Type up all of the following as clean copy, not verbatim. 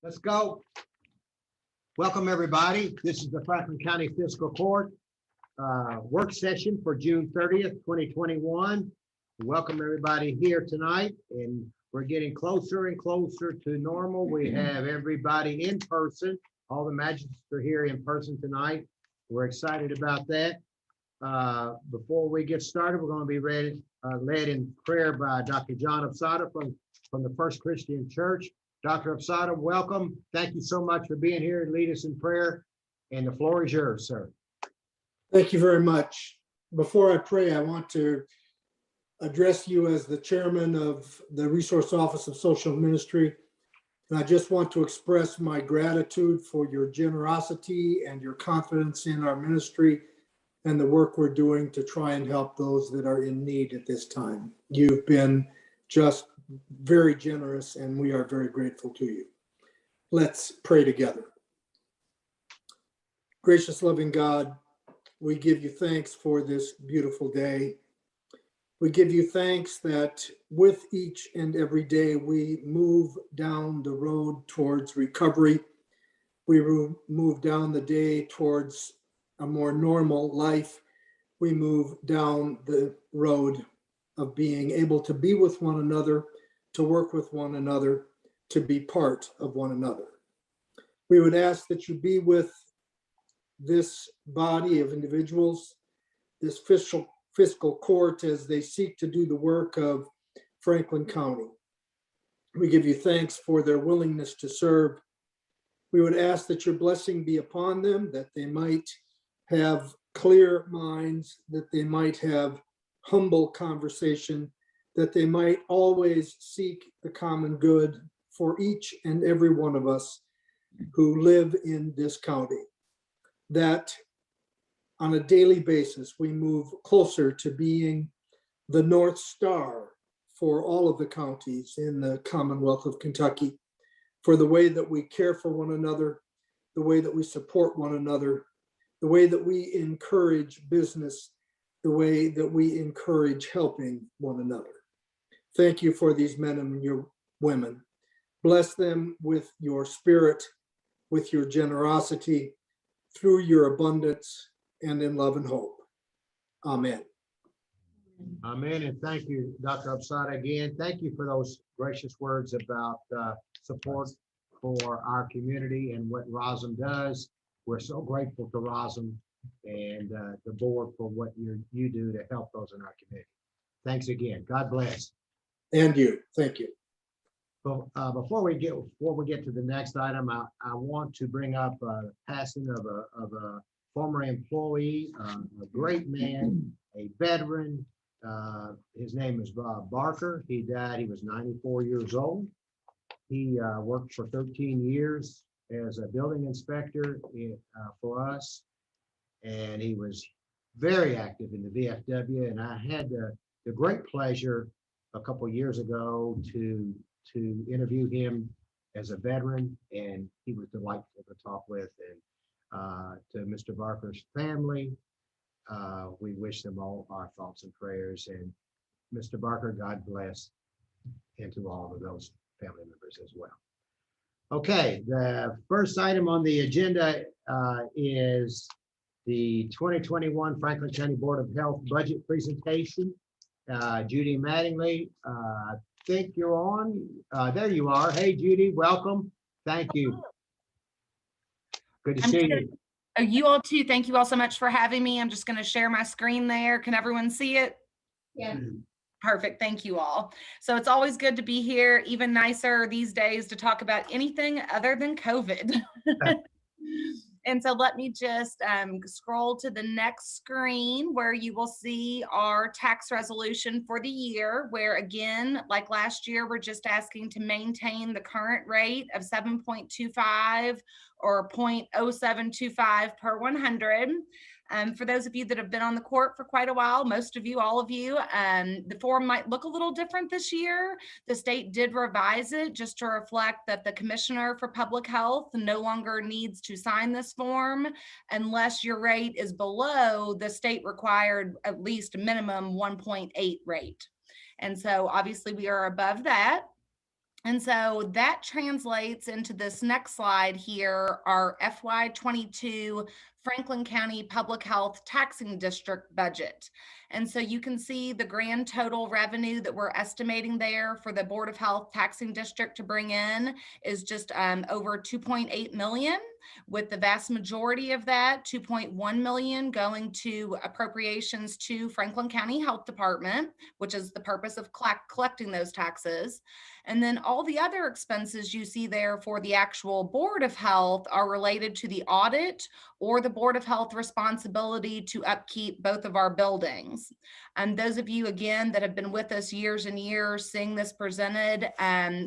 Let's go. Welcome, everybody. This is the Franklin County Fiscal Court work session for June 30th, 2021. Welcome everybody here tonight, and we're getting closer and closer to normal. We have everybody in person. All the magistrates are here in person tonight. We're excited about that. Before we get started, we're going to be led in prayer by Dr. John Absada from the First Christian Church. Dr. Absada, welcome. Thank you so much for being here and lead us in prayer. And the floor is yours, sir. Thank you very much. Before I pray, I want to address you as the chairman of the Resource Office of Social Ministry. And I just want to express my gratitude for your generosity and your confidence in our ministry and the work we're doing to try and help those that are in need at this time. You've been just very generous, and we are very grateful to you. Let's pray together. Gracious, loving God, we give you thanks for this beautiful day. We give you thanks that with each and every day we move down the road towards recovery. We move down the day towards a more normal life. We move down the road of being able to be with one another, to work with one another, to be part of one another. We would ask that you be with this body of individuals, this fiscal court, as they seek to do the work of Franklin County. We give you thanks for their willingness to serve. We would ask that your blessing be upon them, that they might have clear minds, that they might have humble conversation, that they might always seek the common good for each and every one of us who live in this county. That on a daily basis, we move closer to being the North Star for all of the counties in the Commonwealth of Kentucky, for the way that we care for one another, the way that we support one another, the way that we encourage business, the way that we encourage helping one another. Thank you for these men and your women. Bless them with your spirit, with your generosity, through your abundance, and in love and hope. Amen. Amen. And thank you, Dr. Absada, again. Thank you for those gracious words about support for our community and what ROSM does. We're so grateful to ROSM and the board for what you do to help those in our community. Thanks again. God bless. And you. Thank you. But before we get to the next item, I want to bring up passing of a former employee, a great man, a veteran. His name is Bob Barker. He died. He was 94 years old. He worked for 13 years as a building inspector for us, and he was very active in the VFW. And I had the great pleasure a couple of years ago to interview him as a veteran, and he was delightful to talk with. And to Mr. Barker's family, we wish them all our thoughts and prayers. And Mr. Barker, God bless, and to all of those family members as well. Okay, the first item on the agenda is the 2021 Franklin County Board of Health budget presentation. Judy Mattingly, I think you're on. There you are. Hey, Judy, welcome. Thank you. Good to see you. Oh, you all too. Thank you all so much for having me. I'm just going to share my screen there. Can everyone see it? Yeah. Perfect. Thank you all. So it's always good to be here. Even nicer these days to talk about anything other than COVID. And so let me just scroll to the next screen where you will see our tax resolution for the year, where again, like last year, we're just asking to maintain the current rate of 7.25 or 0.0725 per 100. For those of you that have been on the court for quite a while, most of you, all of you, the form might look a little different this year. The state did revise it just to reflect that the Commissioner for Public Health no longer needs to sign this form unless your rate is below the state required at least minimum 1.8 rate. And so obviously we are above that. And so that translates into this next slide here, our FY22 Franklin County Public Health Taxing District budget. And so you can see the grand total revenue that we're estimating there for the Board of Health Taxing District to bring in is just over 2.8 million, with the vast majority of that, 2.1 million, going to appropriations to Franklin County Health Department, which is the purpose of collecting those taxes. And then all the other expenses you see there for the actual Board of Health are related to the audit or the Board of Health responsibility to upkeep both of our buildings. And those of you, again, that have been with us years and years seeing this presented,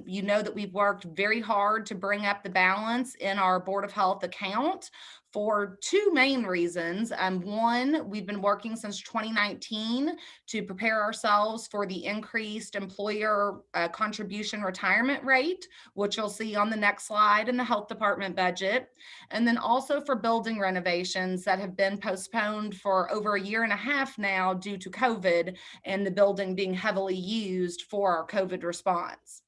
you know that we've worked very hard to bring up the balance in our Board of Health account for two main reasons. One, we've been working since 2019 to prepare ourselves for the increased employer contribution retirement rate, which you'll see on the next slide in the health department budget. And then also for building renovations that have been postponed for over a year and a half now due to COVID and the building being heavily used for our COVID response.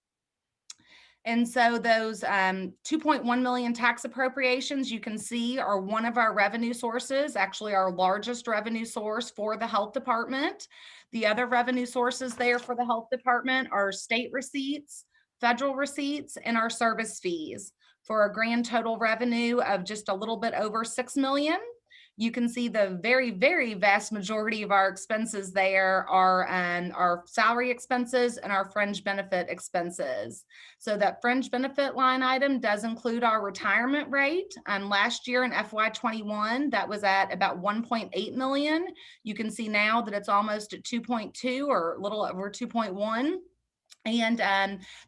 And so those 2.1 million tax appropriations you can see are one of our revenue sources, actually our largest revenue source for the health department. The other revenue sources there for the health department are state receipts, federal receipts, and our service fees for a grand total revenue of just a little bit over 6 million. You can see the very, very vast majority of our expenses there are our salary expenses and our fringe benefit expenses. So that fringe benefit line item does include our retirement rate. Last year in FY21, that was at about 1.8 million. You can see now that it's almost at 2.2 or a little over 2.1. And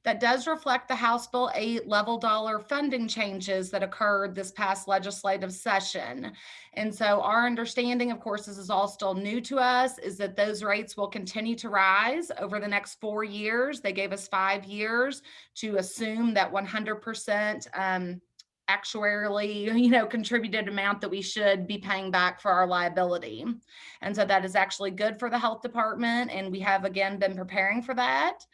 that does reflect the House Bill 8 level dollar funding changes that occurred this past legislative session. And so our understanding, of course, this is all still new to us, is that those rates will continue to rise over the next 4 years. They gave us 5 years to assume that 100% actuarially, contributed amount that we should be paying back for our liability. And so that is actually good for the health department. And we have, again, been preparing for that.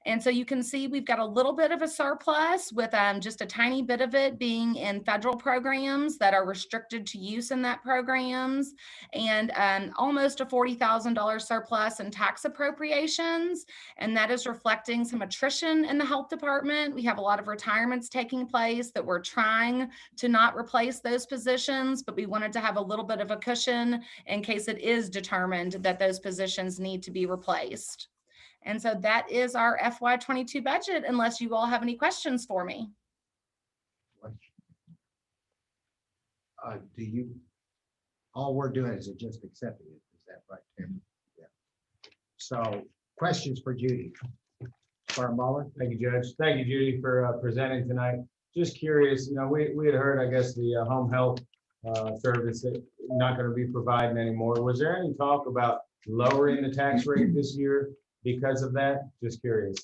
And so you can see we've got a little bit of a surplus with just a tiny bit of it being in federal programs that are restricted to use in that programs, and almost a $40,000 surplus in tax appropriations. And that is reflecting some attrition in the health department. We have a lot of retirements taking place that we're trying to not replace those positions, but we wanted to have a little bit of a cushion in case it is determined that those positions need to be replaced. And so that is our FY22 budget, unless you all have any questions for me. All we're doing is just accepting it. Is that right, Tim? Yeah. So questions for Judy? Spartan Muller? Thank you, Judge. Thank you, Judy, for presenting tonight. Just curious, we had heard, I guess, the home health service that not going to be providing anymore. Was there any talk about lowering the tax rate this year because of that? Just curious.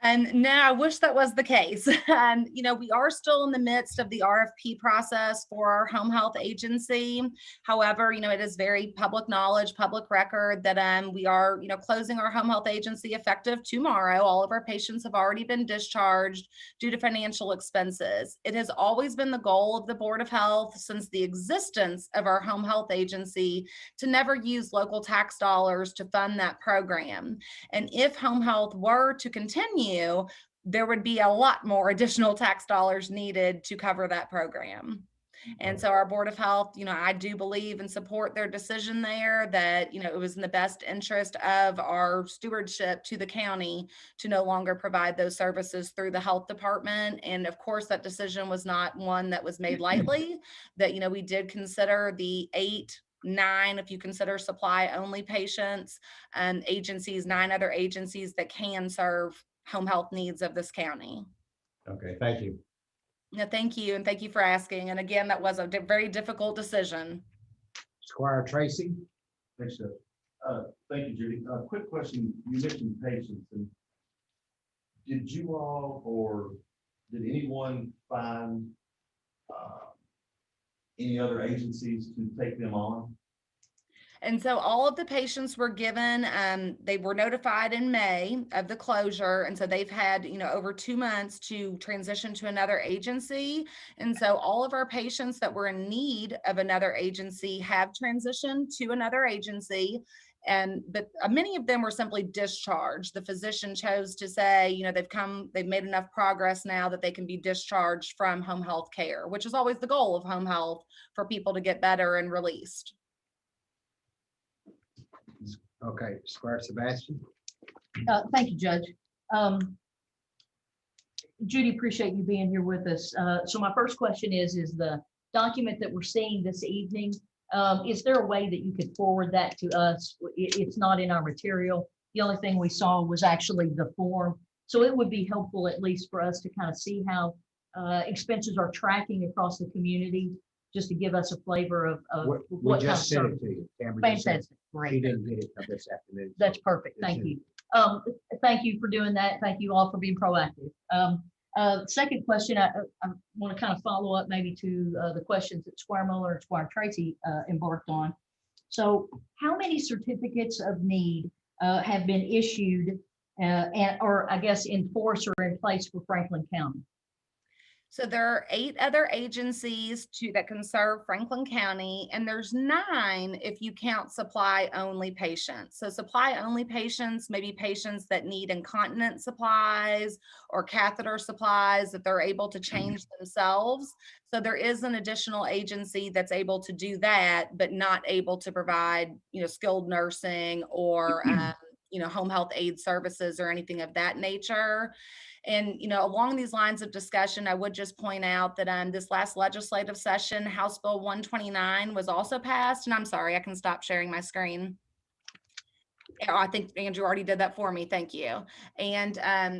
And no, I wish that was the case. We are still in the midst of the RFP process for our home health agency. However, it is very public knowledge, public record that we are, closing our home health agency effective tomorrow. All of our patients have already been discharged due to financial expenses. It has always been the goal of the Board of Health since the existence of our home health agency to never use local tax dollars to fund that program. And if home health were to continue, there would be a lot more additional tax dollars needed to cover that program. And so our Board of Health, I do believe and support their decision there that, it was in the best interest of our stewardship to the county to no longer provide those services through the health department. And of course, that decision was not one that was made lightly, that, we did consider the 9, if you consider supply only patients, agencies, 9 other agencies that can serve home health needs of this county. Okay, thank you. No, thank you. And thank you for asking. And again, that was a very difficult decision. Squire Tracy? Thanks, sir. Thank you, Judy. Quick question. You mentioned patients, and did you all or did anyone find any other agencies to take them on? And so all of the patients were given, they were notified in May of the closure. And so they've had, over 2 months to transition to another agency. And so all of our patients that were in need of another agency have transitioned to another agency. But many of them were simply discharged. The physician chose to say, they've made enough progress now that they can be discharged from home health care, which is always the goal of home health, for people to get better and released. Okay, Squire Sebastian. Thank you, Judge. Judy, appreciate you being here with us. So my first question is the document that we're seeing this evening, is there a way that you could forward that to us? It's not in our material. The only thing we saw was actually the form. So it would be helpful, at least for us, to kind of see how expenses are tracking across the community, just to give us a flavor of We what kind of just sent it service. to you. Amber just sent it. Fantastic, She great. didn't get it this afternoon. That's perfect. Thank you. Thank you for doing that. Thank you all for being proactive. Second question, I want to kind of follow up maybe to the questions that Squire Muller and Squire Tracy embarked on. So how many certificates of need have been issued or I guess enforced or in place for Franklin County? So there are 8 other agencies that can serve Franklin County, and there's 9 if you count supply only patients. So supply only patients may be patients that need incontinence supplies or catheter supplies that they're able to change themselves. So there is an additional agency that's able to do that, but not able to provide, skilled nursing or, home health aid services or anything of that nature. And, along these lines of discussion, I would just point out that this last legislative session, House Bill 129 was also passed. And I'm sorry, I can stop sharing my screen. I think Andrew already did that for me. Thank you. And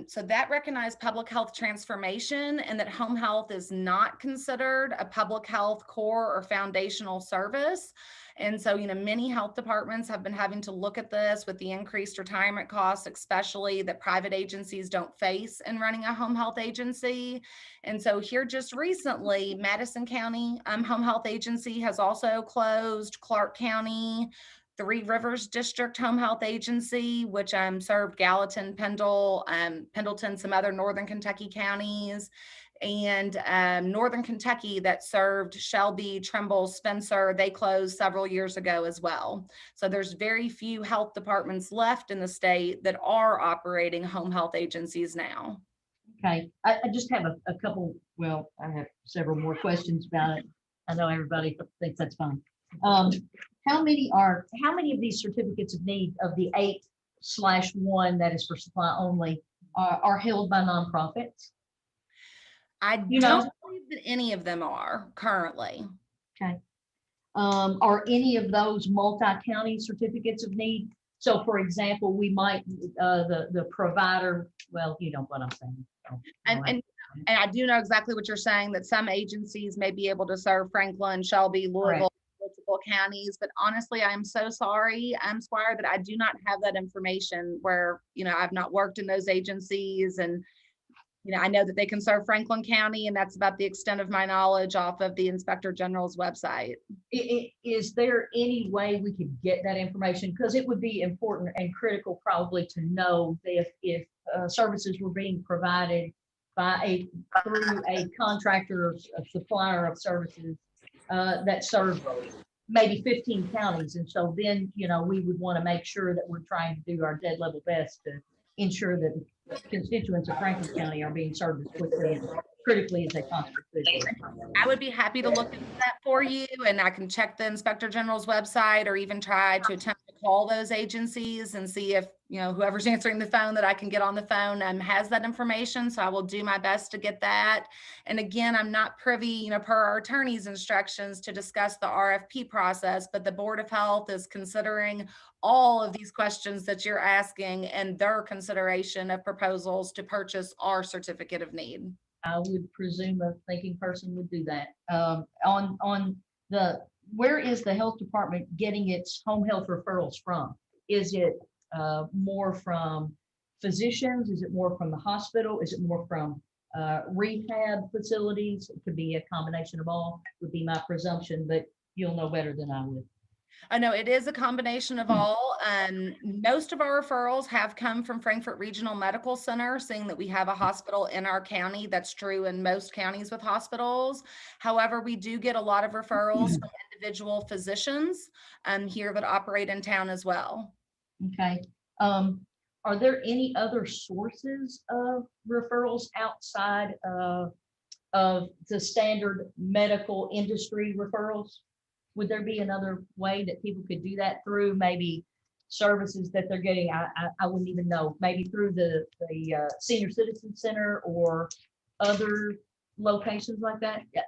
so that recognized public health transformation, and that home health is not considered a public health core or foundational service. And so, many health departments have been having to look at this with the increased retirement costs, especially that private agencies don't face in running a home health agency. And so here just recently, Madison County Home Health Agency has also closed. Clark County, Three Rivers District Home Health Agency, which served Gallatin, Pendleton, some other Northern Kentucky counties, and Northern Kentucky that served Shelby, Trimble, Spencer. They closed several years ago as well. So there's very few health departments left in the state that are operating home health agencies now. Okay, I just have a couple, well, I have several more questions about it. I know everybody thinks that's fine. How many of these certificates of need of the 8/1 that is for supply only are held by nonprofits? I don't believe that any of them are currently. Okay. Are any of those multi-county certificates of need? So for example, we might, the provider, well, you know what I'm saying. And I do know exactly what you're saying, that some agencies may be able to serve Franklin, Shelby, Louisville, multiple counties, but honestly, I'm so sorry, Squire, that I do not have that information where, I've not worked in those agencies, and, I know that they can serve Franklin County, and that's about the extent of my knowledge off of the Inspector General's website. Is there any way we could get that information? Because it would be important and critical probably to know if services were being provided through a contractor or a supplier of services that serve maybe 15 counties. And so then, we would want to make sure that we're trying to do our dead level best to ensure that constituents of Franklin County are being served as quickly and critically as they possibly could. I would be happy to look into that for you, and I can check the Inspector General's website, or even try to attempt to call those agencies and see if, whoever's answering the phone that I can get on the phone has that information. So I will do my best to get that. And again, I'm not privy, per our attorney's instructions, to discuss the RFP process, but the Board of Health is considering all of these questions that you're asking and their consideration of proposals to purchase our certificate of need. I would presume a thinking person would do that. Where is the health department getting its home health referrals from? Is it more from physicians? Is it more from the hospital? Is it more from rehab facilities? It could be a combination of all, would be my presumption, but you'll know better than I would. I know it is a combination of all. Most of our referrals have come from Frankfurt Regional Medical Center, seeing that we have a hospital in our county. That's true in most counties with hospitals. However, we do get a lot of referrals from individual physicians here that operate in town as well. Okay. Are there any other sources of referrals outside of the standard medical industry referrals? Would there be another way that people could do that through maybe services that they're getting? I wouldn't even know, maybe through the Senior Citizen Center or other locations like that? Yeah,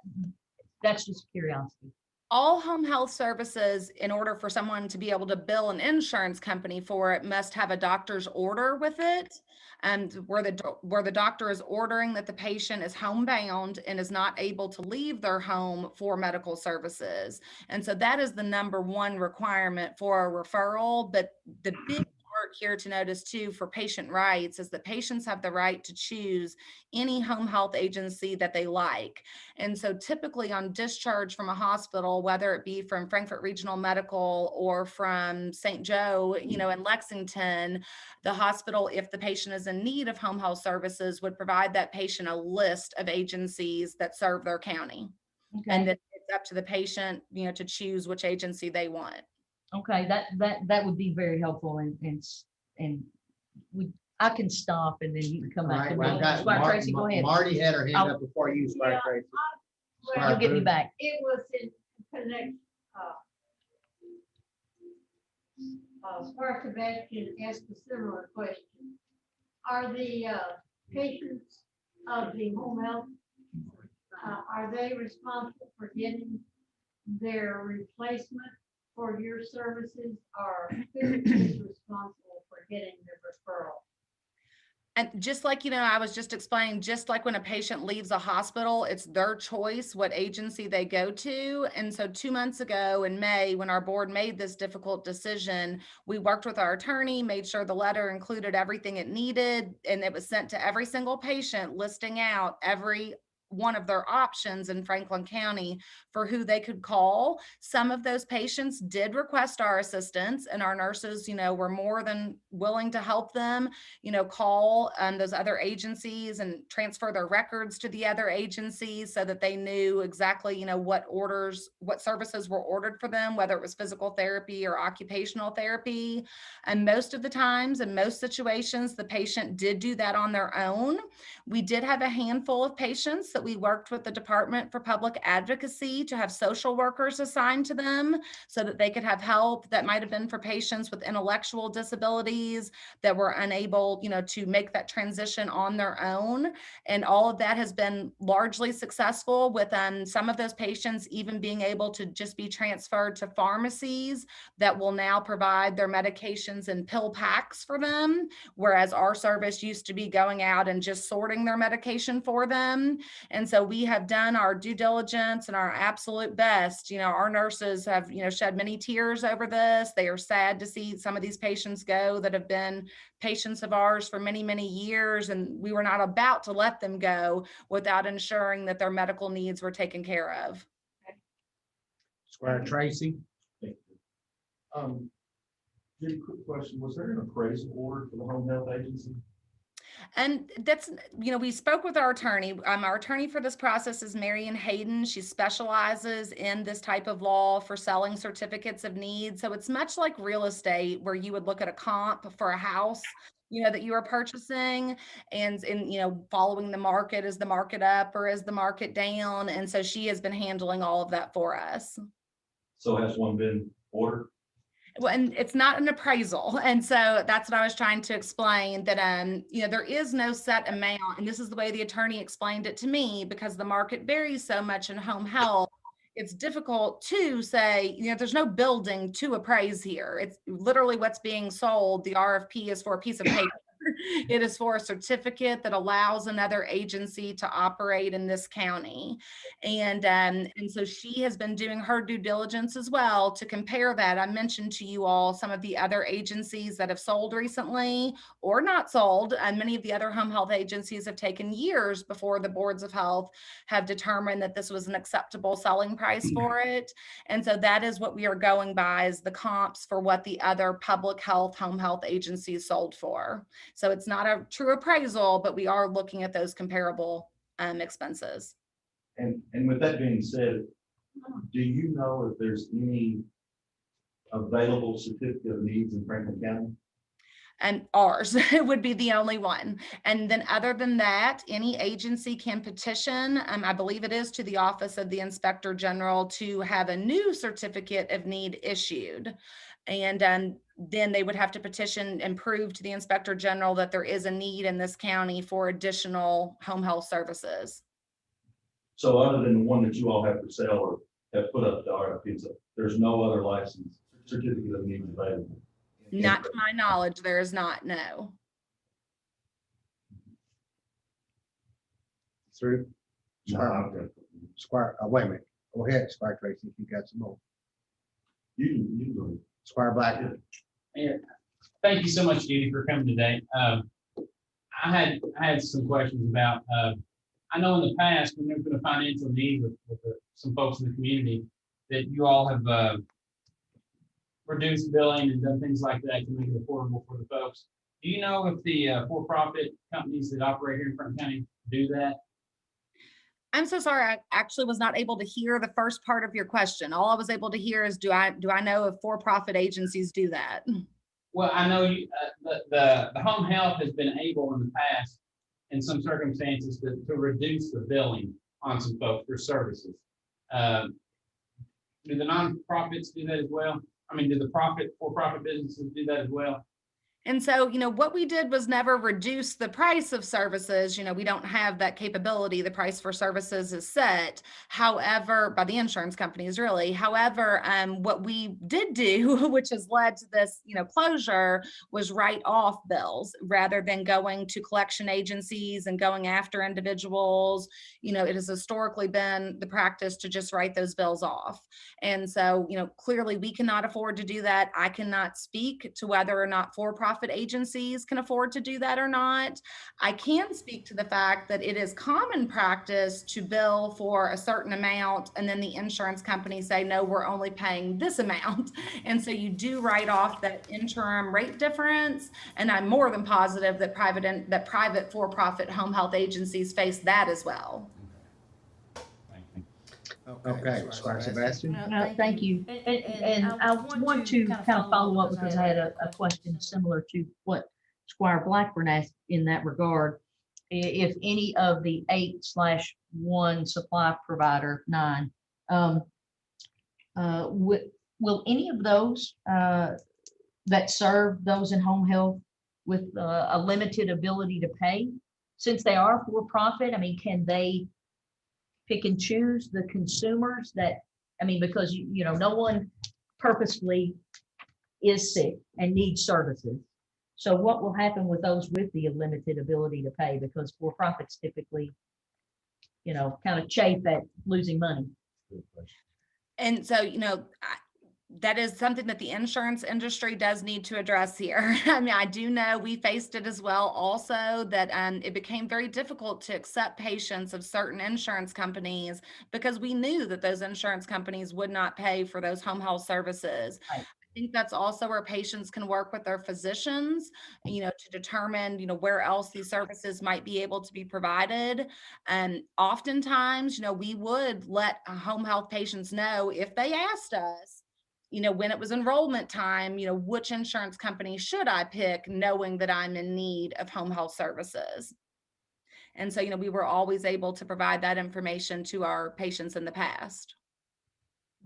that's just curiosity. All home health services, in order for someone to be able to bill an insurance company for it, must have a doctor's order with it. And where the doctor is ordering that the patient is homebound and is not able to leave their home for medical services. And so that is the number one requirement for a referral. But the big part here to notice too for patient rights is that patients have the right to choose any home health agency that they like. And so typically on discharge from a hospital, whether it be from Frankfurt Regional Medical or from St. Joe, in Lexington, the hospital, if the patient is in need of home health services, would provide that patient a list of agencies that serve their county. Okay. And then it's up to the patient, to choose which agency they want. Okay, that would be very helpful and I can stop and then you can come All back right, to well, me. I've got Squire Tracy, go ahead. Marty had her hand I'll- up before you, Squire Yeah, Tracy. Well, You'll get me back. it was in connection, Spark Sebastian asked a similar question. Are the patients of the home health, are they responsible for getting their replacement for your services, or who is responsible for getting the referral? And just like, I was just explaining, just like when a patient leaves a hospital, it's their choice what agency they go to. And so 2 months ago in May, when our board made this difficult decision, we worked with our attorney, made sure the letter included everything it needed, and it was sent to every single patient listing out every one of their options in Franklin County for who they could call. Some of those patients did request our assistance, and our nurses, were more than willing to help them, call those other agencies and transfer their records to the other agencies so that they knew exactly, what services were ordered for them, whether it was physical therapy or occupational therapy. And most of the times, in most situations, the patient did do that on their own. We did have a handful of patients that we worked with the Department for Public Advocacy to have social workers assigned to them so that they could have help. That might have been for patients with intellectual disabilities that were unable, to make that transition on their own. And all of that has been largely successful, with some of those patients even being able to just be transferred to pharmacies that will now provide their medications in pill packs for them, whereas our service used to be going out and just sorting their medication for them. And so we have done our due diligence and our absolute best. Our nurses have, shed many tears over this. They are sad to see some of these patients go that have been patients of ours for many, many years. And we were not about to let them go without ensuring that their medical needs were taken care of. Squire Tracy. Thank you. Judy, quick question. Was there an appraisal order for the home health agency? And that's, we spoke with our attorney. Our attorney for this process is Marion Hayden. She specializes in this type of law for selling certificates of need. So it's much like real estate, where you would look at a comp for a house, that you are purchasing, and following the market. Is the market up or is the market down? And so she has been handling all of that for us. So has one been ordered? Well, and it's not an appraisal. And so that's what I was trying to explain, that, there is no set amount. And this is the way the attorney explained it to me, because the market varies so much in home health. It's difficult to say, there's no building to appraise here. It's literally what's being sold. The RFP is for a piece of paper. It is for a certificate that allows another agency to operate in this county. And so she has been doing her due diligence as well to compare that. I mentioned to you all some of the other agencies that have sold recently or not sold, and many of the other home health agencies have taken years before the boards of health have determined that this was an acceptable selling price for it. And so that is what we are going by, is the comps for what the other public health home health agencies sold for. So it's not a true appraisal, but we are looking at those comparable expenses. And with that being said, do you know if there's any available certificate of needs in Franklin County? And ours would be the only one. And then other than that, any agency can petition, I believe it is, to the Office of the Inspector General to have a new certificate of need issued. And then they would have to petition and prove to the Inspector General that there is a need in this county for additional home health services. So other than the one that you all have for sale or have put up the RFPs, there's no other license certificate of needs available? Not to my knowledge, there is not, no. Through. No, okay. Squire, wait a minute. Go ahead, Squire Tracy, if you got some more. You go. Squire Blackman. Mayor, thank you so much, Judy, for coming today. I had some questions about, I know in the past, when there's been a financial need with some folks in the community, that you all have reduced billing and done things like that to make it affordable for the folks. Do you know if the for-profit companies that operate here in Franklin County do that? I'm so sorry. I actually was not able to hear the first part of your question. All I was able to hear is, do I know if for-profit agencies do that? Well, I know you, the home health has been able in the past, in some circumstances, to reduce the billing on some folks for services. Do the nonprofits do that as well? I mean, do the for-profit businesses do that as well? And so, what we did was never reduce the price of services. We don't have that capability. The price for services is set, however, by the insurance companies, really. However, what we did do, which has led to this, closure, was write off bills rather than going to collection agencies and going after individuals. It has historically been the practice to just write those bills off. And so, clearly we cannot afford to do that. I cannot speak to whether or not for-profit agencies can afford to do that or not. I can speak to the fact that it is common practice to bill for a certain amount, and then the insurance companies say, no, we're only paying this amount. And so you do write off that interim rate difference. And I'm more than positive that private for-profit home health agencies face that as well. Okay, Squire Sebastian. Thank you. And I want to kind of follow up because I had a question similar to what Squire Blackburn asked in that regard. If any of the 8/1 supply provider, 9, will any of those that serve those in home health with a limited ability to pay, since they are for profit, I mean, can they pick and choose the consumers because no one purposefully is sick and needs services. So what will happen with those with the limited ability to pay? Because for-profits typically, kind of chafe at losing money. And so, that is something that the insurance industry does need to address here. I mean, I do know we faced it as well also, that it became very difficult to accept patients of certain insurance companies because we knew that those insurance companies would not pay for those home health services. Right. I think that's also where patients can work with their physicians, to determine, where else these services might be able to be provided. And oftentimes, we would let home health patients know if they asked us, when it was enrollment time, which insurance company should I pick, knowing that I'm in need of home health services. And so, we were always able to provide that information to our patients in the past.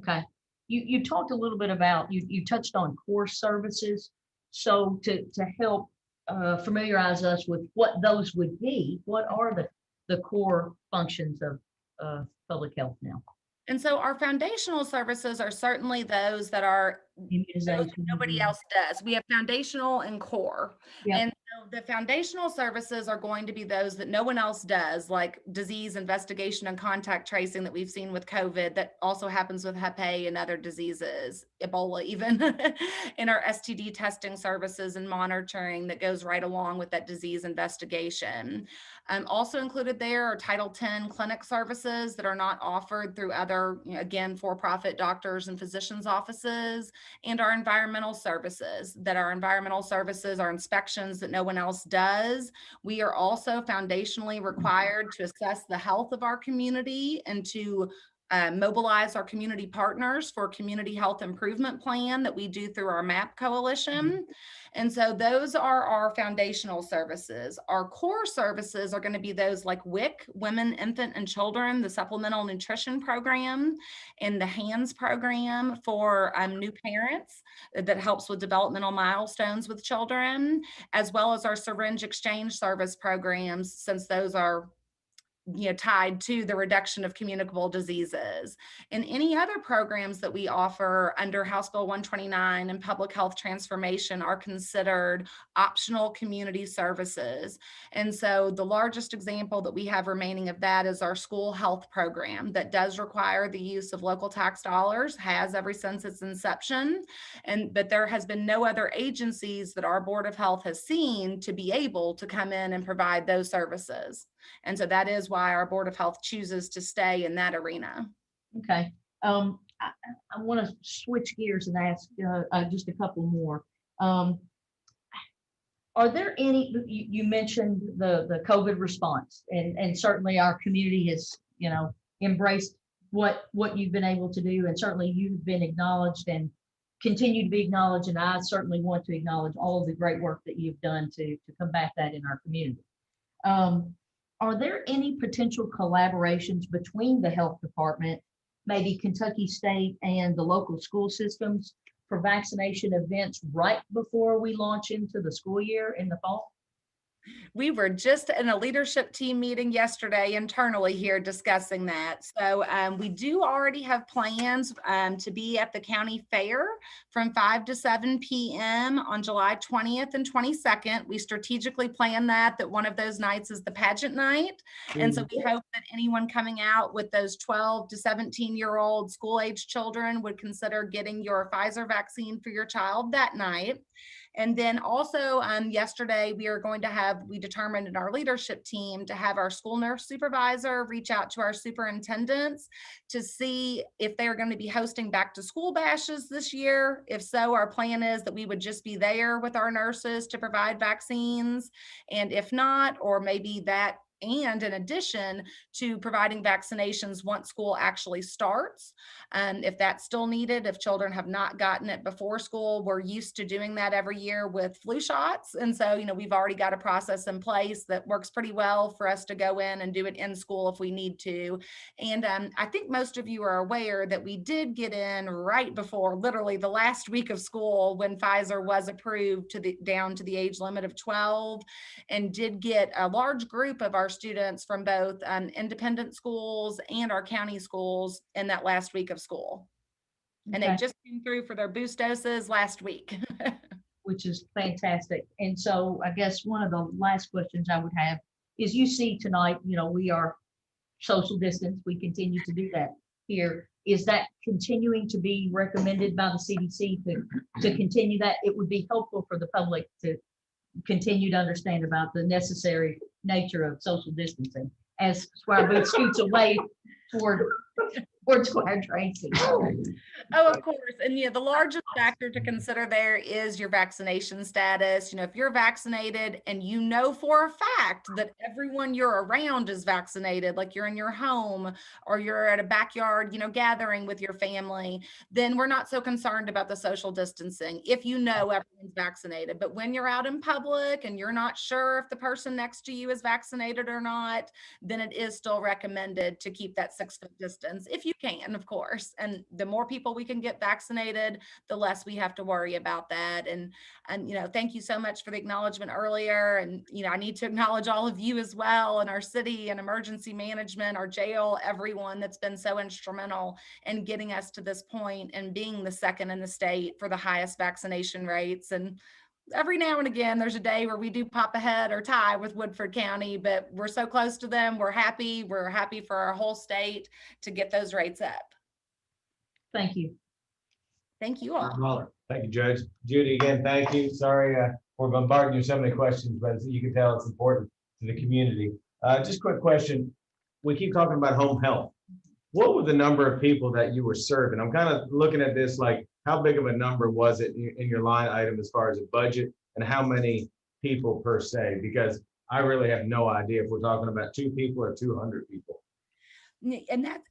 Okay. You talked a little bit about, you touched on core services. So to help familiarize us with what those would be, what are the core functions of public health now? And so our foundational services are certainly those that are those nobody else does. We have foundational and core. Yep. And so The foundational services are going to be those that no one else does, like disease investigation and contact tracing that we've seen with COVID, that also happens with Hep A and other diseases, Ebola even, in our STD testing services and monitoring that goes right along with that disease investigation. Also included there are Title X clinic services that are not offered through other, again, for-profit doctors and physicians' offices, and our environmental services, that our environmental services are inspections that no one else does. We are also foundationally required to assess the health of our community and to mobilize our community partners for a community health improvement plan that we do through our MAP coalition. And so those are our foundational services. Our core services are going to be those like WIC, Women, Infant, and Children, the Supplemental Nutrition Program, and the HANDS program for new parents that helps with developmental milestones with children, as well as our syringe exchange service programs, since those are tied to the reduction of communicable diseases. And any other programs that we offer under House Bill 129 and public health transformation are considered optional community services. And so the largest example that we have remaining of that is our school health program that does require the use of local tax dollars, has ever since its inception. But there has been no other agencies that our Board of Health has seen to be able to come in and provide those services. And so that is why our Board of Health chooses to stay in that arena. Okay. I want to switch gears and ask just a couple more. Are there any, you mentioned the COVID response, and certainly our community has, embraced what you've been able to do, and certainly you've been acknowledged and continue to be acknowledged. And I certainly want to acknowledge all of the great work that you've done to combat that in our community. Are there any potential collaborations between the health department, maybe Kentucky State and the local school systems for vaccination events right before we launch into the school year in the fall? We were just in a leadership team meeting yesterday internally here discussing that. So we do already have plans to be at the county fair from 5 to 7 p.m. on July 20th and 22nd. We strategically planned that one of those nights is the pageant night. And so we hope that anyone coming out with those 12 to 17-year-old school-age children would consider getting your Pfizer vaccine for your child that night. And then also yesterday, we determined in our leadership team to have our school nurse supervisor reach out to our superintendents to see if they're going to be hosting back to school bashes this year. If so, our plan is that we would just be there with our nurses to provide vaccines. And if not, or maybe that, and in addition to providing vaccinations once school actually starts, if that's still needed, if children have not gotten it before school, we're used to doing that every year with flu shots. And so, we've already got a process in place that works pretty well for us to go in and do it in school if we need to. And I think most of you are aware that we did get in right before, literally the last week of school, when Pfizer was approved down to the age limit of 12, and did get a large group of our students from both independent schools and our county schools in that last week of school. And they just came through for their boost doses last week. Which is fantastic. And so I guess one of the last questions I would have is, you see tonight, we are social distance. We continue to do that here. Is that continuing to be recommended by the CDC to continue that? It would be helpful for the public to continue to understand about the necessary nature of social distancing as Squire Booth scoots away toward Squire Tracy. Oh, of course. And the largest factor to consider there is your vaccination status. If you're vaccinated and for a fact that everyone you're around is vaccinated, like you're in your home or you're at a backyard, gathering with your family, then we're not so concerned about the social distancing if everyone's vaccinated. But when you're out in public and you're not sure if the person next to you is vaccinated or not, then it is still recommended to keep that 6-foot distance if you can, of course. And the more people we can get vaccinated, the less we have to worry about that. And thank you so much for the acknowledgement earlier. And I need to acknowledge all of you as well, in our city and emergency management, our jail, everyone that's been so instrumental in getting us to this point and being the second in the state for the highest vaccination rates. And every now and again, there's a day where we do pop ahead or tie with Woodford County, but we're so close to them. We're happy. We're happy for our whole state to get those rates up. Thank you. Thank you all. Muller. Thank you, Judge. Judy, again, thank you. Sorry for bombarding you with so many questions, but as you can tell it's important to the community. Just quick question. We keep talking about home health. What was the number of people that you were serving? I'm kind of looking at this like, how big of a number was it in your line item as far as a budget, and how many people per se? Because I really have no idea if we're talking about 2 people or 200 people. And that,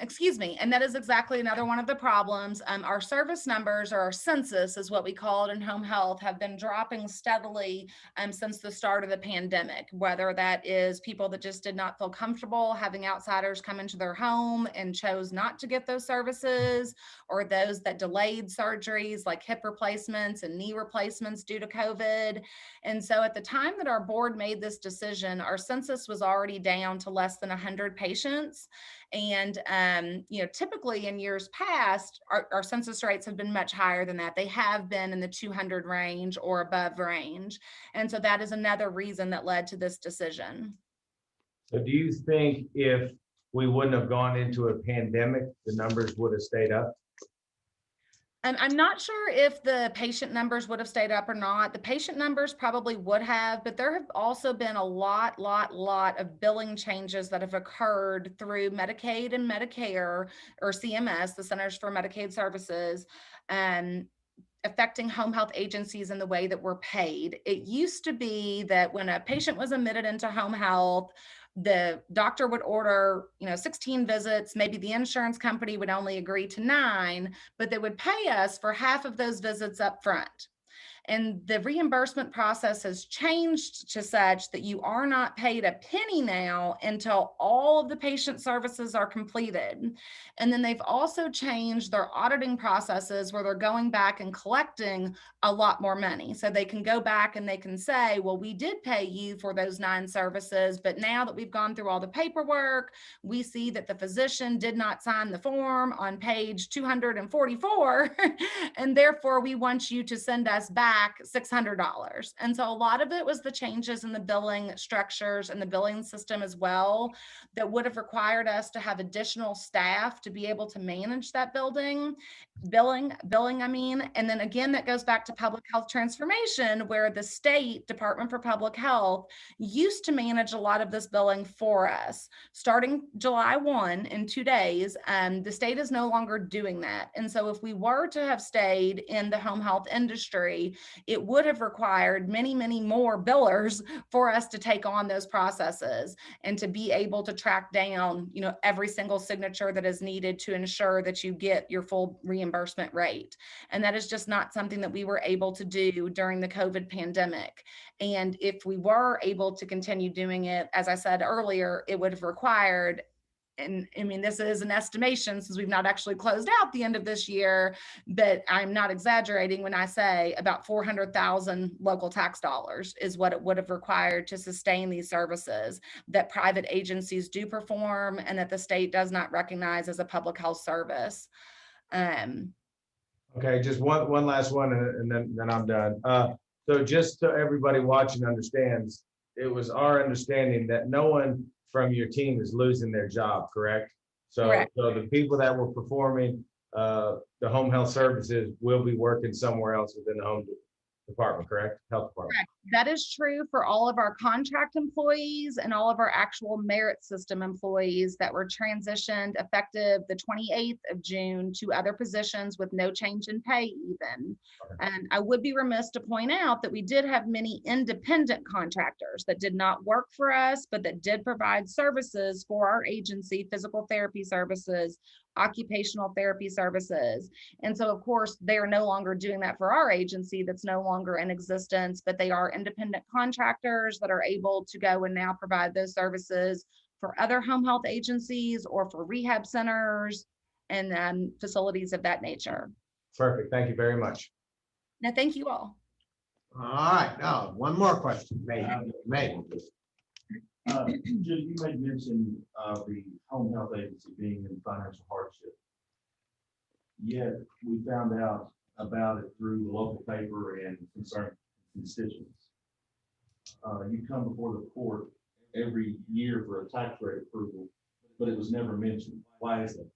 excuse me, and that is exactly another one of the problems. Our service numbers, or our census is what we call it in home health, have been dropping steadily since the start of the pandemic, whether that is people that just did not feel comfortable having outsiders come into their home and chose not to get those services, or those that delayed surgeries like hip replacements and knee replacements due to COVID. And so at the time that our board made this decision, our census was already down to less than 100 patients. And, typically in years past, our census rates have been much higher than that. They have been in the 200 range or above range. And so that is another reason that led to this decision. So do you think if we wouldn't have gone into a pandemic, the numbers would have stayed up? I'm not sure if the patient numbers would have stayed up or not. The patient numbers probably would have, but there have also been a lot of billing changes that have occurred through Medicaid and Medicare, or CMS, the Centers for Medicaid Services, affecting home health agencies in the way that we're paid. It used to be that when a patient was admitted into home health, the doctor would order, 16 visits. Maybe the insurance company would only agree to 9, but they would pay us for half of those visits up front. And the reimbursement process has changed to such that you are not paid a penny now until all of the patient services are completed. And then they've also changed their auditing processes where they're going back and collecting a lot more money. So they can go back and they can say, well, we did pay you for those 9 services, but now that we've gone through all the paperwork, we see that the physician did not sign the form on page 244, and therefore we want you to send us back $600. And so a lot of it was the changes in the billing structures and the billing system as well that would have required us to have additional staff to be able to manage that billing, I mean. And then again, that goes back to public health transformation, where the state Department for Public Health used to manage a lot of this billing for us. Starting July 1, in 2 days, the state is no longer doing that. And so if we were to have stayed in the home health industry, it would have required many more billers for us to take on those processes and to be able to track down, every single signature that is needed to ensure that you get your full reimbursement rate. And that is just not something that we were able to do during the COVID pandemic. And if we were able to continue doing it, as I said earlier, it would have required, and I mean, this is an estimation since we've not actually closed out the end of this year, but I'm not exaggerating when I say about 400,000 local tax dollars is what it would have required to sustain these services that private agencies do perform and that the state does not recognize as a public health service. Okay, just one last one, and then I'm done. So just so everybody watching understands, it was our understanding that no one from your team is losing their job, correct? Correct. So the people that were performing the home health services will be working somewhere else within the home department, correct? Health department. Correct. That is true for all of our contract employees and all of our actual merit system employees that were transitioned effective the 28th of June to other positions with no change in pay even. And I would be remiss to point out that we did have many independent contractors that did not work for us, but that did provide services for our agency, physical therapy services, occupational therapy services. And so of course, they are no longer doing that for our agency that's no longer in existence, but they are independent contractors that are able to go and now provide those services for other home health agencies or for rehab centers and facilities of that nature. Perfect. Thank you very much. Now, thank you all. All right, now, one more question, maybe. Judy, you made mention of the home health agency being in financial hardship. Yet we found out about it through the local paper and constituents. You come before the court every year for a tax rate approval, but it was never mentioned. Why is that?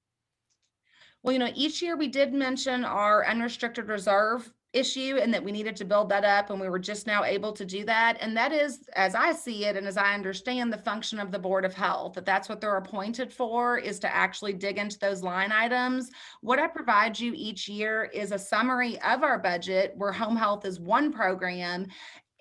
Well, each year we did mention our unrestricted reserve issue and that we needed to build that up, and we were just now able to do that. And that is, as I see it and as I understand, the function of the Board of Health, that's what they're appointed for, is to actually dig into those line items. What I provide you each year is a summary of our budget, where home health is one program.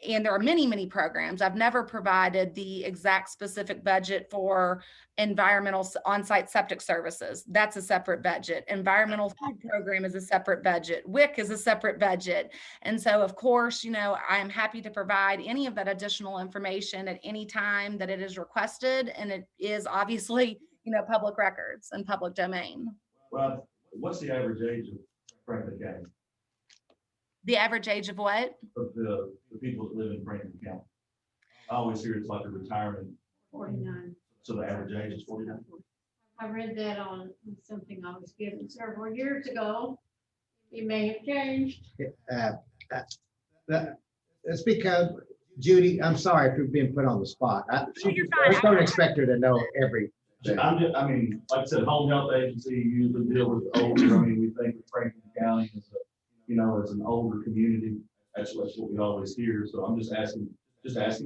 And there are many, many programs. I've never provided the exact specific budget for environmental on-site septic services. That's a separate budget. Environmental food program is a separate budget. WIC is a separate budget. And so, of course, I am happy to provide any of that additional information at any time that it is requested. And it is obviously, public records and public domain. Well, what's the average age of Franklin County, The average age of what? of the people that live in Franklin County? I always hear it's like a retirement, 49. so the average age is 49. I read that on something I was given several years ago. It may have changed. That's because, Judy, I'm sorry for being put on the spot. I You're fine. just don't expect her to know everything. I mean, like I said, home health agency usually deal with older. I mean, we think of Franklin County as as an older community. That's what we always hear. So I'm just asking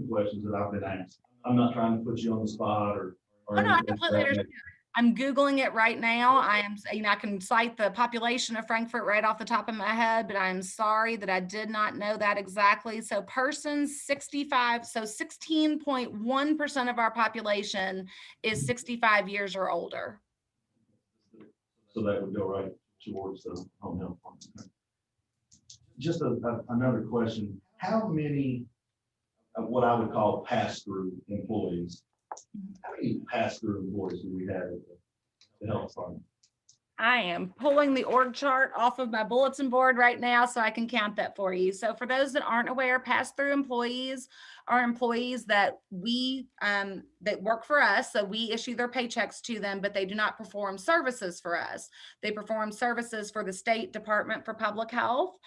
questions that I've been asked. I'm not trying to put you on the spot or Oh, no, I anything like completely that. understand. I'm Googling it right now. I can cite the population of Frankfurt right off the top of my head, but I'm sorry that I did not know that exactly. So persons 65, so 16.1% of our population is 65 years or older. So that would go right towards the home health department. Just another question. How many of what I would call pass-through employees, how many pass-through employees do we have at the health department? I am pulling the org chart off of my bulletin board right now so I can count that for you. So for those that aren't aware, pass-through employees are employees that that work for us. So we issue their paychecks to them, but they do not perform services for us. They perform services for the State Department for Public Health.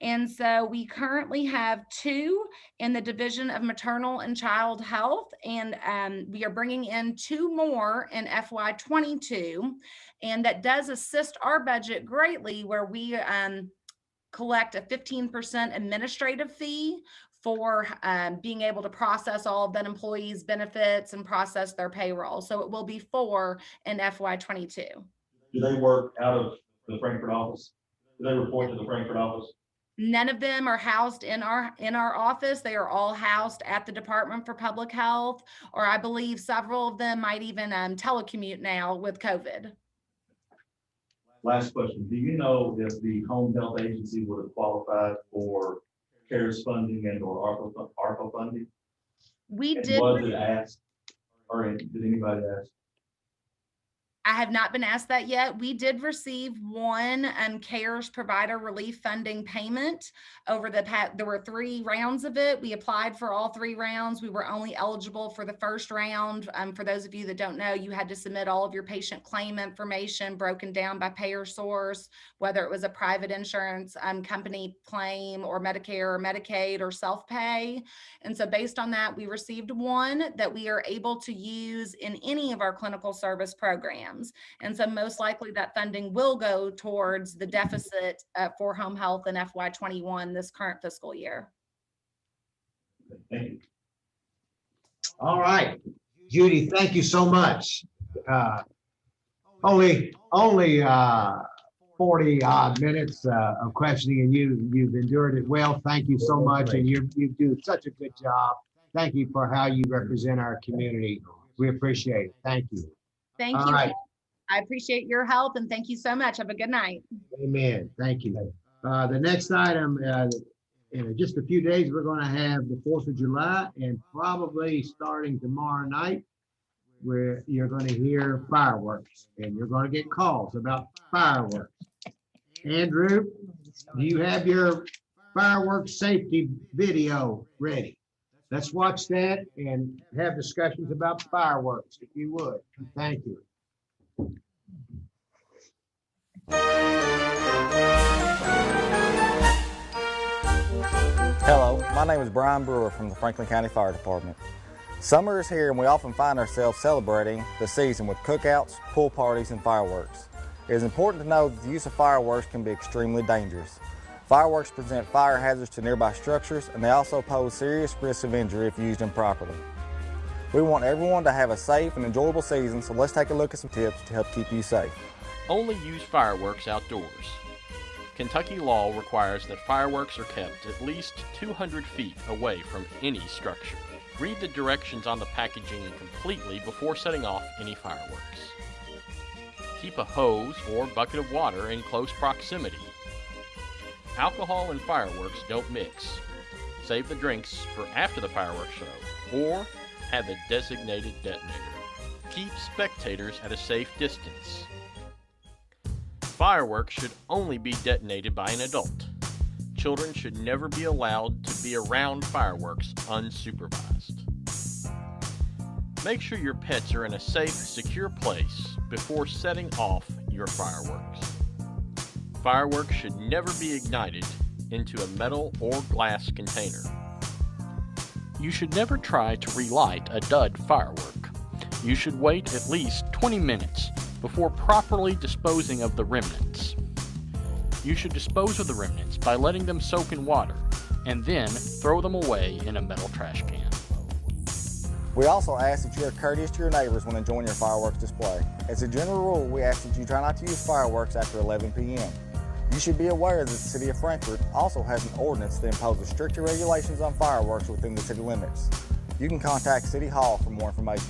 And so we currently have 2 in the Division of Maternal and Child Health, and we are bringing in 2 more in FY22. And that does assist our budget greatly, where we collect a 15% administrative fee for being able to process all of that employees' benefits and process their payroll. So it will be 4 in FY22. Do they work out of the Frankfurt office? Do they report to the Frankfurt office? None of them are housed in our office. They are all housed at the Department for Public Health, or I believe several of them might even telecommute now with COVID. Last question. Do you know if the home health agency would have qualified for CARES funding and or ARPA funding? We And did. was it asked, or did anybody ask? I have not been asked that yet. We did receive one CARES provider relief funding payment over the past. There were 3 rounds of it. We applied for all 3 rounds. We were only eligible for the first round. For those of you that don't know, you had to submit all of your patient claim information broken down by payer source, whether it was a private insurance company claim or Medicare or Medicaid or self-pay. And so based on that, we received one that we are able to use in any of our clinical service programs. And so most likely that funding will go towards the deficit for home health in FY21 this current fiscal year. Thank you. All right, Judy, thank you so much. Only 40 odd minutes of questioning, and you've endured it well. Thank you so much, and you do such a good job. Thank you for how you represent our community. We appreciate it. Thank you. Thank All you. right. I appreciate your help, and thank you so much. Have a good night. Amen. Thank you. The next item, in just a few days, we're going to have the 4th of July, and probably starting tomorrow night, where you're going to hear fireworks, and you're going to get calls about fireworks. Andrew, do you have your fireworks safety video ready? Let's watch that and have discussions about fireworks, if you would. Thank you. Hello, my name is Brian Brewer from the Franklin County Fire Department. Summer is here and we often find ourselves celebrating the season with cookouts, pool parties, and fireworks. It is important to know that the use of fireworks can be extremely dangerous. Fireworks present fire hazards to nearby structures, and they also pose serious risks of injury if used improperly. We want everyone to have a safe and enjoyable season, so let's take a look at some tips to help keep you safe. Only use fireworks outdoors. Kentucky law requires that fireworks are kept at least 200 feet away from any structure. Read the directions on the packaging completely before setting off any fireworks. Keep a hose or bucket of water in close proximity. Alcohol and fireworks don't mix. Save the drinks for after the fireworks show, or have a designated detonator. Keep spectators at a safe distance. Fireworks should only be detonated by an adult. Children should never be allowed to be around fireworks unsupervised. Make sure your pets are in a safe, secure place before setting off your fireworks. Fireworks should never be ignited into a metal or glass container. You should never try to relight a dud firework. You should wait at least 20 minutes before properly disposing of the remnants. You should dispose of the remnants by letting them soak in water and then throw them away in a metal trash can. We also ask that you are courteous to your neighbors when enjoying your fireworks display. As a general rule, we ask that you try not to use fireworks after 11 p.m. You should be aware that the City of Frankfort also has an ordinance that imposes stricter regulations on fireworks within the city limits. You can contact City Hall for more information.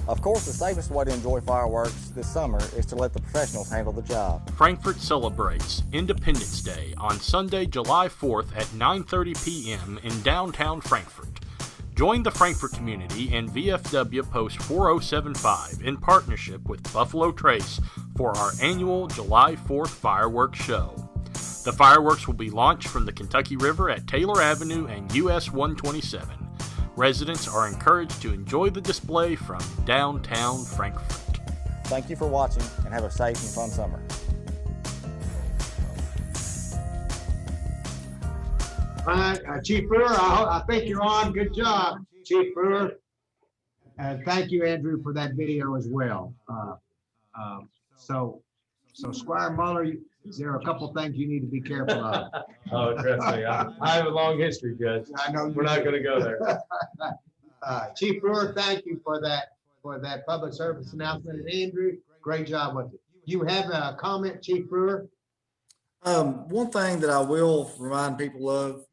Of course, the safest way to enjoy fireworks this summer is to let the professionals handle the job. Frankfort celebrates Independence Day on Sunday, July 4th at 9:30 p.m. in downtown Frankfort. Join the Frankfort community and VFW Post 4075 in partnership with Buffalo Trace for our annual July 4th fireworks show. The fireworks will be launched from the Kentucky River at Taylor Avenue and US 127. Residents are encouraged to enjoy the display from downtown Frankfort. Thank you for watching and have a safe and fun summer. All right, Chief Brewer, I think you're on. Good job, Chief Brewer. And thank you, Andrew, for that video as well. So Squire Muller, is there a couple things you need to be careful of? Oh, trust me, I have a long history, Judge. I know We're not gonna go there. Chief Brewer, thank you for that public service announcement. And Andrew, great job with it. You have a comment, Chief Brewer? One thing that I will remind people of,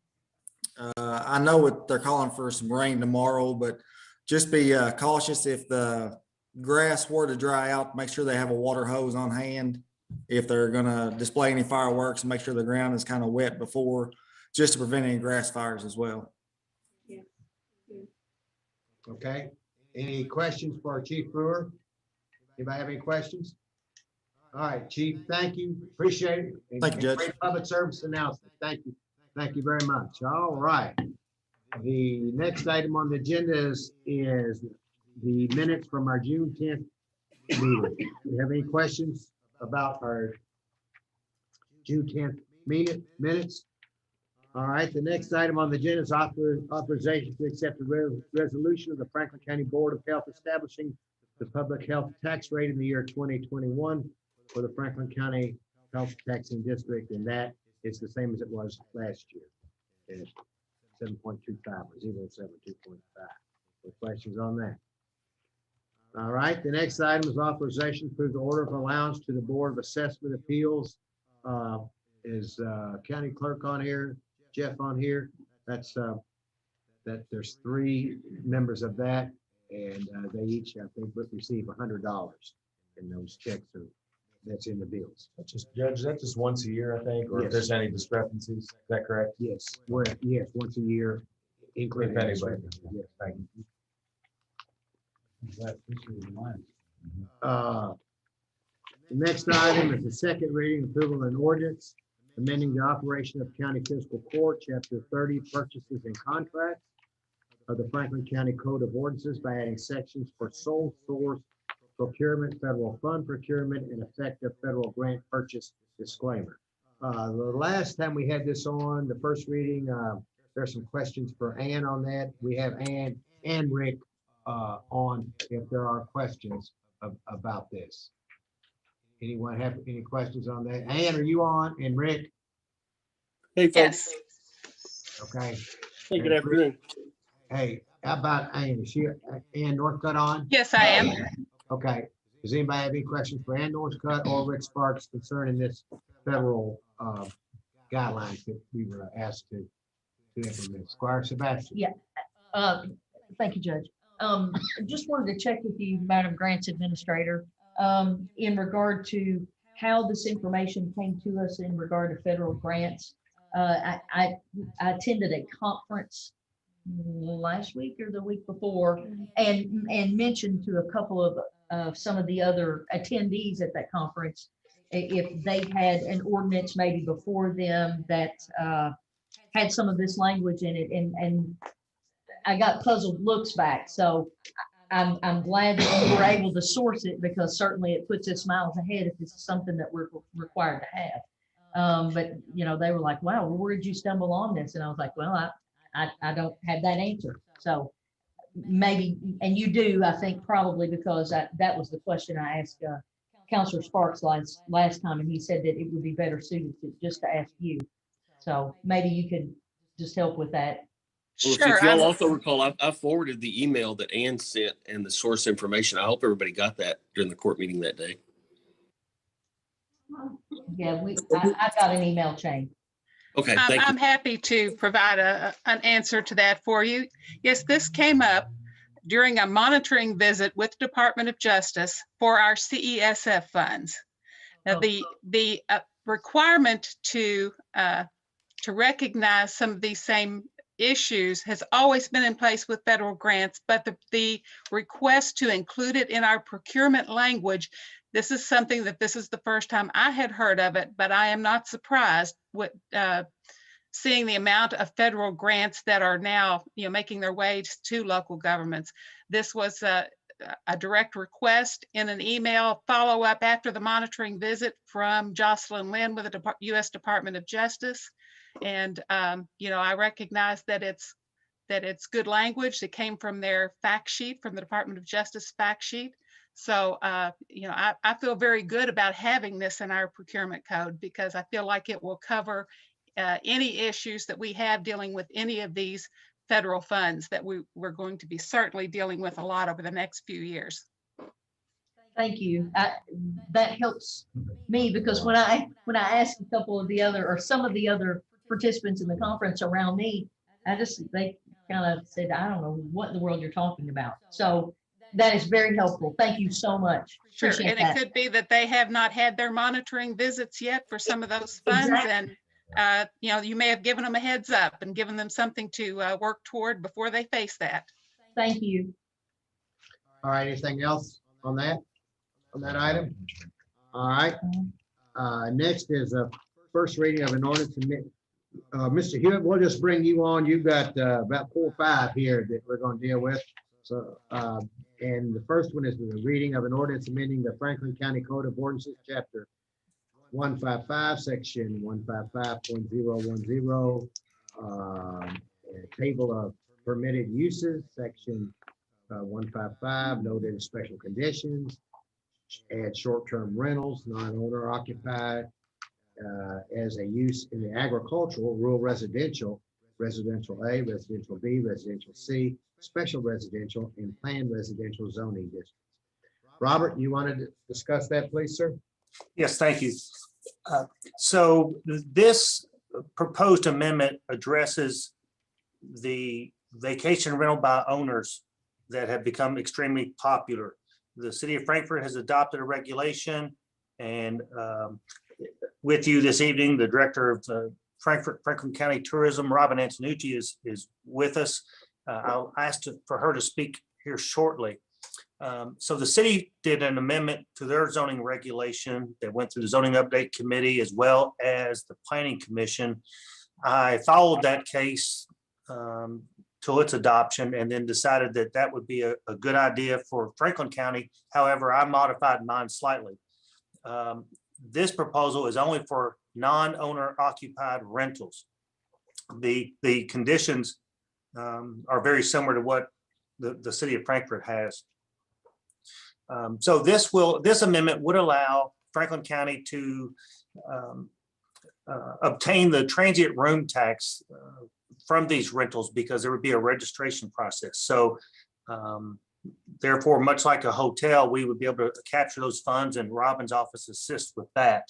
I know they're calling for some rain tomorrow, but just be cautious if the grass were to dry out. Make sure they have a water hose on hand if they're going to display any fireworks, and make sure the ground is kind of wet before, just to prevent any grass fires as well. Okay. Any questions for our Chief Brewer? Anybody have any questions? All right, Chief, thank you. Appreciate it. And Thank you, Judge. Great public service announcement. Thank you. Thank you very much. All right. The next item on the agenda is the minutes from our June 10th meeting. Do you have any questions about our June 10th minutes? All right, the next item on the agenda is authorization to accept the resolution of the Franklin County Board of Health establishing the public health tax rate in the year 2021 for the Franklin County Health Taxing District, and that is the same as it was last year. It's 7.25 or 0.72.5. Any questions on that? All right, the next item is authorization to approve the order of allowance to the Board of Assessment Appeals. Is County Clerk on here? Jeff on here? That's that there's 3 members of that, and they each, I think, would receive $100 in those checks that's in the bills. That's just, Judge, that's just once a year, I think, or if Yes. there's any discrepancies, is that correct? Yes, yes, once a year, including. If anybody. Yes, thank you. The next item is the second reading approval of an ordinance amending the operation of County Fiscal Court, Chapter 30, Purchases and Contracts of the Franklin County Code of Ordinances by adding sections for sole source procurement, federal fund procurement, and effective federal grant purchase disclaimer. The last time we had this on, the first reading, there's some questions for Ann on that. We have Ann and Rick on if there are questions about this. Anyone have any questions on that? Ann, are you on? And Rick? Hey, folks. Okay. Hey, good afternoon. Hey, how about Ann? Is she Ann Northcutt on? Yes, I am. Okay. Does anybody have any questions for Ann Northcutt or Rick Sparks concerning this federal guidelines that we were asked to implement? Squire Sebastian? Yeah. Thank you, Judge. Just wanted to check with you, Madam Grants Administrator, in regard to how this information came to us in regard to federal grants. I attended a conference last week or the week before and mentioned to a couple of some of the other attendees at that conference if they had an ordinance maybe before them that had some of this language in it, and I got puzzled looks back. So I'm glad that we were able to source it, because certainly it puts us miles ahead if this is something that we're required to have. But you know, they were like, "Wow, where did you stumble on this?" And I was like, "Well, I don't have that answer." So maybe, and you do, I think probably because that was the question I asked Counselor Sparks last time, and he said that it would be better suited to just to ask you. So maybe you could just help with that. Well, Sure. if y'all also recall, I forwarded the email that Ann sent and the source information. I hope everybody got that during the court meeting that day. Yeah, I got an email chain. Okay, thank you. I'm happy to provide an answer to that for you. Yes, this came up during a monitoring visit with the Department of Justice for our CESF funds. Now, the requirement to recognize some of these same issues has always been in place with federal grants, but the request to include it in our procurement language, this is something that this is the first time I had heard of it, but I am not surprised with seeing the amount of federal grants that are now, making their way to local governments. This was a direct request in an email follow-up after the monitoring visit from Jocelyn Lynn with the U.S. Department of Justice. And, I recognize that it's good language that came from their fact sheet, from the Department of Justice fact sheet. So, I feel very good about having this in our procurement code, because I feel like it will cover any issues that we have dealing with any of these federal funds that we're going to be certainly dealing with a lot over the next few years. Thank you. That helps me, because when I asked a couple of the other, or some of the other participants in the conference around me, they kind of said, "I don't know what in the world you're talking about." So that is very helpful. Thank you so much. Sure, Appreciate and that. it could be that they have not had their monitoring visits yet for some of those funds, Exactly. and you may have given them a heads up and given them something to work toward before they face that. Thank you. All right, anything else on that item? All right. Next is a first reading of an ordinance. Mr. Hewitt, we'll just bring you on. You've got about 4 or 5 here that we're going to deal with. So, and the first one is the reading of an ordinance amending the Franklin County Code of Ordinances, Chapter 155, Section 155.010, table of permitted uses, Section 155, noted special conditions, add short-term rentals, non-owner occupied, as a use in the agricultural, rural residential, residential A, residential B, residential C, special residential, and planned residential zoning districts. Robert, you wanted to discuss that, please, sir? Yes, thank you. So this proposed amendment addresses the vacation rental by owners that have become extremely popular. The city of Frankfort has adopted a regulation, and with you this evening, the director of Franklin County Tourism, Robin Antonucci, is with us. I'll ask for her to speak here shortly. So the city did an amendment to their zoning regulation that went through the zoning update committee as well as the planning commission. I followed that case till its adoption, and then decided that would be a good idea for Franklin County. However, I modified mine slightly. This proposal is only for non-owner occupied rentals. the conditions are very similar to what the city of Frankfurt has. So this amendment would allow Franklin County to obtain the transient room tax from these rentals because there would be a registration process. So therefore, much like a hotel, we would be able to capture those funds, and Robin's office assists with that.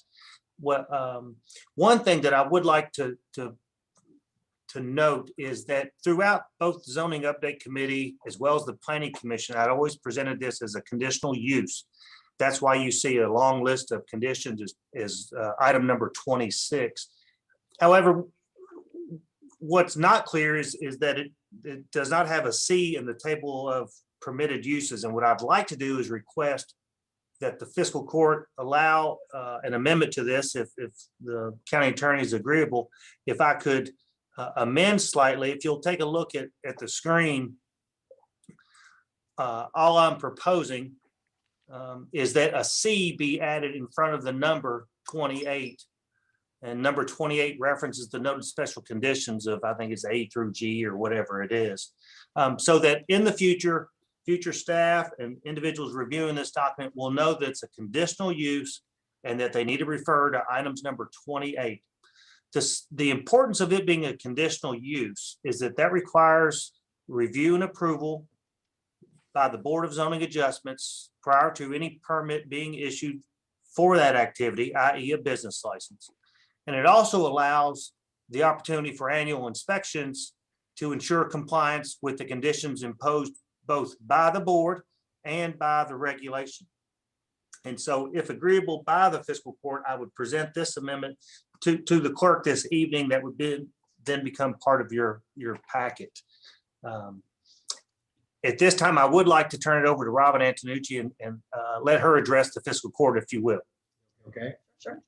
One thing that I would like to note is that throughout both the zoning update committee as well as the planning commission, I'd always presented this as a conditional use. That's why you see a long list of conditions is item number 26. However, what's not clear is that it does not have a C in the table of permitted uses. And what I'd like to do is request that the fiscal court allow an amendment to this if the county attorney is agreeable. If I could amend slightly, if you'll take a look at the screen, all I'm proposing is that a C be added in front of the number 28. And number 28 references the noted special conditions of, I think it's A through G or whatever it is. So that in the future staff and individuals reviewing this document will know that it's a conditional use and that they need to refer to items number 28. The importance of it being a conditional use is that requires review and approval by the Board of Zoning Adjustments prior to any permit being issued for that activity, i.e. a business license. And it also allows the opportunity for annual inspections to ensure compliance with the conditions imposed both by the board and by the regulation. And so if agreeable by the fiscal court, I would present this amendment to the clerk this evening. That would then become part of your packet. At this time, I would like to turn it over to Robin Antonucci and let her address the fiscal court, if you will. Okay. Sure.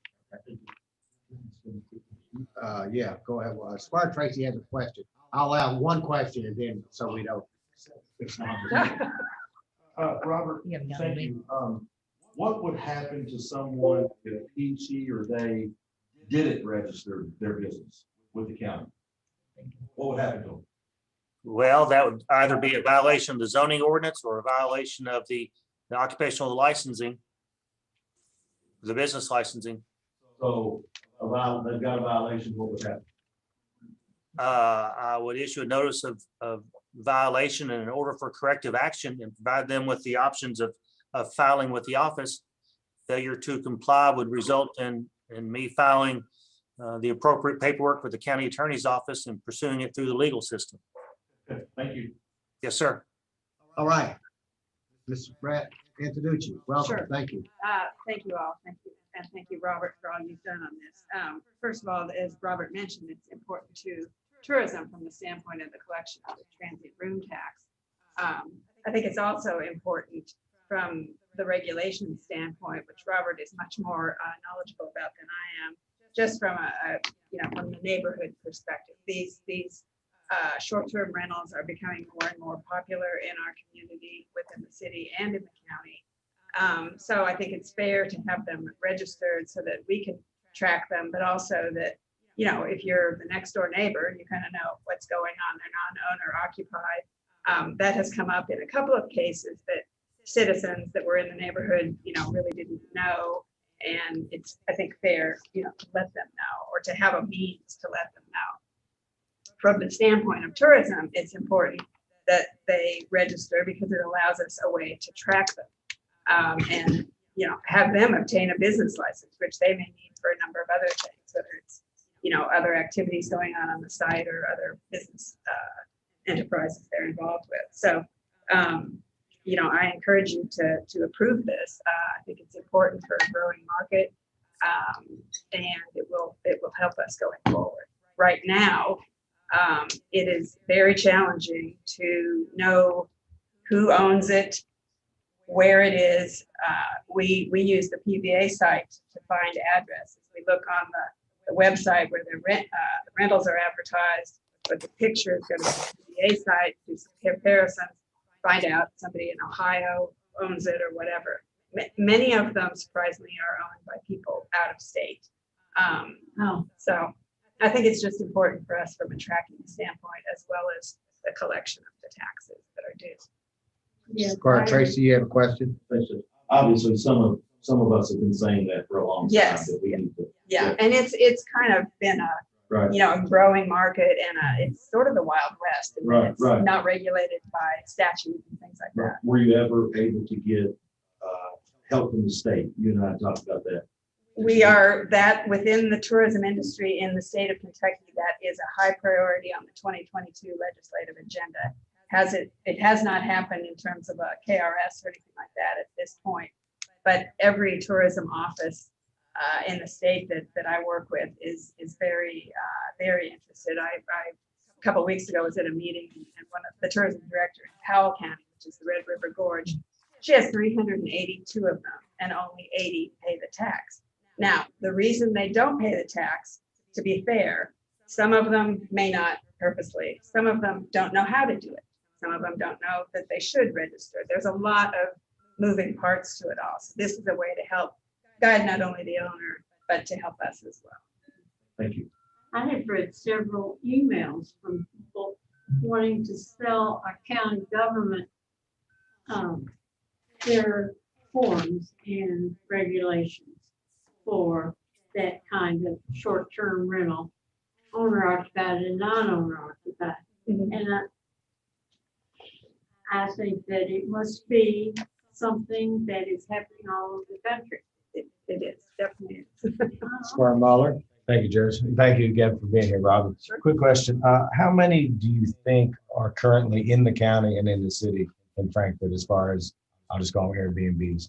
Yeah, go ahead. Well, Squire Tracy has a question. I'll allow one question and then so we don't. Robert, You haven't gotten thank me. you. What would happen to someone if he, she, or they didn't register their business with the county? What would happen to them? Well, that would either be a violation of the zoning ordinance or a violation of the occupational licensing, the business licensing. So they've got a violation, what would happen? I would issue a notice of violation and an order for corrective action and provide them with the options of filing with the office. Failure to comply would result in me filing the appropriate paperwork with the county attorney's office and pursuing it through the legal system. Okay, thank you. Yes, sir. All right. Mr. Brett Antonucci, welcome. Sure. Thank you. Thank you all. Thank you. And thank you, Robert, for all you've done on this. First of all, as Robert mentioned, it's important to tourism from the standpoint of the collection of the transient room tax. I think it's also important from the regulation standpoint, which Robert is much more knowledgeable about than I am, just from from the neighborhood perspective. These short-term rentals are becoming more and more popular in our community, within the city and in the county. So I think it's fair to have them registered so that we can track them, but also that, if you're the next door neighbor, you kind of know what's going on. They're non-owner occupied. That has come up in a couple of cases that citizens that were in the neighborhood, really didn't know. And it's, I think, fair, to let them know, or to have a means to let them know. From the standpoint of tourism, it's important that they register because it allows us a way to track them and, have them obtain a business license, which they may need for a number of other things, whether it's, other activities going on the site or other business enterprises they're involved with. So, I encourage you to approve this. I think it's important for a growing market, and it will help us going forward. Right now, it is very challenging to know who owns it, where it is. We use the PVA site to find addresses. We look on the website where the rentals are advertised, but the picture is going to the PVA site, do some comparisons, find out somebody in Ohio owns it or whatever. Many of them, surprisingly, are owned by people out of state. So I think it's just important for us from a tracking standpoint as well as the collection of the taxes that are due. Yes, Squire I- Tracy, you have a question? Obviously, some of us have been saying that for a long time. Yes. That we need to. Yeah, and it's kind of been a, Right. a growing market and it's sort of the Wild West. And Right, it's right. not regulated by statute and things like that. Were you ever able to get help from the state? You and I talked about that. We are that within the tourism industry in the state of Kentucky, that is a high priority on the 2022 legislative agenda. It has not happened in terms of a KRS or anything like that at this point, but every tourism office in the state that I work with is very interested. A couple of weeks ago was at a meeting and one of the tourism director in Powell County, which is the Red River Gorge. She has 382 of them and only 80 pay the tax. Now, the reason they don't pay the tax, to be fair, some of them may not purposely, some of them don't know how to do it. Some of them don't know that they should register. There's a lot of moving parts to it all. So this is a way to help guide not only the owner, but to help us as well. Thank you. I have read several emails from people wanting to sell our county government their forms and regulations for that kind of short-term rental, owner occupied and non-owner occupied. And I think that it must be something that is happening all over the country. It is, definitely is. Squire Muller. Thank you, Judge. Thank you again for being here, Robert. Quick question. How many do you think are currently in the county and in the city in Frankfurt as far as, I'll just call them Airbnbs?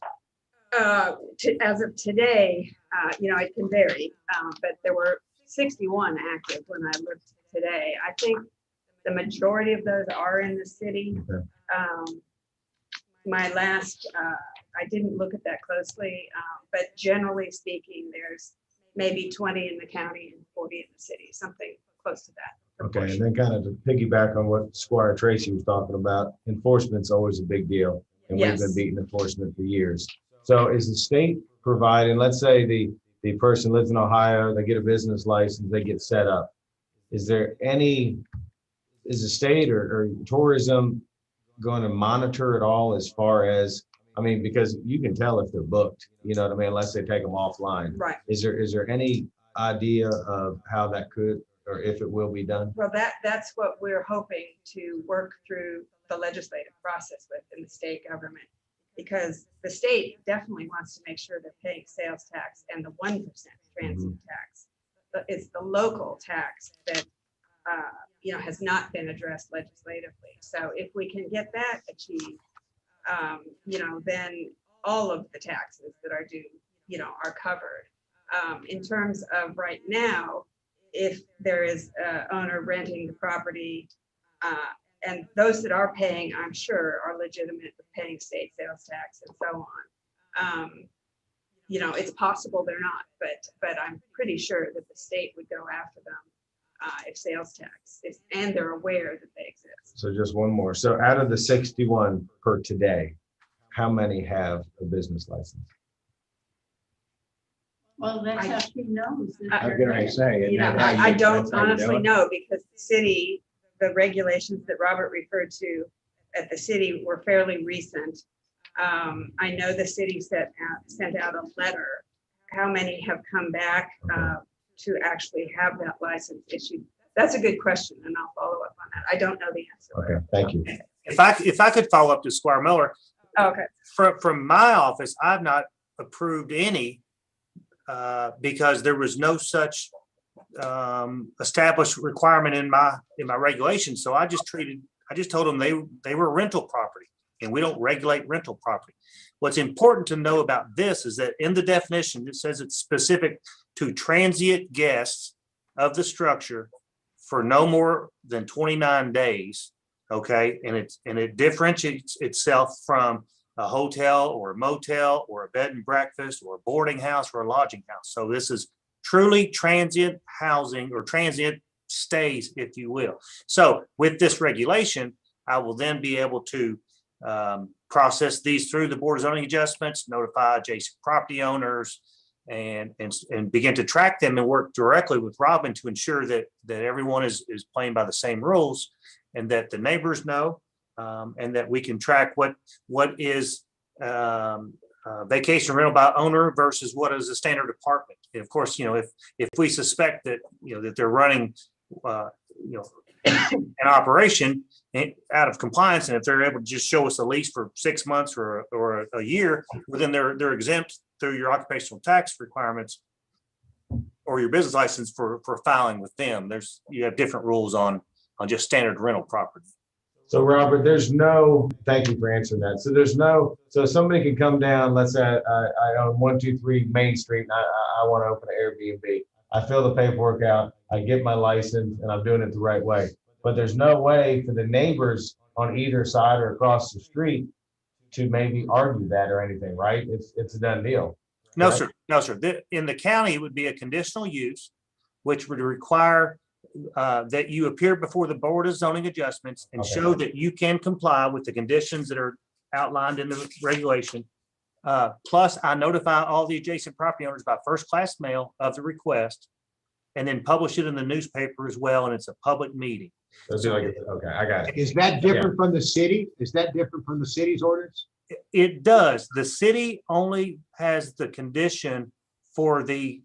As of today, it can vary, but there were 61 active when I looked today. I think the majority of those are in the city. Okay. My last, I didn't look at that closely, but generally speaking, there's maybe 20 in the county and 40 in the city, something close to that. Okay, and then kind of to piggyback on what Squire Tracy was talking about, enforcement's always a big deal. And we've been Yes. beating enforcement for years. So is the state providing, let's say the person lives in Ohio, they get a business license, they get set up. Is the state or tourism going to monitor it all as far as, because you can tell if they're booked, you know what I mean, unless they take them offline. Right. Is there any idea of how that could, or if it will be done? Well, that's what we're hoping to work through the legislative process with in the state government, because the state definitely wants to make sure they're paying sales tax and the 1% transit tax. But it's the local tax that has not been addressed legislatively. So if we can get that achieved, then all of the taxes that are due, are covered. In terms of right now, if there is an owner renting the property, and those that are paying, I'm sure, are legitimate with paying state sales tax and so on. It's possible they're not, but I'm pretty sure that the state would go after them if sales tax is, and they're aware that they exist. So just one more. So out of the 61 per today, how many have a business license? Well, that's how she knows. that I'm they're gonna there. say. I don't honestly know, because the city, the regulations that Robert referred to at the city were fairly recent. I know the city sent out a letter. How many have come back to actually have that license issued? That's a good question, and I'll follow up on that. I don't know the answer. Okay, thank you. If I could follow up to Squire Miller, Okay. from my office, I've not approved any because there was no such established requirement in my regulations. So I just told them they were rental property, and we don't regulate rental property. What's important to know about this is that in the definition, it says it's specific to transient guests of the structure for no more than 29 days. Okay, and it differentiates itself from a hotel or a motel or a bed and breakfast or a boarding house or a lodging house. So this is truly transient housing or transient stays, if you will. So with this regulation, I will then be able to process these through the Board of Zoning Adjustments, notify adjacent property owners, and begin to track them and work directly with Robin to ensure that everyone is playing by the same rules, and that the neighbors know, and that we can track what is vacation rental by owner versus what is a standard apartment. And of course, if we suspect that that they're running an operation out of compliance, and if they're able to just show us a lease for 6 months or a year, well, then they're exempt through your occupational tax requirements or your business license for filing with them. You have different rules on just standard rental property. So Robert, thank you for answering that. So somebody can come down, let's say I own 123 Main Street and I want to open an Airbnb. I fill the paperwork out, I get my license, and I'm doing it the right way. But there's no way for the neighbors on either side or across the street to maybe argue that or anything, right? It's a done deal. No, sir. No, sir. In the county, it would be a conditional use, which would require that you appear before the Board of Zoning Adjustments and show that you can comply with the conditions that are outlined in the regulation. Plus, I notify all the adjacent property owners by first-class mail of the request, and then publish it in the newspaper as well, and it's a public meeting. Okay, I got it. Is that different from the city? Is that different from the city's ordinance? It does. The city only has the condition for the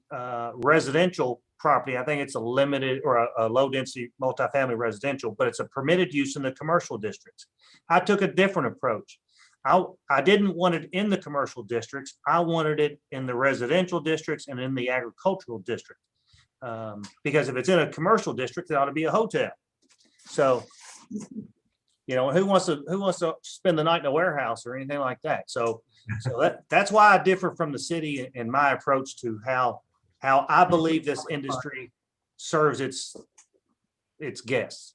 residential property. I think it's a limited or a low density multifamily residential, but it's a permitted use in the commercial districts. I took a different approach. I didn't want it in the commercial districts. I wanted it in the residential districts and in the agricultural district. Because if it's in a commercial district, it ought to be a hotel. So, who wants to spend the night in a warehouse or anything like that? So that's why I differ from the city in my approach to how I believe this industry serves its guests.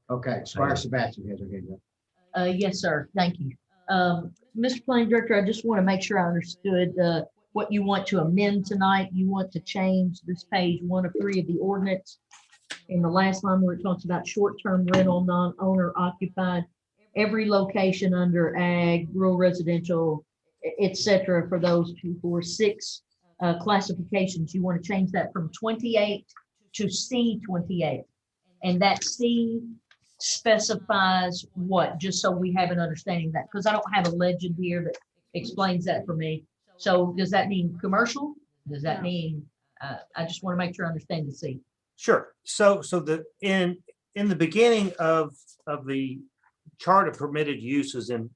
Okay, Squire Sebastian has her hand up. Yes, sir. Thank you. Mr. Planning Director, I just want to make sure I understood what you want to amend tonight. You want to change this page 1 of 3 of the ordinance. In the last line where it talks about short-term rental, non-owner occupied, every location under ag, rural residential, et cetera, for those 2, 4, 6 classifications, you want to change that from 28 to C28. And that C specifies what, just so we have an understanding of that, because I don't have a legend here that explains that for me. So does that mean commercial? Does that mean, I just want to make sure I understand the C. Sure. So in the beginning of the chart of permitted uses, and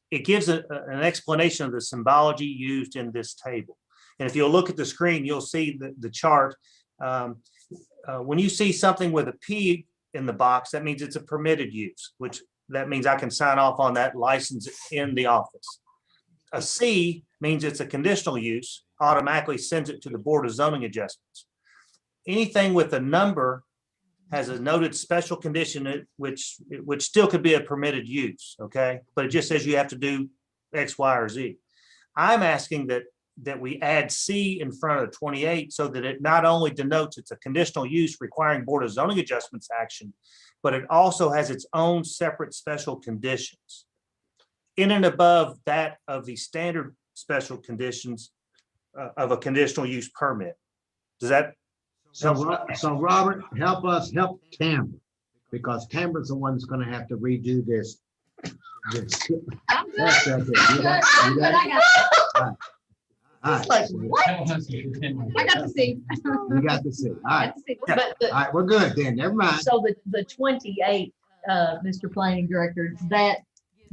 it gives an explanation of the symbology used in this table. And if you'll look at the screen, you'll see the chart. When you see something with a P in the box, that means it's a permitted use, which that means I can sign off on that license in the office. A C means it's a conditional use, automatically sends it to the Board of Zoning Adjustments. Anything with a number has a noted special condition, which still could be a permitted use, okay? But it just says you have to do X, Y, or Z. I'm asking that we add C in front of 28 so that it not only denotes it's a conditional use requiring Board of Zoning Adjustments action, but it also has its own separate special conditions in and above that of the standard special conditions of a conditional use permit. Does that? So Robert, help Tamra, because Tamra's the one that's going to have to redo this. I'm good. That's right there. You got it? All right. Like, what? I got to see. You got to see. All right. But All right, we're good then. Never mind. so the 28, Mr. Planning Director, that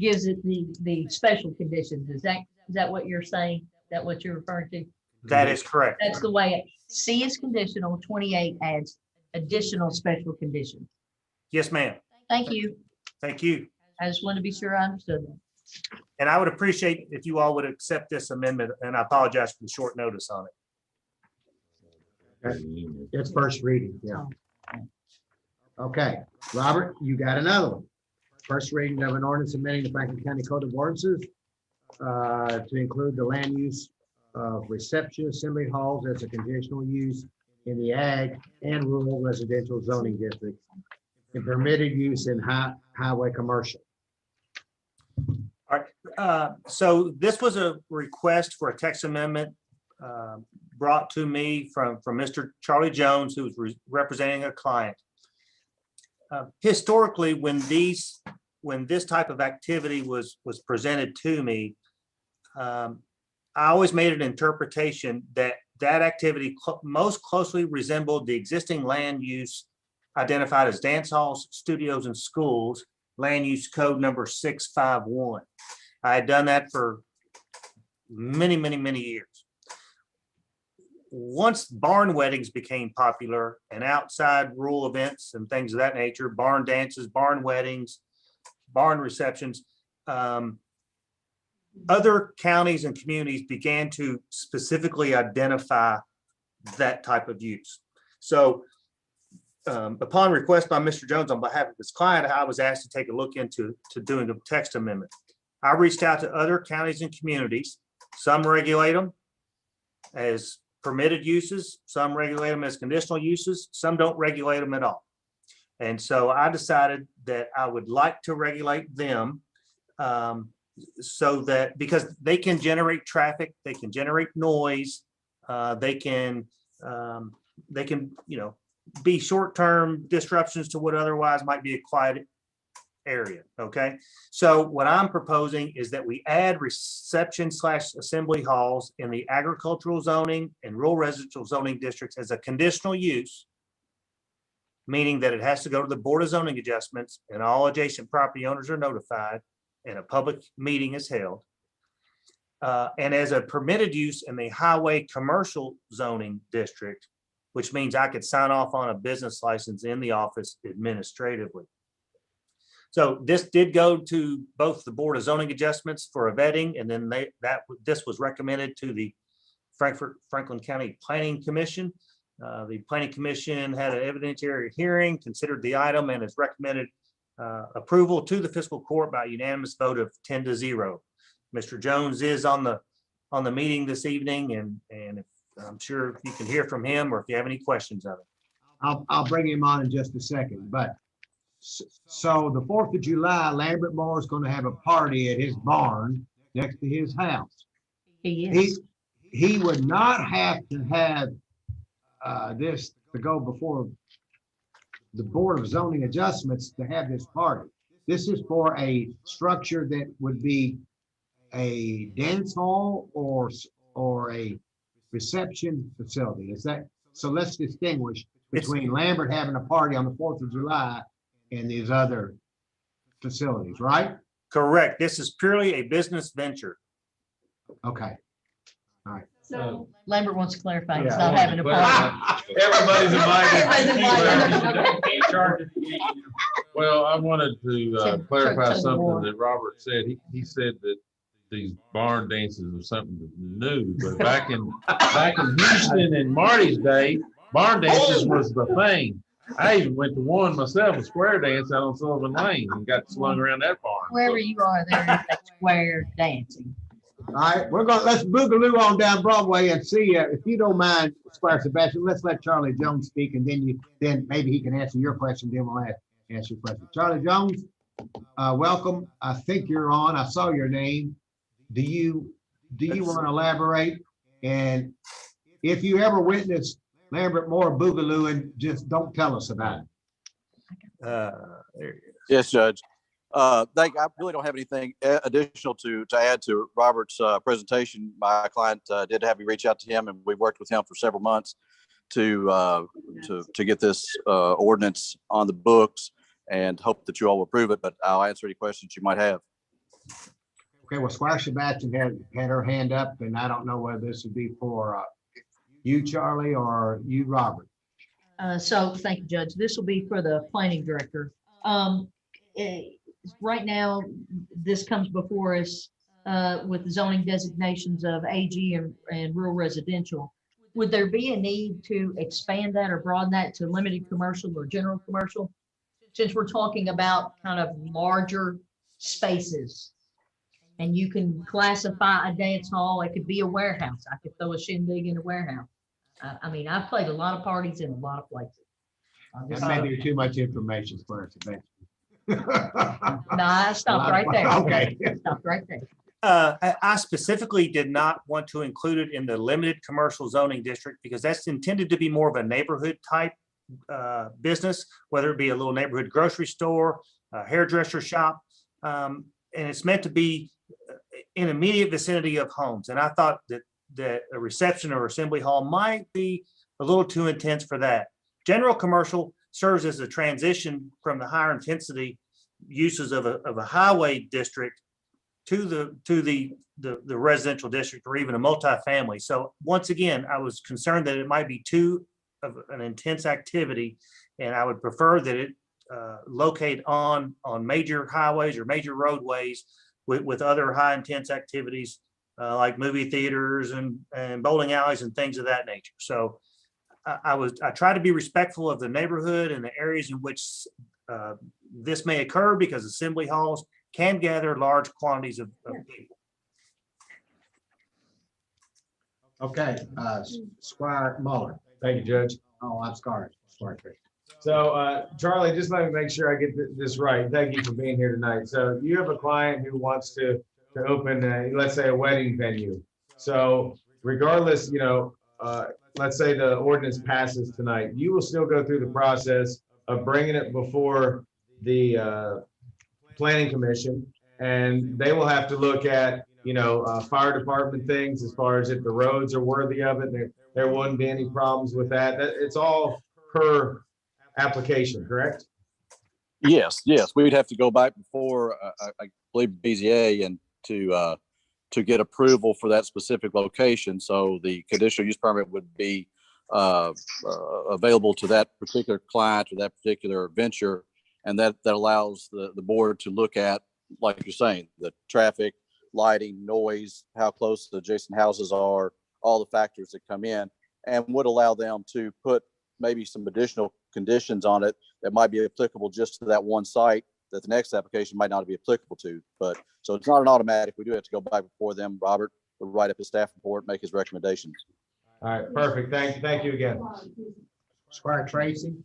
gives it the special conditions. Is that what you're saying? Is that what you're referring to? That is correct. That's the way C is conditional, 28 adds additional special conditions. Yes, ma'am. Thank you. Thank you. I just want to be sure I understood that. And I would appreciate if you all would accept this amendment, and I apologize for the short notice on it. It's first reading, yeah. Okay, Robert, you got another one. First reading of an ordinance amending the Franklin County Code of Ordinances to include the land use of reception assembly halls as a conditional use in the ag and rural residential zoning districts and permitted use in highway commercial. All right, so this was a request for a text amendment brought to me from Mr. Charlie Jones, who was representing a client. Historically, when this type of activity was presented to me, I always made an interpretation that activity most closely resembled the existing land use identified as dance halls, studios, and schools, land use code number 651. I had done that for many, many, many years. Once barn weddings became popular and outside rural events and things of that nature, barn dances, barn weddings, barn receptions, other counties and communities began to specifically identify that type of use. So upon request by Mr. Jones on behalf of his client, I was asked to take a look into doing a text amendment. I reached out to other counties and communities. Some regulate them as permitted uses, some regulate them as conditional uses, some don't regulate them at all. And so I decided that I would like to regulate them so that, because they can generate traffic, they can generate noise, they can, be short-term disruptions to what otherwise might be a quiet area. Okay. So what I'm proposing is that we add reception/assembly halls in the agricultural zoning and rural residential zoning districts as a conditional use, meaning that it has to go to the Board of Zoning Adjustments and all adjacent property owners are notified and a public meeting is held. And as a permitted use in the highway commercial zoning district, which means I could sign off on a business license in the office administratively. So this did go to both the Board of Zoning Adjustments for a vetting, and then this was recommended to the Franklin County Planning Commission. The Planning Commission had an evidentiary hearing, considered the item, and has recommended approval to the fiscal court by unanimous vote of 10-0. Mr. Jones is on the meeting this evening, and I'm sure you can hear from him, or if you have any questions of it. I'll bring him on in just a second, but so the 4th of July, Lambert Moore is going to have a party at his barn next to his house. He would not have to have this to go before the Board of Zoning Adjustments to have this party. This is for a structure that would be a dance hall or a reception facility. Is that so? Let's distinguish between Lambert having a party on the 4th of July and these other facilities, right? Correct. This is purely a business venture. Okay. All right. So Lambert wants to clarify, he's Yeah, not having a party. Everybody's Everybody's invited. Well, I wanted to clarify to something war. that Robert said. He said that these barn dances are something new, but back in Houston in Marty's day, barn dances was the thing. I even went to one myself, a square dance out on Sullivan Lane, and got slung around that barn. Wherever you are, there is that square dancing. All right, let's boogaloo on down Broadway and see if you don't mind, Squire Sebastian. Let's let Charlie Jones speak, and then maybe he can answer your question. Then we'll answer your question. Charlie Jones, welcome. I think you're on. I saw your name. Do you want to elaborate? And if you ever witnessed Lambert Moore boogalooing, just don't tell us about it. Yes, Judge. I really don't have anything additional to add to Robert's presentation. My client did have me reach out to him, and we worked with him for several months to get this ordinance on the books, and hope that you all will approve it. But I'll answer any questions you might have. Okay, well, Squire Sebastian had her hand up, and I don't know whether this would be for you, Charlie, or you, Robert. So thank you, Judge. This will be for the planning director. Right now, this comes before us with the zoning designations of AG and rural residential. Would there be a need to expand that or broaden that to limited commercial or general commercial? Since we're talking about kind of larger spaces, and you can classify a dance hall, it could be a warehouse. I could throw a shindig in a warehouse. I mean, I've played a lot of parties in a lot of places. That may be too much information, Squire Sebastian. No, I stopped right there. Okay. Stopped right there. I specifically did not want to include it in the limited commercial zoning district because that's intended to be more of a neighborhood type business, whether it be a little neighborhood grocery store, a hairdresser shop. And it's meant to be in immediate vicinity of homes. And I thought that a reception or assembly hall might be a little too intense for that. General commercial serves as a transition from the higher intensity uses of a highway district to the residential district or even a multifamily. So once again, I was concerned that it might be too of an intense activity, and I would prefer that it locate on major highways or major roadways with other high intense activities like movie theaters and bowling alleys and things of that nature. So I try to be respectful of the neighborhood and the areas in which this may occur because assembly halls can gather large quantities of people. Okay, Squire Muller. Thank you, Judge. Oh, I'm sorry. So, Charlie, just let me make sure I get this right. Thank you for being here tonight. So you have a client who wants to open, let's say, a wedding venue. So regardless, let's say the ordinance passes tonight, you will still go through the process of bringing it before the planning commission, and they will have to look at, fire department things as far as if the roads are worthy of it. There wouldn't be any problems with that. It's all per application, correct? Yes, we'd have to go back before, I believe BZA and to get approval for that specific location. So the conditional use permit would be available to that particular client or that particular venture. And that allows the board to look at, like you're saying, the traffic, lighting, noise, how close the adjacent houses are, all the factors that come in, and would allow them to put maybe some additional conditions on it that might be applicable just to that one site that the next application might not be applicable to. But so it's not an automatic. We do have to go back before them. Robert will write up his staff report, make his recommendations. All right, perfect. Thank you again. Squire Tracy.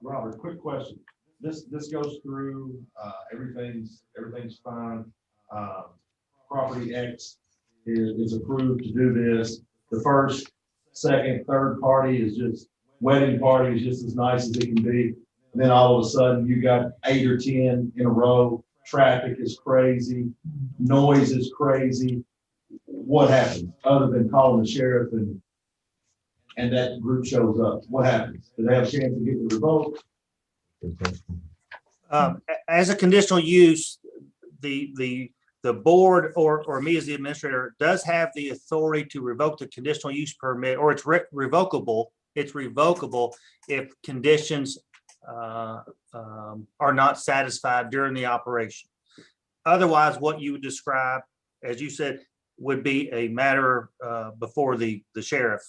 Robert, quick question. This goes through, everything's fine. Property X is approved to do this. The first, second, third party is just, wedding party is just as nice as it can be. And then all of a sudden you got 8 or 10 in a row. Traffic is crazy. Noise is crazy. What happens other than calling the sheriff and that group shows up? What happens? Do they have a chance to get the revoked? As a conditional use, the board or me as the administrator does have the authority to revoke the conditional use permit, or it's revocable. It's revocable if conditions are not satisfied during the operation. Otherwise, what you would describe, as you said, would be a matter before the sheriff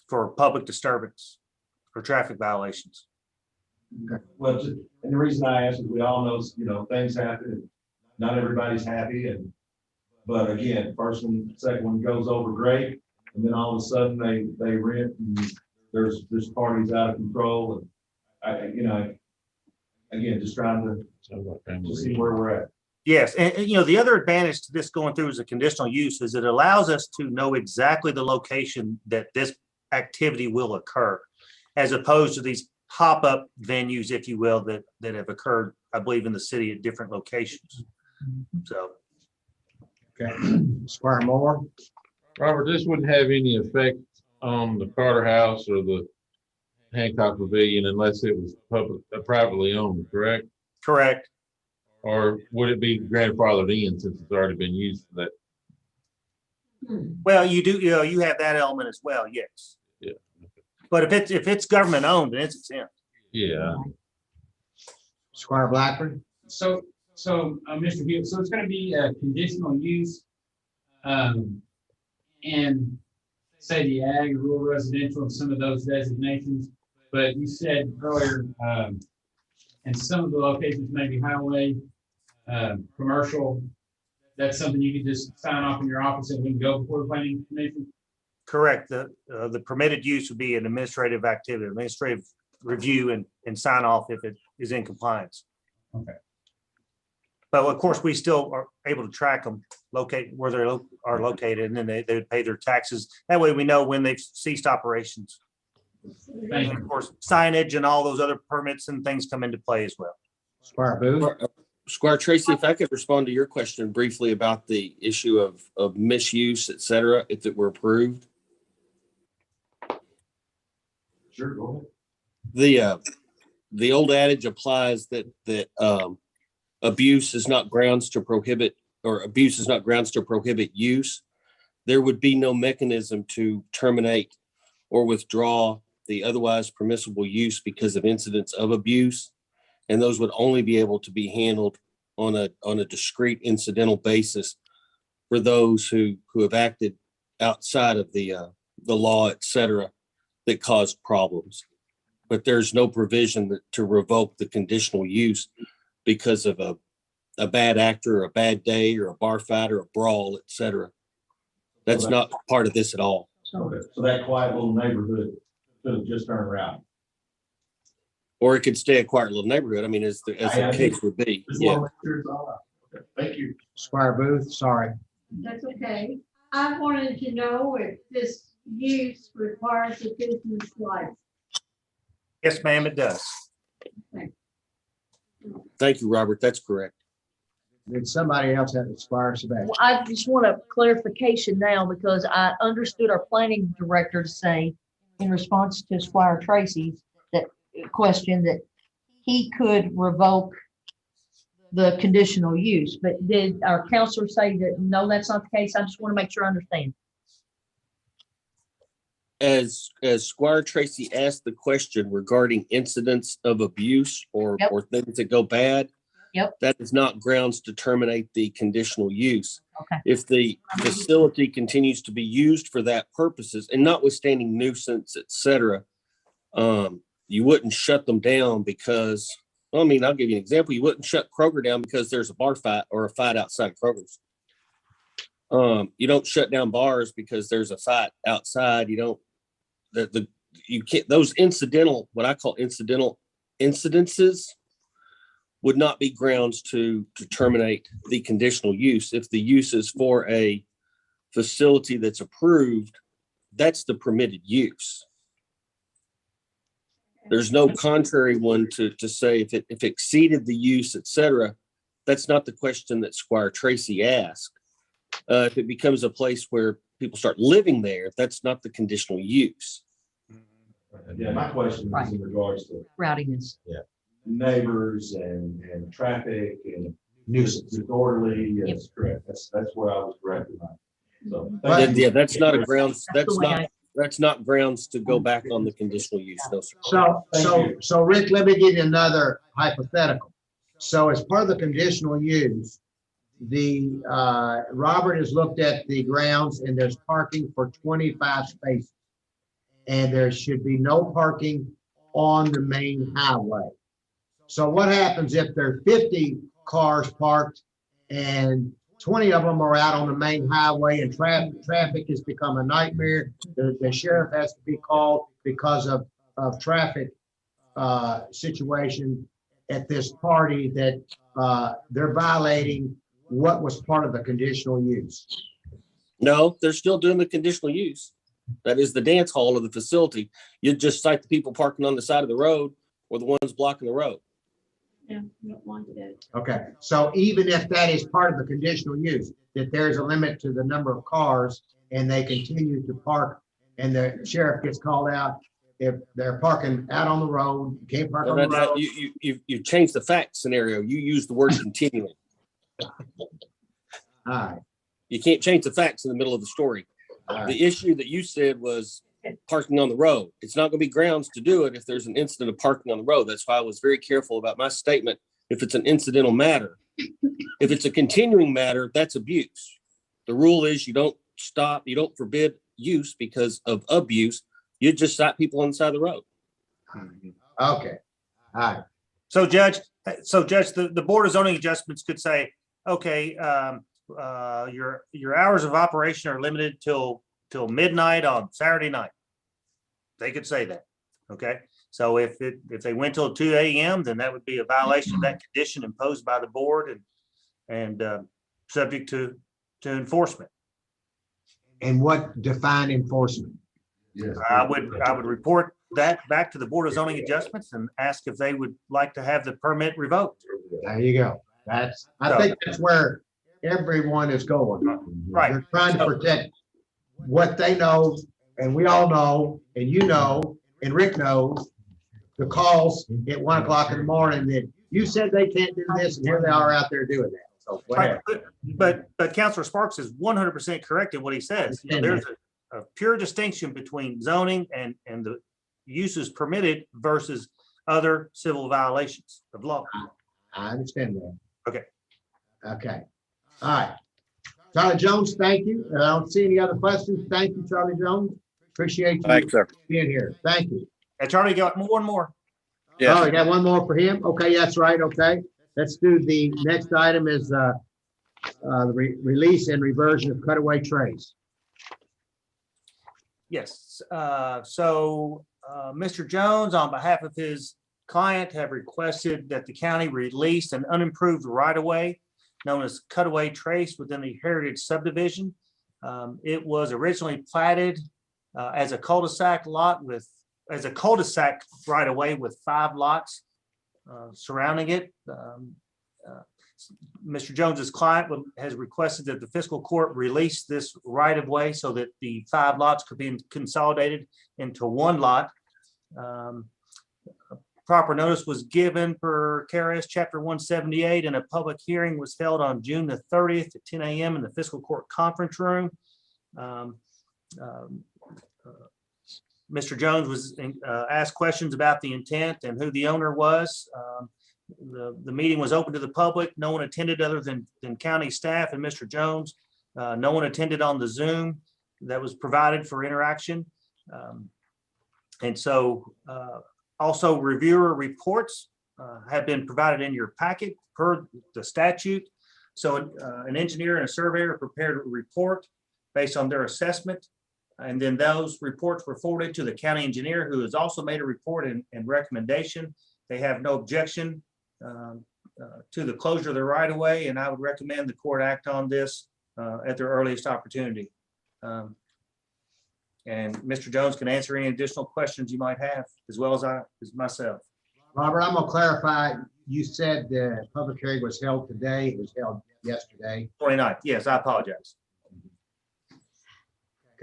for public disturbance or traffic violations. Okay. Well, and the reason I ask is we all know, things happen and not everybody's happy. But again, first one, second one goes over great. And then all of a sudden they rent and there's parties out of control. And again, just trying to see where we're at. Yes, and the other advantage to this going through as a conditional use is it allows us to know exactly the location that this activity will occur, as opposed to these pop-up venues, if you will, that have occurred, I believe, in the city at different locations. So, okay, Squire Moore. Robert, this wouldn't have any effect on the Carter House or the Hancock Pavilion unless it was privately owned, correct? Correct. Or would it be grandfathered in since it's already been used for that? Well, you do, you have that element as well, yes. Yeah. But if it's government owned, then it's exempt. Yeah. Squire Blackburn. So, Mr. Hewitt, so it's going to be a conditional use, and say the ag, rural residential, and some of those designations. But you said earlier, and some of the locations may be highway, commercial. That's something you can just sign off in your office and we can go before the planning commission. Correct. The permitted use would be an administrative activity, administrative review and sign off if it is in compliance. Okay. But of course, we still are able to track them, locate where they are located, and then they would pay their taxes. That way we know when they've ceased operations. Thank And you. of course, signage and all those other permits and things come into play as well. Squire Booth? Squire Tracy, if I could respond to your question briefly about the issue of misuse, et cetera, if it were approved. Sure, go The old adage applies that abuse is not grounds to prohibit, or abuse is not grounds to prohibit use. There would be no mechanism to terminate or withdraw the otherwise permissible use because of incidents of abuse. And those would only be able to be handled on a discrete incidental basis for those who have acted outside of the law, et cetera, that caused problems. But there's no provision to revoke the conditional use because of a bad actor, or a bad day, or a bar fight, or a brawl, et cetera. That's not part of this at all. Okay, so that quiet little neighborhood could have just turned around. Or it could stay a quiet little neighborhood. I mean, as the case would be. Yeah. Okay, thank you. Squire Booth, sorry. That's okay. I wanted to know if this use requires a business license. Yes, ma'am, it does. Thank you, Robert. That's correct. Did somebody else have Squire Sebastian? Well, I just want a clarification now because I understood our planning director to say in response to Squire Tracy's question that he could revoke the conditional use, but did our counselor say that, no, that's not the case? I just want to make sure I understand. As Squire Tracy asked the question regarding incidents of abuse or things that go bad, that is not grounds to terminate the conditional use. Okay. If the facility continues to be used for that purposes, and notwithstanding nuisance, et cetera, you wouldn't shut them down because, well, I mean, I'll give you an example. You wouldn't shut Kroger down because there's a bar fight or a fight outside Kroger's. You don't shut down bars because there's a fight outside. You don't, you can't, those incidental, what I call incidental incidences would not be grounds to terminate the conditional use. If the use is for a facility that's approved, that's the permitted use. There's no contrary one to say if it exceeded the use, et cetera. That's not the question that Squire Tracy asked. If it becomes a place where people start living there, that's not the conditional use. Yeah, my question is in regards to Rowdiness. neighbors and traffic and nuisance, disorderly. Yes, correct. That's where I was corrected on. So Yeah, that's not a grounds. That's not grounds to go back on the conditional use. No, sir. So Rick, let me give you another hypothetical. So as part of the conditional use, Robert has looked at the grounds and there's parking for 25 spaces. And there should be no parking on the main highway. So what happens if there are 50 cars parked and 20 of them are out on the main highway and traffic has become a nightmare? The sheriff has to be called because of traffic situation at this party that they're violating what was part of the conditional use. No, they're still doing the conditional use. That is the dance hall of the facility. You just cite the people parking on the side of the road or the ones blocking the road. Yeah, you don't want that. Okay, so even if that is part of the conditional use, that there's a limit to the number of cars and they continue to park and the sheriff gets called out, if they're parking out on the road, you can't park on the road. You changed the fact scenario. You used the word continuing. All right. You can't change the facts in the middle of the story. Right. The issue that you said was parking on the road. It's not going to be grounds to do it if there's an incident of parking on the road. That's why I was very careful about my statement. If it's an incidental matter, if it's a continuing matter, that's abuse. The rule is you don't stop, you don't forbid use because of abuse. You just cite people on the side of the road. Okay. All right. So Judge, the Board of Zoning Adjustments could say, okay, your hours of operation are limited till midnight on Saturday night. They could say that. Okay. So if they went till 2 a.m., then that would be a violation of that condition imposed by the board. and subject to enforcement. And what define enforcement? I would report that back to the Board of Zoning Adjustments and ask if they would like to have the permit revoked. There you go. I think that's where everyone is going. Right. They're trying to protect what they know, and we all know, and you know, and Rick knows, the calls at 1 o'clock in the morning that you said they can't do this, and here they are out there doing that. So Right, whatever. but Councilor Sparks is 100% correct in what he says. You know, there's a pure distinction between zoning and the uses permitted versus other civil violations of law. I understand that. Okay. Okay. All right. Charlie Jones, thank you. I don't see any other questions. Thank you, Charlie Jones. Appreciate you Thanks, sir. being here. Thank you. And Charlie got more and more. Yes. Oh, you got one more for him? Okay, that's right. Okay. Let's do the next item is the release and reversion of cutaway trays. Yes, so Mr. Jones, on behalf of his client, have requested that the county release an unimproved right-of-way known as Cutaway Trace within the Heritage subdivision. It was originally platted as a cul-de-sac right-of-way with 5 lots surrounding it. Mr. Jones's client has requested that the fiscal court release this right-of-way so that the 5 lots could be consolidated into 1 lot. Proper notice was given per KRS Chapter 178, and a public hearing was held on June the 30th at 10 a.m. in the fiscal court conference room. Mr. Jones was asked questions about the intent and who the owner was. The meeting was open to the public. No one attended other than county staff and Mr. Jones. No one attended on the Zoom that was provided for interaction. And so also reviewer reports have been provided in your packet per the statute. So an engineer and a surveyor prepared a report based on their assessment. And then those reports were forwarded to the county engineer, who has also made a report and recommendation. They have no objection to the closure of the right of way, and I would recommend the court act on this at their earliest opportunity. And Mr. Jones can answer any additional questions you might have, as well as myself. Robert, I'm gonna clarify. You said the public hearing was held today. It was held yesterday. 29th. Yes, I apologize.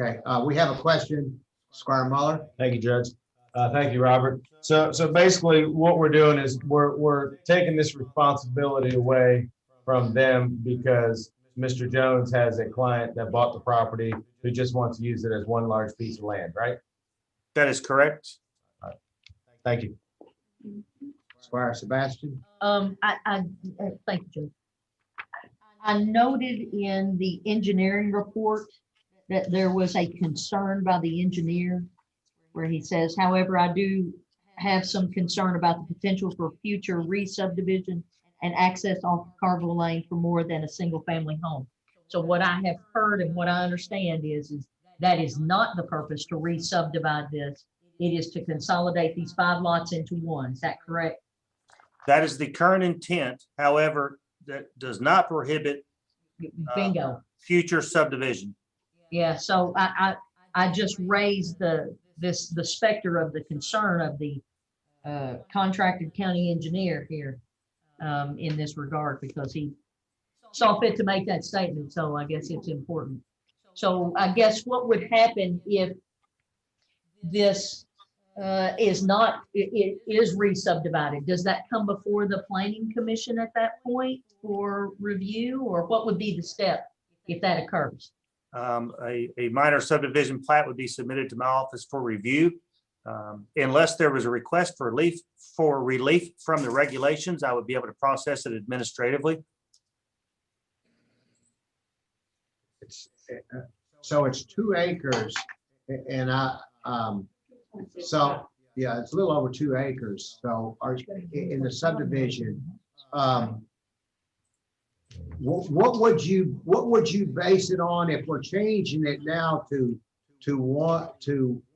Okay, we have a question. Squire Muller. Thank you, Judge. Thank you, Robert. So basically what we're doing is we're taking this responsibility away from them because Mr. Jones has a client that bought the property who just wants to use it as one large piece of land, right? That is correct. All right. Thank you. Squire Sebastian. I thank you, Judge. I noted in the engineering report that there was a concern by the engineer where he says, however, I do have some concern about the potential for future re-subdivision and access off Carville Lane for more than a single family home. So what I have heard and what I understand is that is not the purpose to re-subdivide this. It is to consolidate these 5 lots into 1. Is that correct? That is the current intent. However, that does not prohibit Bingo. Future subdivision. Yeah, so I just raised the specter of the concern of the contracted county engineer here in this regard, because he saw fit to make that statement. So I guess it's important. So I guess what would happen if this is not, it is re-subdivided? Does that come before the planning commission at that point for review, or what would be the step if that occurs? A minor subdivision plat would be submitted to my office for review. Unless there was a request for relief from the regulations, I would be able to process it administratively. So it's 2 acres, and so yeah, it's a little over 2 acres. So in the subdivision, what would you base it on if we're changing it now to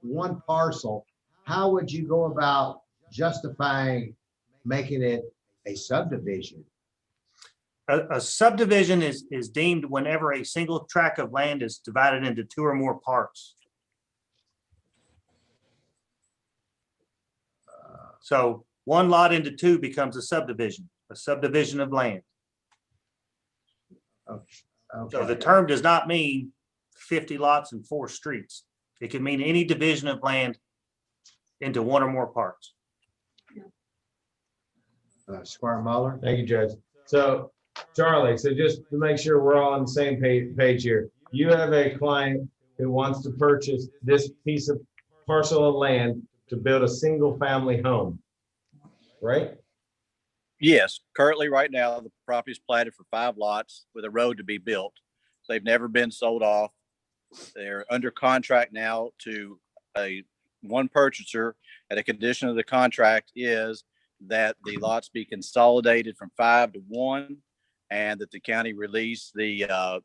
one parcel? How would you go about justifying making it a subdivision? A subdivision is deemed whenever a single tract of land is divided into two or more parts. So one lot into two becomes a subdivision of land. So the term does not mean 50 lots and 4 streets. It can mean any division of land into one or more parts. Squire Muller. Thank you, Judge. So Charlie, so just to make sure we're all on the same page here, you have a client who wants to purchase this piece of parcel of land to build a single family home, right? Yes, currently, right now, the property is platted for 5 lots with a road to be built. They've never been sold off. They're under contract now to one purchaser, and a condition of the contract is that the lots be consolidated from 5 to 1, and that the county release that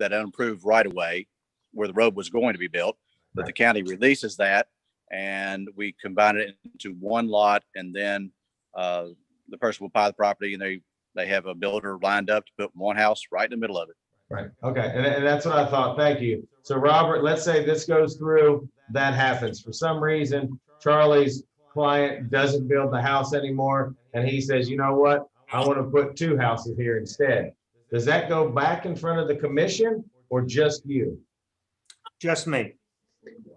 unimproved right of way where the road was going to be built, that the county releases that, and we combine it into one lot, and then the person will buy the property, and they have a builder lined up to put one house right in the middle of it. Right. Okay. And that's what I thought. Thank you. So Robert, let's say this goes through, that happens. For some reason, Charlie's client doesn't build the house anymore. And he says, you know what? I want to put 2 houses here instead. Does that go back in front of the commission or just you? Just me.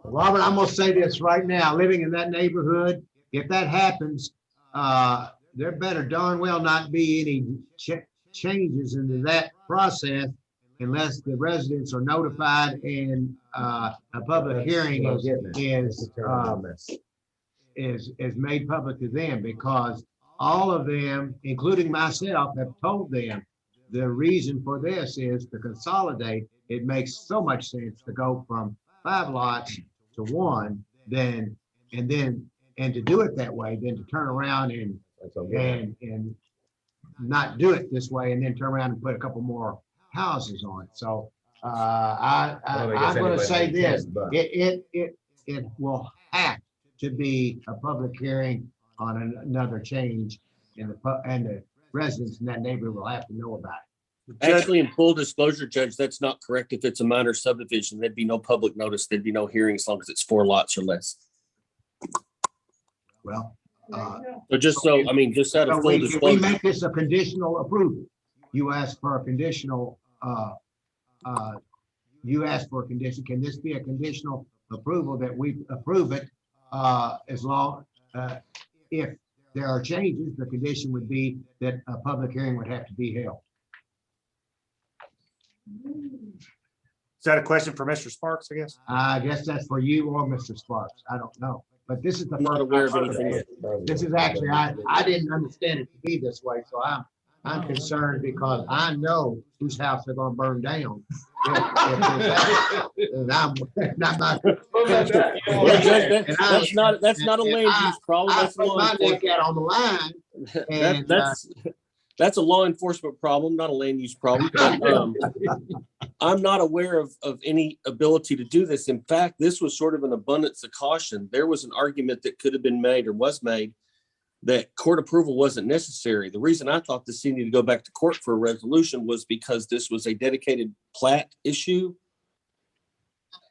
Robert, I'm gonna say this right now, living in that neighborhood, if that happens, there better darn well not be any changes into that process unless the residents are notified and a public hearing is made public to them, because all of them, including myself, have told them the reason for this is to consolidate. It makes so much sense to go from 5 lots to 1, and to do it that way, then to turn around and not do it this way, and then turn around and put a couple more houses on it. So I'm going to say this: it will have to be a public hearing on another change, and the residents in that neighborhood will have to know about it. Actually, in full disclosure, Judge, that's not correct. If it's a minor subdivision, there'd be no public notice. There'd be no hearing as long as it's 4 lots or less. Well, so just out of full we disclosure. make this a conditional approval. You ask for a conditional, condition. Can this be a conditional approval that we approve it as long, if there are changes, the condition would be that a public hearing would have to be held. Is that a question for Mr. Sparks, I guess? I guess that's for you or Mr. Sparks. I don't know. But this is the I'm not aware of anything. This is actually, I didn't understand it to be this way, so I'm concerned because I know whose house they're gonna burn down. And I'm not my. Well, Judge, that's not a land use problem. That's put my neck out on the line. And, that's a law enforcement problem, not a land use problem. But, I'm not aware of any ability to do this. In fact, this was sort of an abundance of caution. There was an argument that could have been made or was made that court approval wasn't necessary. The reason I thought this needed to go back to court for a resolution was because this was a dedicated plat issue.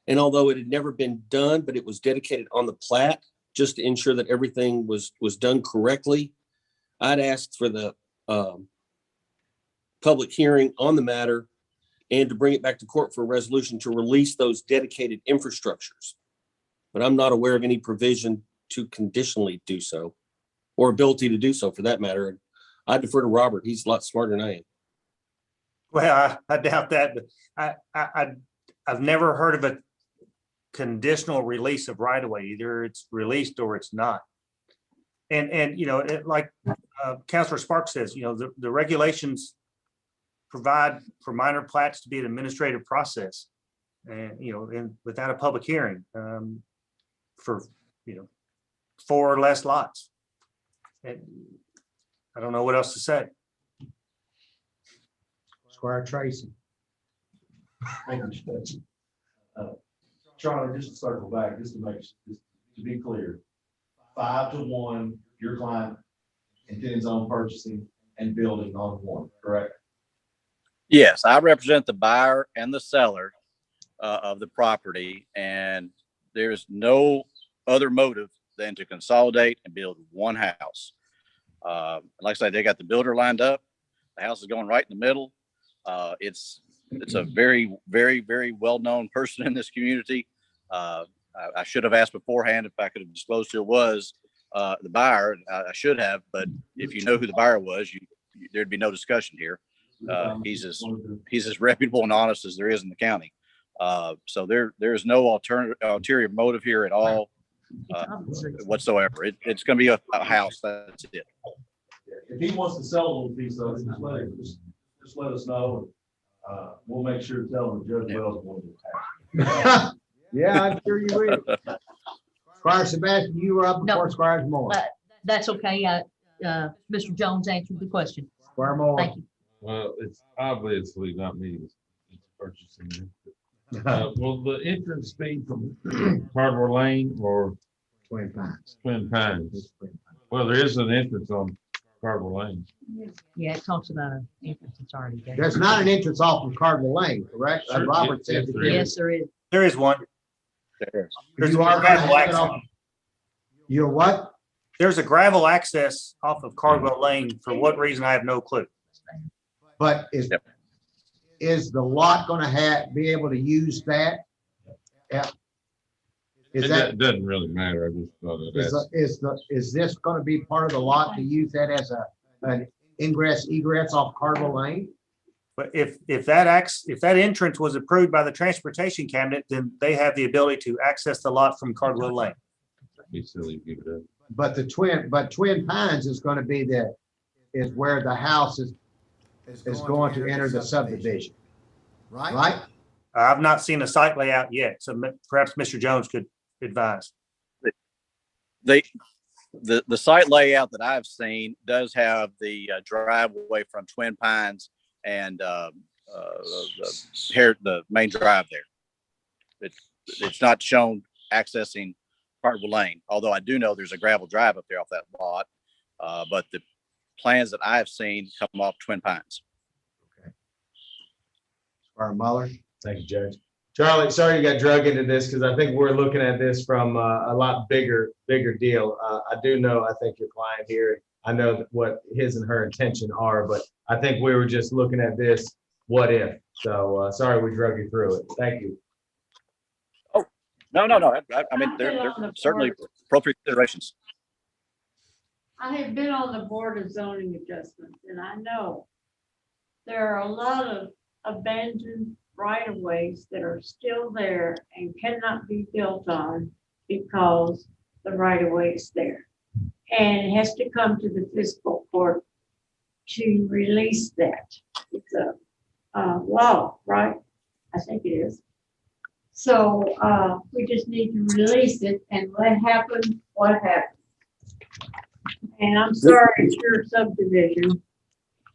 And although it had never been done, but it was dedicated on the plat just to ensure that everything was done correctly, I'd asked for the public hearing on the matter and to bring it back to court for a resolution to release those dedicated infrastructures. But I'm not aware of any provision to conditionally do so, or ability to do so for that matter. I defer to Robert. He's a lot smarter than I am. Well, I doubt that, but I've never heard of a conditional release of right of way. Either it's released or it's not. And like Councilor Sparks says, the regulations provide for minor plats to be an administrative process, and and without a public hearing for 4 or less lots. And I don't know what else to say. Squire Tracy. Thank you, Judge. Charlie, just to circle back, just to be clear, 5 to 1, your client intends on purchasing and building on 1, correct? Yes, I represent the buyer and the seller of the property, and there's no other motive than to consolidate and build one house. Like I said, they got the builder lined up. The house is going right in the middle. It's a very, very, very well-known person in this community. I should have asked beforehand if I could have disclosed who it was, the buyer. I should have, but if you know who the buyer was, there'd be no discussion here. He's as reputable and honest as there is in the county. So there is no ulterior motive here at all whatsoever. It's going to be a house. That's it. If he wants to sell a little piece of it, just let us know. We'll make sure to tell him Judge Wells wanted to. Yeah, I'm sure you will. Squire Sebastian, you were up before Squire Moore. That's okay. Mr. Jones answered the question. Squire Moore. Thank you. Well, it's obviously not me that's purchasing it. Will the entrance be from Hardware Lane or Twin Pines? Twin Pines. Well, there is an entrance on Hardware Lane. Yeah, it talks about an entrance that's already there. There's not an entrance off of Cardinal Lane, correct? Sure, Robert said. Yes, there is. There is one. There's You are gravel gonna have it access. on- You're what? There's a gravel access off of Cardwell Lane. For what reason, I have no clue. But is the lot gonna be able to use that? Yeah. Is that, Doesn't really matter. I just thought of is this gonna be part of the lot to use that as an ingress egress off Cardinal Lane? But if that entrance was approved by the transportation cabinet, then they have the ability to access the lot from Cardwell Lane. Be silly to give it up. But Twin Pines is gonna be is where the house is going to enter the subdivision, right? I've not seen a site layout yet, so perhaps Mr. Jones could advise. The site layout that I've seen does have the driveway from Twin Pines and the main drive there. It's not shown accessing Hartwell Lane, although I do know there's a gravel drive up there off that lot. But the plans that I've seen come off Twin Pines. Squire Muller. Thank you, Judge. Charlie, sorry you got drug into this because I think we're looking at this from a lot bigger deal. I do know, I think your client here, I know what his and her intention are, but I think we were just looking at this, what if? So sorry we drug you through it. Thank you. Oh, no. I mean, they're certainly appropriate considerations. I have been on the Board of Zoning Adjustments, and I know there are a lot of abandoned right-of-ways that are still there and cannot be built on because the right-of-way is there. And it has to come to the fiscal court to release that. It's a law, right? I think it is. So we just need to release it and let happen what happens. And I'm sorry, it's your subdivision,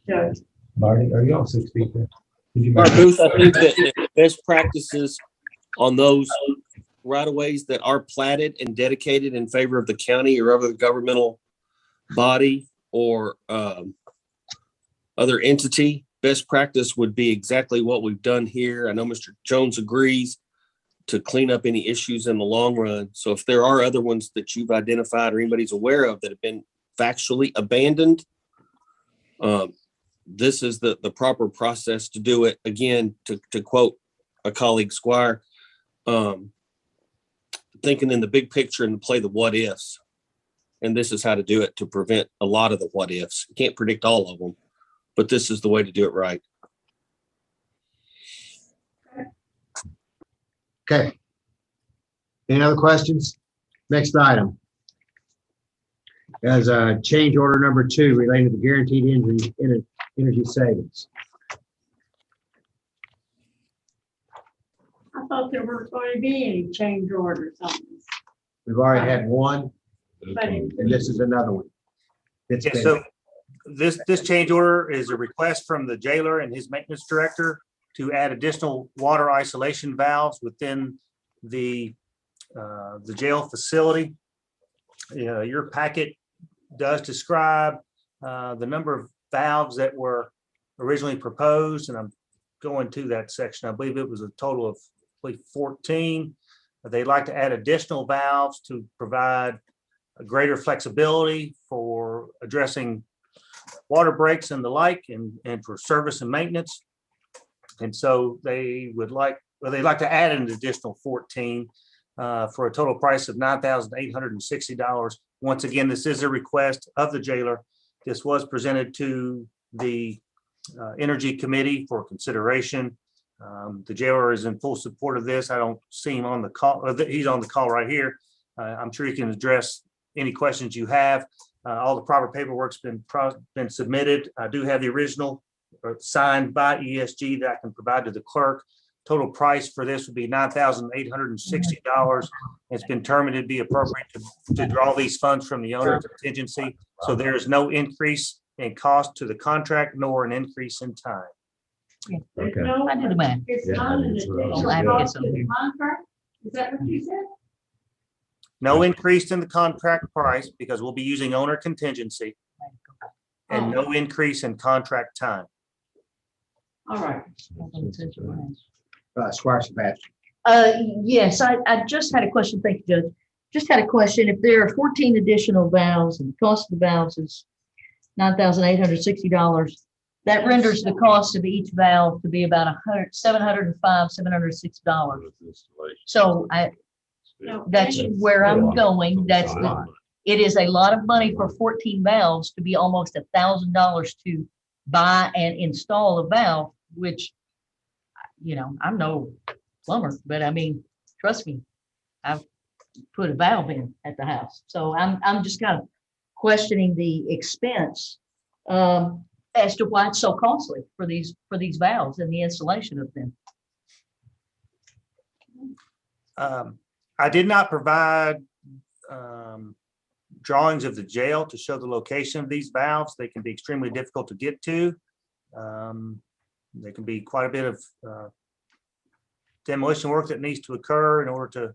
Judge. Marty, are you on 6 feet there? Booth, I think that best practices on those right of ways that are platted and dedicated in favor of the county or other governmental body or other entity, best practice would be exactly what we've done here. I know Mr. Jones agrees to clean up any issues in the long run. So if there are other ones that you've identified or anybody's aware of that have been factually abandoned, this is the proper process to do it. Again, to quote a colleague, Squire, thinking in the big picture and to play the what ifs. And this is how to do it to prevent a lot of the what ifs. You can't predict all of them, but this is the way to do it right. Okay. Any other questions? Next item. As change order number 2 related to guaranteed energy savings. I thought there weren't going to be any change orders on this. We've already had one, But and this is another one. It's Yeah, been- so this change order is a request from the jailer and his maintenance director to add additional water isolation valves within the jail facility. Your packet does describe the number of valves that were originally proposed, and I'm go into that section. I believe it was a total of, I believe, 14. They'd like to add additional valves to provide a greater flexibility for addressing water breaks and the like, and for service and maintenance. And so they would like, well, they'd like to add an additional 14 for a total price of $9,860. Once again, this is a request of the jailer. This was presented to the Energy Committee for consideration. The jailer is in full support of this. I don't see him on the call. He's on the call right here. I'm sure he can address any questions you have. All the proper paperwork's been submitted. I do have the original signed by ESG that I can provide to the clerk. Total price for this would be $9,860. It's been determined it'd be appropriate to draw these funds from the owner contingency. So there is no increase in cost to the contract nor an increase in time. Okay. I did the math. It's not an additional cost to the contract? Is that what you said? No increase in the contract price because we'll be using owner contingency, and no increase in contract time. All right. Squire Sebastian. Yes, I just had a question. Thank you, Judge. Just had a question. If there are 14 additional valves and the cost of the valves is $9,860, that renders the cost of each valve to be about $706. So that's where I'm going. It is a lot of money for 14 valves to be almost $1,000 to buy and install a valve, which, you know, I'm no plumber, but I mean, trust me, I've put a valve in at the house. So I'm just kind of questioning the expense as to why it's so costly for these valves and the installation of them. I did not provide drawings of the jail to show the location of these valves. They can be extremely difficult to get to. There can be quite a bit of demolition work that needs to occur in order to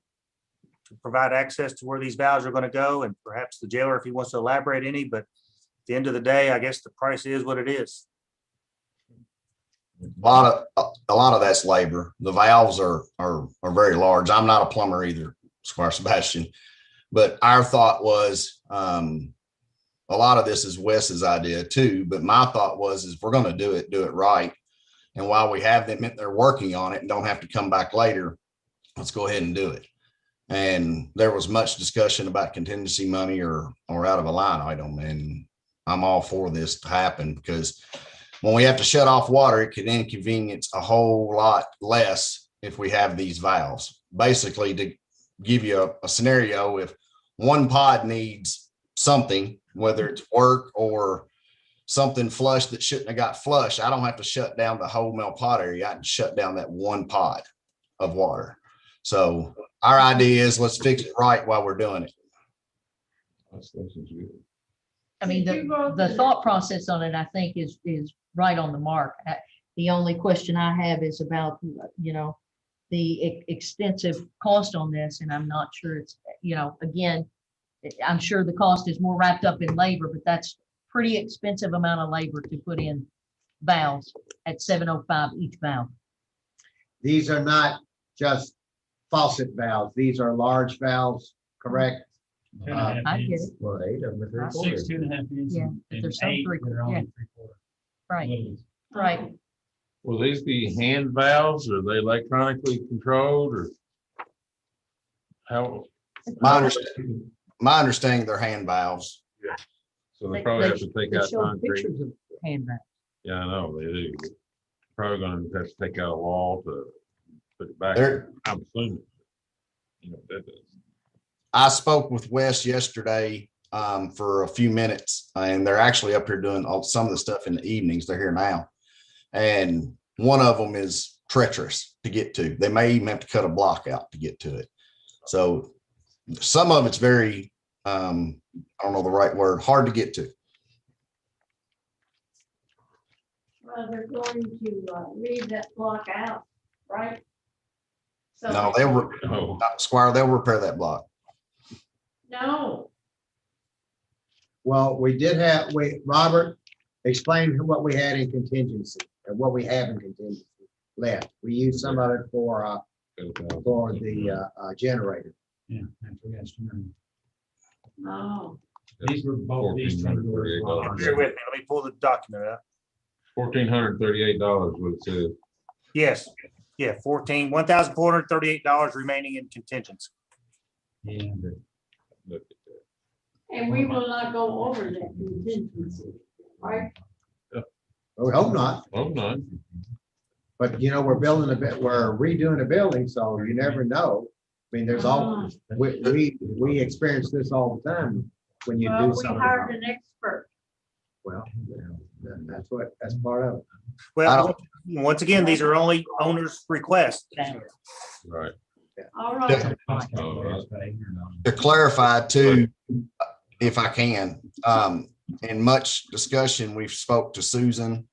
provide access to where these valves are going to go, and perhaps the jailer, if he wants to elaborate any, but at the end of the day, I guess the price is what it is. A lot of that's labor. The valves are very large. I'm not a plumber either, Squire Sebastian, but our thought was a lot of this is Wes's idea too. But my thought was, if we're going to do it right, and while we have them, they're working on it and don't have to come back later, let's go ahead and do it. And there was much discussion about contingency money or out of a line item, and I'm all for this to happen, because when we have to shut off water, it can inconvenience a whole lot less if we have these valves. Basically, to give you a scenario, if one pod needs something, whether it's work or something flush that shouldn't have got flushed, I don't have to shut down the whole male pod area. I can shut down that one pod of water. So our idea is, let's fix it right while we're doing it. I mean, the thought process on it, I think, is right on the mark. The only question I have is about, you know, the extensive cost on this, and I'm not sure it's, you know, again, I'm sure the cost is more wrapped up in labor, but that's pretty expensive amount of labor to put in valves at $705 each valve. These are not just faucet valves. These are large valves, correct? I get it. Well, 8 of them are 3/4. 6 2.5 inches. Yeah, but there's some 3/4. Yeah. 3/4. Right, right. Will these be hand valves? Are they electronically controlled, or how? My understanding, they're hand valves. Yeah. So they probably have to take out concrete. Pictures of hand valves. Yeah, I know they do. Probably going to have to take out a wall to put it back. I'm assuming. You know, that is. I spoke with Wes yesterday for a few minutes, and they're actually up here doing some of the stuff in the evenings. They're here now. And one of them is treacherous to get to. They may even have to cut a block out to get to it. So some of it's very, I don't know the right word, hard to get to. Well, they're going to leave that block out, right? So No, Squire, they'll repair that block. no. Well, we did have, Robert explained what we had in contingency, or what we have in contingency. left. We used some of it for the generator. Yeah. I forgot to remember. Oh, These were both these. Bear with me, let me pull the document up. $1,438 what it says. Yes, yeah, $1,438 remaining in contingency. Yeah. Look at that. and we will not go over that contingency, right? We hope not, Hope not. but you know, we're building a bit, we're redoing a building, so you never know. I mean, there's all, we experience this all the time when you Well, do we something. hired an expert. Well, that's part of it. Well, once again, these are only owner's requests. Right. All right. To clarify too, if I can, in much discussion, we've spoke to Susan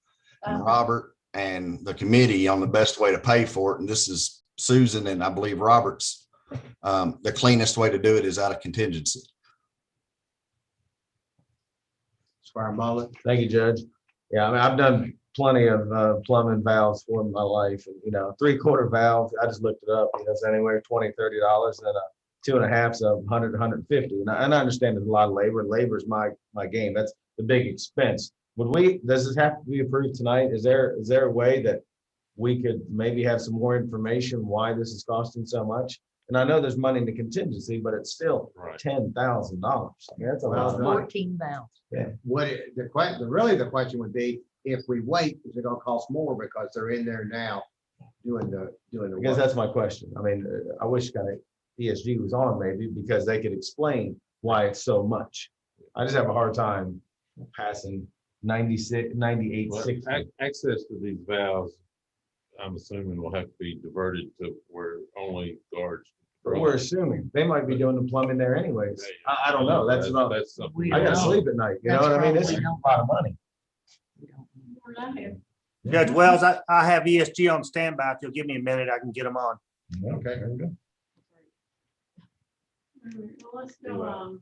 and Robert and the committee on the best way to pay for it. And this is Susan and I believe Robert's, the cleanest way to do it is out of contingency. Squire Mullet. Thank you, Judge. Yeah, I mean, I've done plenty of plumbing valves for my life. And, you know, 3/4 valve, I just looked it up, you know, it's anywhere $20, $30, and 2.5's of 100, 150. And I understand there's a lot of labor. Labor is my game. That's the big expense. Does this have to be approved tonight? Is there a way that we could maybe have some more information why this is costing so much? And I know there's money in the contingency, but it's still $10,000. I mean, that's a lot of money. 14 valves. Yeah. The question would be, if we wait, is it gonna cost more because they're in there now doing the I guess work? that's my question. I mean, I wish kind of ESG was on maybe because they could explain why it's so much. I just have a hard time passing 96, 98, Well, 60. access to these valves, I'm assuming will have to be diverted to where only guards. But we're assuming they might be doing the plumbing there anyways. I don't know. That's not, That's something. I gotta sleep at night. You know what I mean? This is a lot of money. Judge Wells, I have ESG on standby. If you'll give me a minute, I can get them on. Okay, very good. Well, let's go,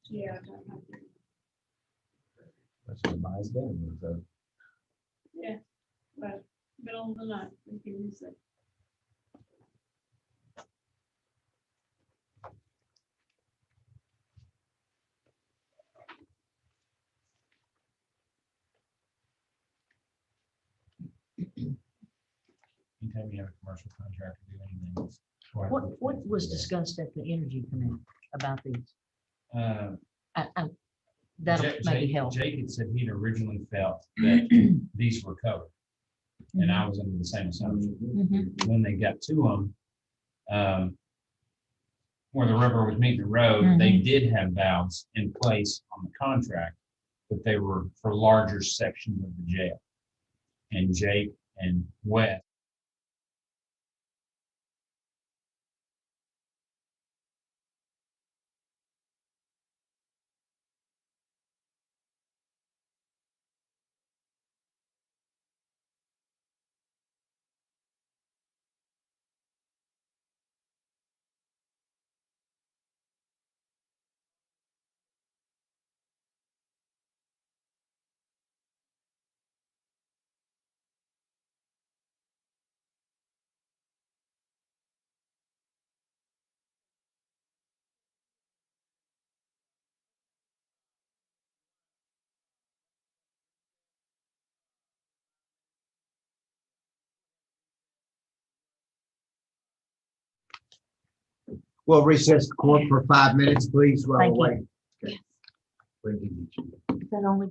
yeah. That's what mine's doing. So. Yeah, but middle of the night, we can use it. Anytime you have a commercial contractor do anything. What was discussed at the Energy Committee about these? That'll maybe help. Jake had said he'd originally felt that these were covered. And I was under the same assumption. When they got to them, where the river was meeting the road, they did have valves in place on the contract, but they were for larger sections of the jail. And Jake and Wes We'll recess the court for 5 minutes, please, while Thank we you. wait. That only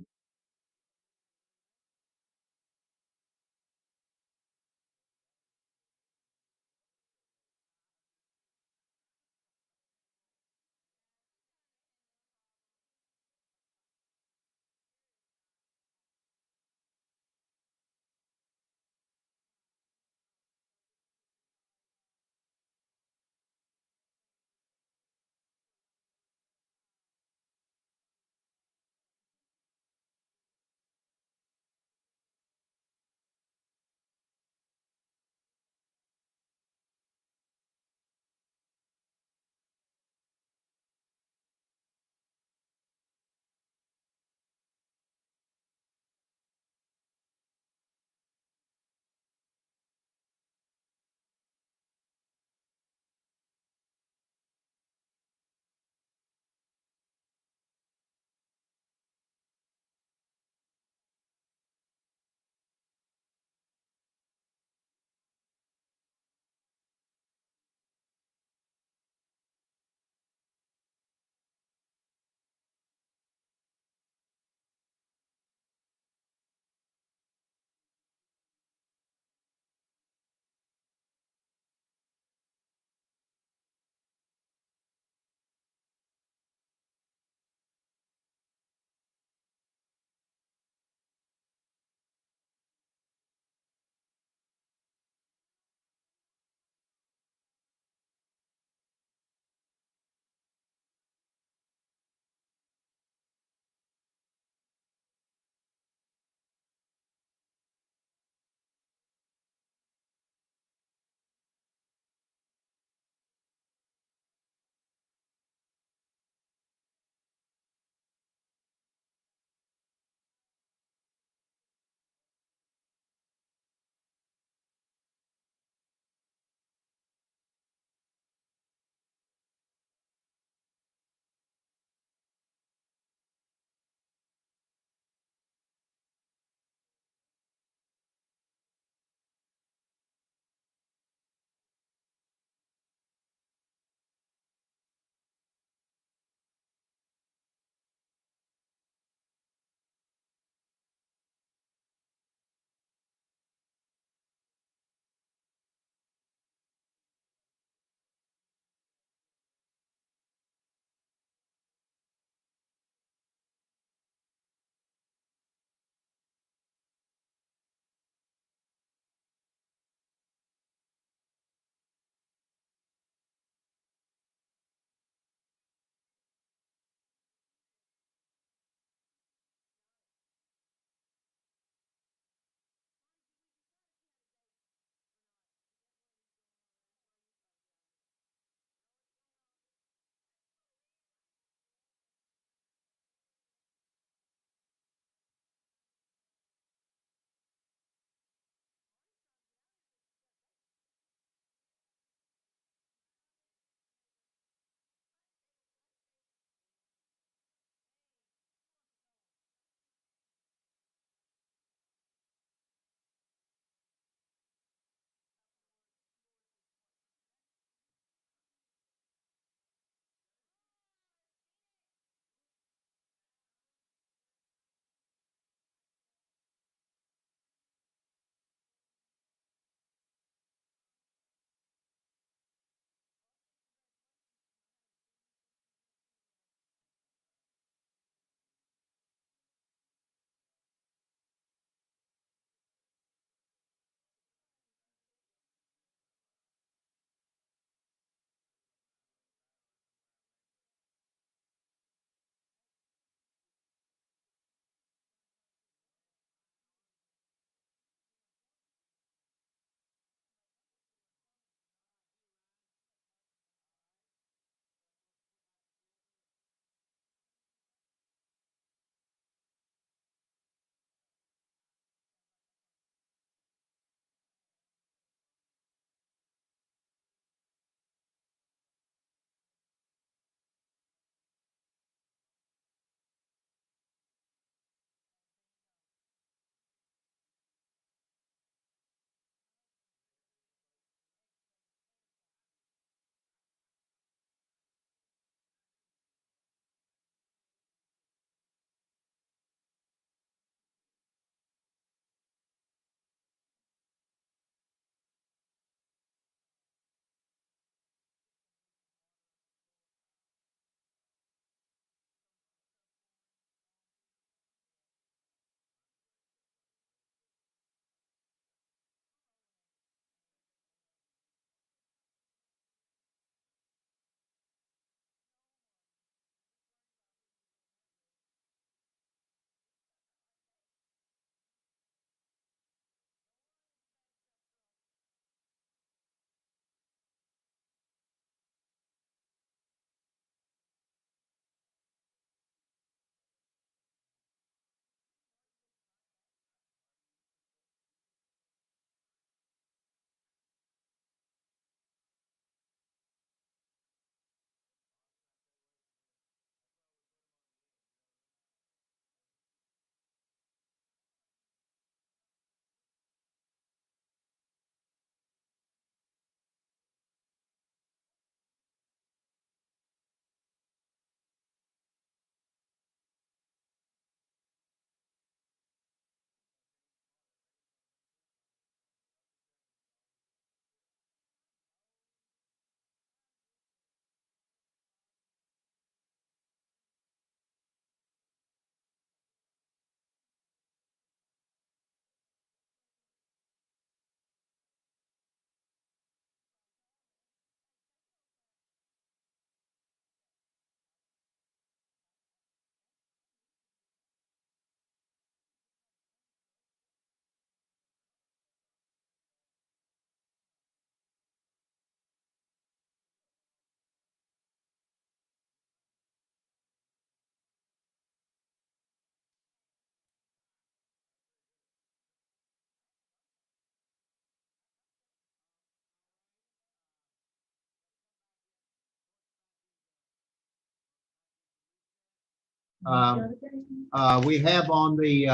We have on the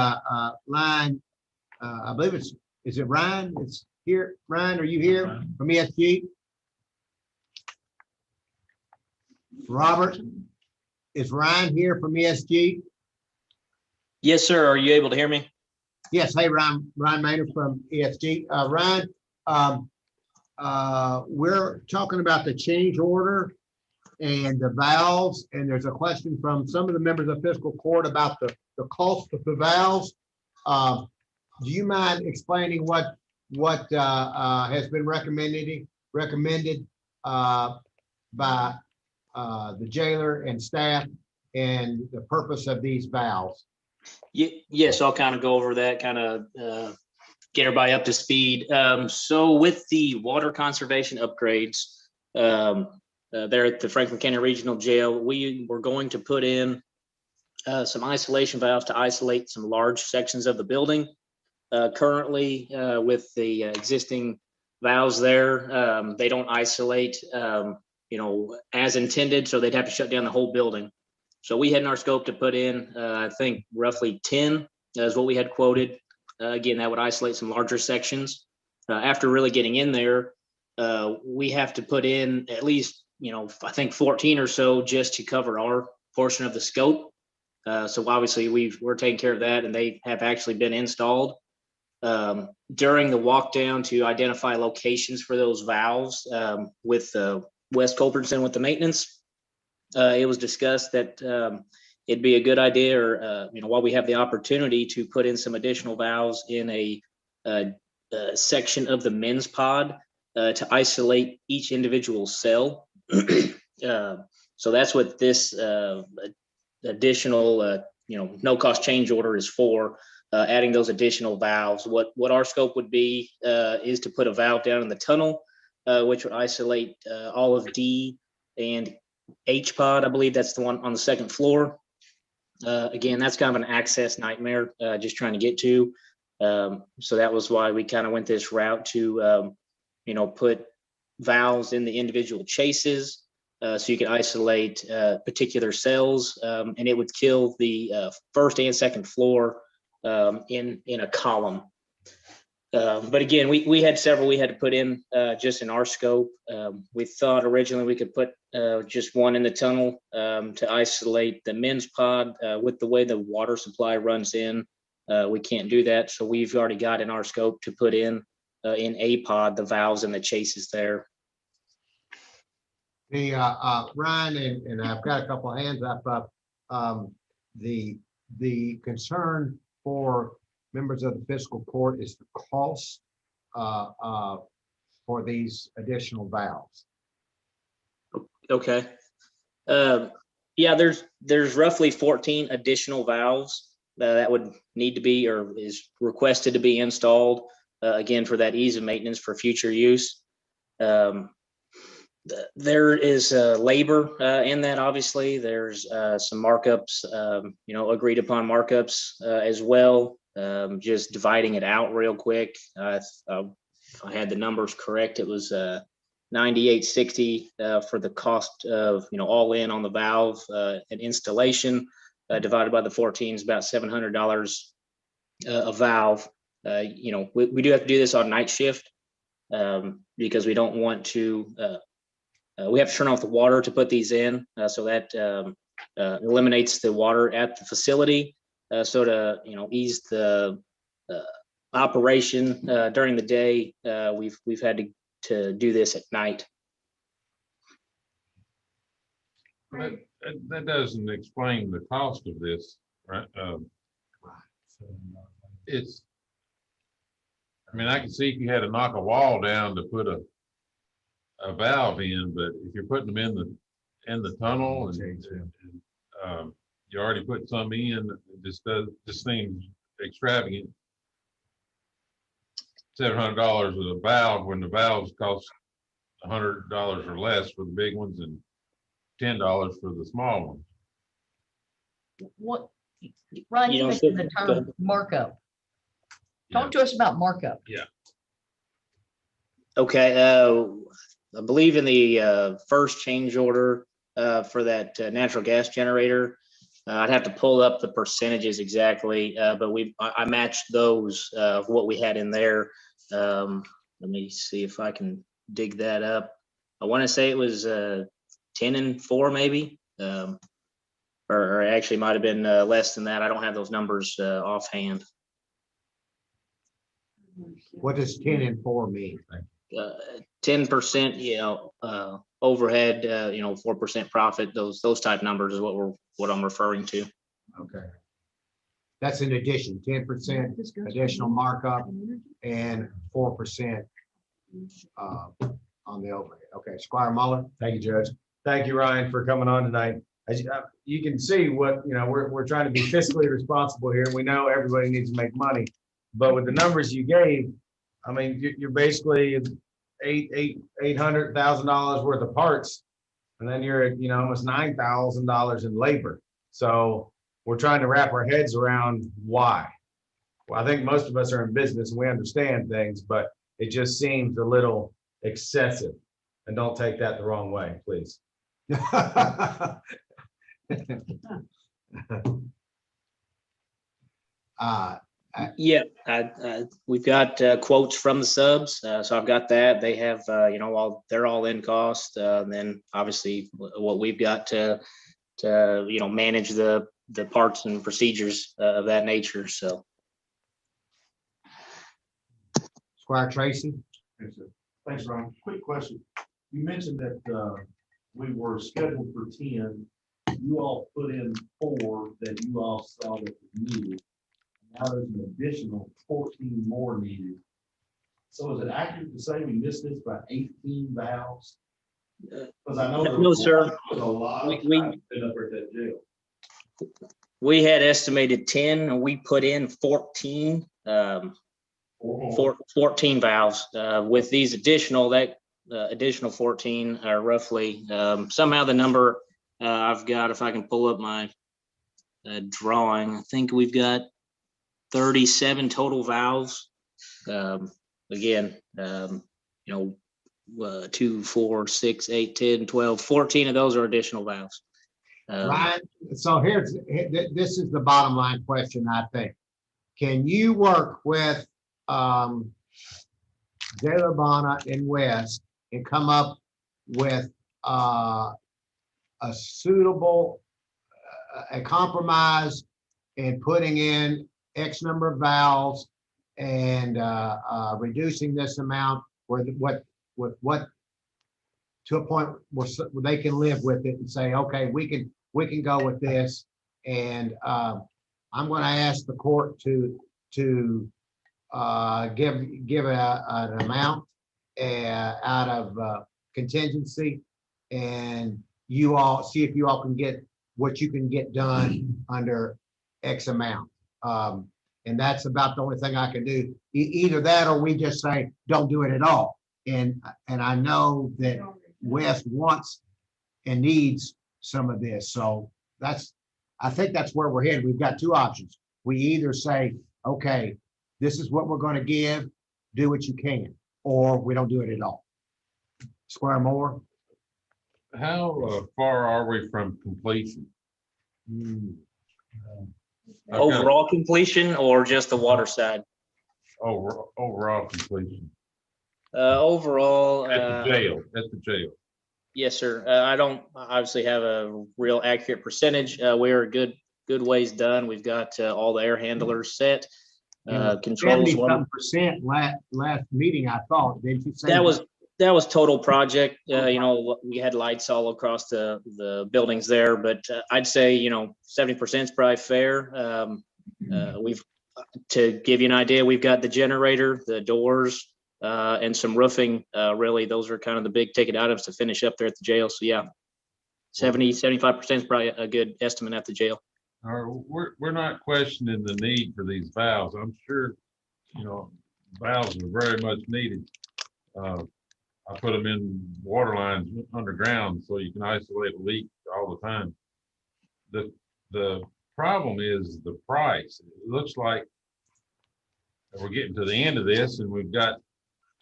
line, I believe is it Ryan? It's here. Ryan, are you here from ESG? Robert, is Ryan here from ESG? Yes, sir. Are you able to hear me? Yes. Hey, Ryan Maynard from ESG. Ryan, we're talking about the change order and the valves, and there's a question from some of the members of fiscal court about the cost of the valves. Do you mind explaining what has been recommended by the jailer and staff and the purpose of these valves? Yes, I'll kind of go over that, kind of get everybody up to speed. So with the water conservation upgrades there at the Franklin County Regional Jail, we were going to put in some isolation valves to isolate some large sections of the building. Currently, with the existing valves there, they don't isolate, as intended, so they'd have to shut down the whole building. So we had in our scope to put in, I think roughly 10 is what we had quoted. Again, that would isolate some larger sections. After really getting in there, we have to put in at least, I think 14 or so just to cover our portion of the scope. So obviously we're taking care of that, and they have actually been installed. During the walk down to identify locations for those valves with Wes Culbertson with the maintenance, it was discussed that it'd be a good idea, or while we have the opportunity, to put in some additional valves in a section of the men's pod to isolate each individual cell. So that's what this additional no cost change order is for, adding those additional valves. What our scope would be is to put a valve down in the tunnel, which would isolate all of D and H pod. I believe that's the one on the second floor. Again, that's kind of an access nightmare, just trying to get to. So that was why we kind of went this route to, put valves in the individual chases, so you can isolate particular cells, and it would kill the first and second floor in a column. But again, we had several we had to put in just in our scope. We thought originally we could put just one in the tunnel to isolate the men's pod. With the way the water supply runs in, we can't do that. So we've already got in our scope to put in A pod, the valves and the chases there. The Ryan, and I've got a couple of hands up. The concern for members of the fiscal court is the cost for these additional valves. Okay. Yeah, there's roughly 14 additional valves that would need to be, or is requested to be installed, again, for that ease of maintenance for future use. There is labor in that. Obviously there's some markups, agreed upon markups as well. Just dividing it out real quick. If I had the numbers correct, it was $98.60 for the cost of, all in on the valve and installation, divided by the 14 is about $700 a valve. We do have to do this on night shift because we don't want to, we have to turn off the water to put these in. So that eliminates the water at the facility. So to, ease the operation during the day, we've had to do this at night. That doesn't explain the cost of this, right? I can see if you had to knock a wall down to put a valve in, but if you're putting them in the tunnel and you already put some in, it just seems extravagant. $700 with a valve when the valves cost $100 or less for the big ones and $10 for the small ones. What, Ryan, you mentioned the term markup. Talk to us about markup. Yeah. Okay. I believe in the first change order for that natural gas generator, I'd have to pull up the percentages exactly, but I matched those of what we had in there. Let me see if I can dig that up. I want to say it was 10 and 4 maybe, or actually might have been less than that. I don't have those numbers offhand. What does 10 and 4 mean? 10%, overhead, 4% profit. Those type numbers is what I'm referring to. Okay. That's in addition, 10% additional markup and 4% on the overhead. Okay, Squire Muller. Thank you, Judge. Thank you, Ryan, for coming on tonight. As you can see, we're trying to be fiscally responsible here. We know everybody needs to make money, but with the numbers you gave, I mean, you're basically $800,000 worth of parts, and then you're at almost $9,000 in labor. So we're trying to wrap our heads around why. Well, I think most of us are in business and we understand things, but it just seems a little excessive. And don't take that the wrong way, please. Yeah, we've got quotes from the subs, so I've got that. They have, they're all in cost. And then obviously what we've got to manage the parts and procedures of that nature. So, Squire Tracy. Thanks, Ryan. Quick question. You mentioned that we were scheduled for 10. You all put in 4 that you all saw that was needed. Now there's an additional 14 more needed. So is it accurate to say we missed this by 18 valves? Because I know no, sir. A lot of we time been up at that jail. We had estimated 10, and we put in 14. 14 valves. With these additional 14 are roughly somehow the number I've got, if I can pull up my drawing, I think we've got 37 total valves. Again, 2, 4, 6, 8, 10, 12, 14 of those are additional valves. Ryan, so this is the bottom line question, I think. Can you work with De La Bonna and West and come up with a suitable, a compromise in putting in X number of valves and reducing this amount where what to a point where they can live with it and say, okay, we can go with this. And I'm going to ask the court to give an amount out of contingency, and you all see if you all can get what you can get done under X amount. And that's about the only thing I can do. Either that or we just say, don't do it at all. And I know that West wants and needs some of this. So I think that's where we're headed. We've got two options. We either say, okay, this is what we're going to give, do what you can, or we don't do it at all. Squire Moore. How far are we from completion? Overall completion or just the water side? Overall completion. Overall. At the jail. Yes, sir. I don't obviously have a real accurate percentage. We're a good ways done. We've got all the air handlers set. Controls 70% last meeting, I thought. Didn't you say that was total project? We had lights all across the buildings there, but I'd say 70% is probably fair. To give you an idea, we've got the generator, the doors, and some roofing. Really, those are kind of the big ticket items to finish up there at the jail. So yeah, 75% is probably a good estimate at the jail. We're not questioning the need for these valves. I'm sure, valves are very much needed. I put them in water lines underground so you can isolate a leak all the time. The problem is the price. It looks like we're getting to the end of this and we've got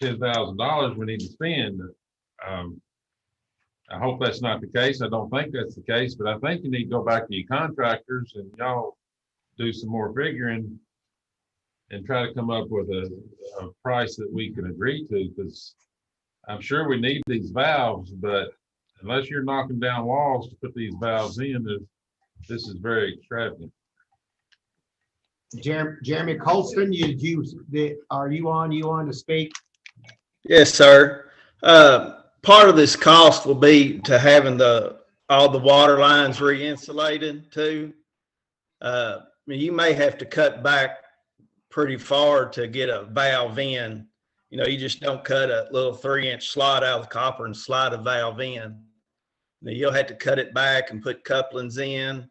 $10,000 we need to spend. I hope that's not the case. I don't think that's the case, but I think you need to go back to your contractors and y'all do some more figuring and try to come up with a price that we can agree to, because I'm sure we need these valves, but unless you're knocking down walls to put these valves in, this is very extravagant. Jeremy Colston, are you on to speak? Yes, sir. Part of this cost will be to having all the water lines re-insulated too. You may have to cut back pretty far to get a valve in. You just don't cut a little 3-inch slot out of the copper and slide a valve in. You'll have to cut it back and put couplings in.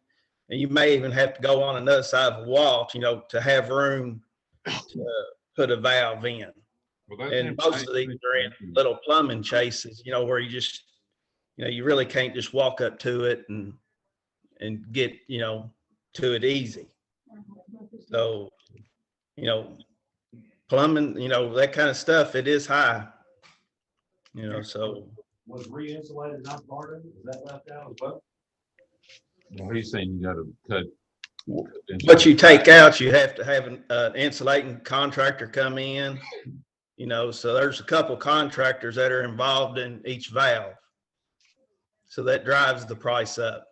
And you may even have to go on another side of the wall, to have room to put a valve in. Well, and most of these are in little plumbing chases, where you just, you really can't just walk up to it and get, to it easy. So, plumbing, that kind of stuff, it is high, so. Was re-insulated not part of it? Is that left out as well? Well, he's saying you got to cut. What you take out, you have to have an insulating contractor come in, so there's a couple contractors that are involved in each valve. So that drives the price up.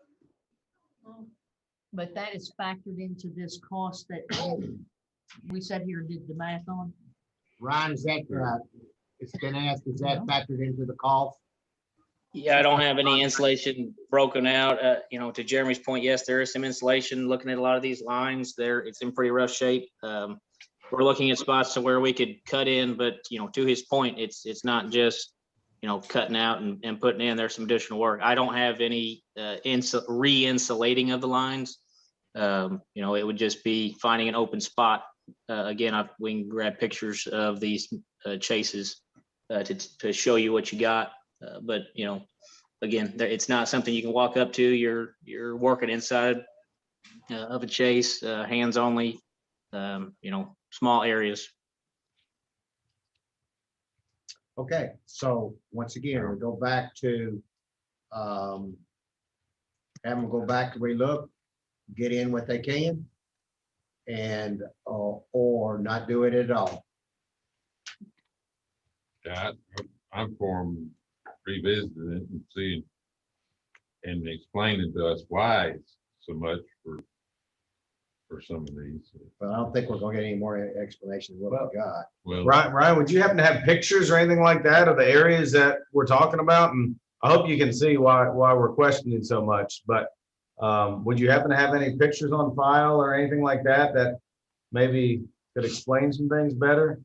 But that is factored into this cost that we sat here and did the math on. Ryan, is that, it's been asked, is that factored into the cost? Yeah, I don't have any insulation broken out. To Jeremy's point, yes, there is some insulation. Looking at a lot of these lines there, it's in pretty rough shape. We're looking at spots to where we could cut in, but to his point, it's not just cutting out and putting in. There's some additional work. I don't have any re-insulating of the lines. It would just be finding an open spot. Again, we can grab pictures of these chases to show you what you got. But again, it's not something you can walk up to. You're working inside of a chase, hands only, small areas. Okay, so once again, we'll go back to have them go back to relook, get in what they can, and or not do it at all. Yeah, I'm for them revisiting it and seeing and explaining to us why it's so much for some of these. But I don't think we're gonna get any more explanation of what we got. Well, Ryan, would you happen to have pictures or anything like that of the areas that we're talking about? And I hope you can see why we're questioning so much, but would you happen to have any pictures on file or anything like that maybe could explain some things better?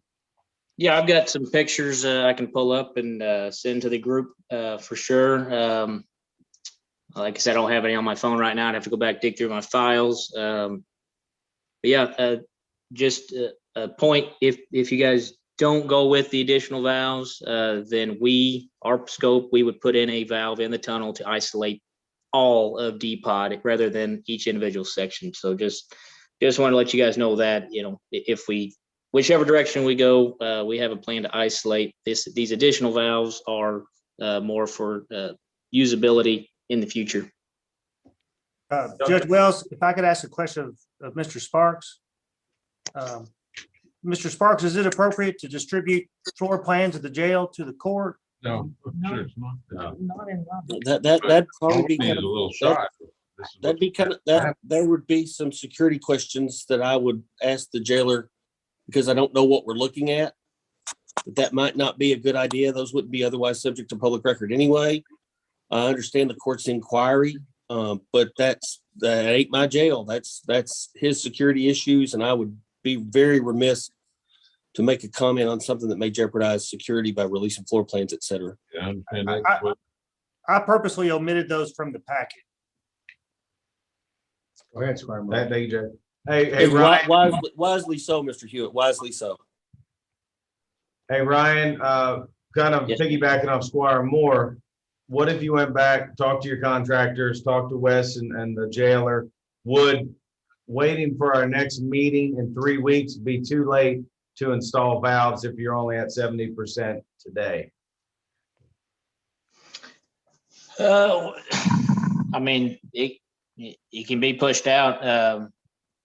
Yeah, I've got some pictures I can pull up and send to the group for sure. Like I said, I don't have any on my phone right now. I'd have to go back, dig through my files. But yeah, just a point, if you guys don't go with the additional valves, then our scope, we would put in a valve in the tunnel to isolate all of D-Pod rather than each individual section. So just want to let you guys know that, whichever direction we go, we have a plan to isolate this. These additional valves are more for usability in the future. Judge Wells, if I could ask a question of Mr. Sparks. Mr. Sparks, is it appropriate to distribute floor plans of the jail to the court? No, sure it's not. Not in Robert. That'd probably be Need kind a of, little shot. that'd be kind of, there would be some security questions that I would ask the jailer, because I don't know what we're looking at. But that might not be a good idea. Those wouldn't be otherwise subject to public record anyway. I understand the court's inquiry, but that ain't my jail. That's his security issues, and I would be very remiss to make a comment on something that may jeopardize security by releasing floor plans, et cetera. Yeah, I understand that. I purposely omitted those from the packet. Go ahead, Squire. Thank you, Jay. Hey, Ryan. Wisely so, Mr. Hewitt, wisely so. Hey, Ryan, kind of piggybacking off Squire Moore, what if you went back, talked to your contractors, talked to Wes and the jailer? Would waiting for our next meeting in 3 weeks be too late to install valves if you're only at 70% today? I mean, it can be pushed out.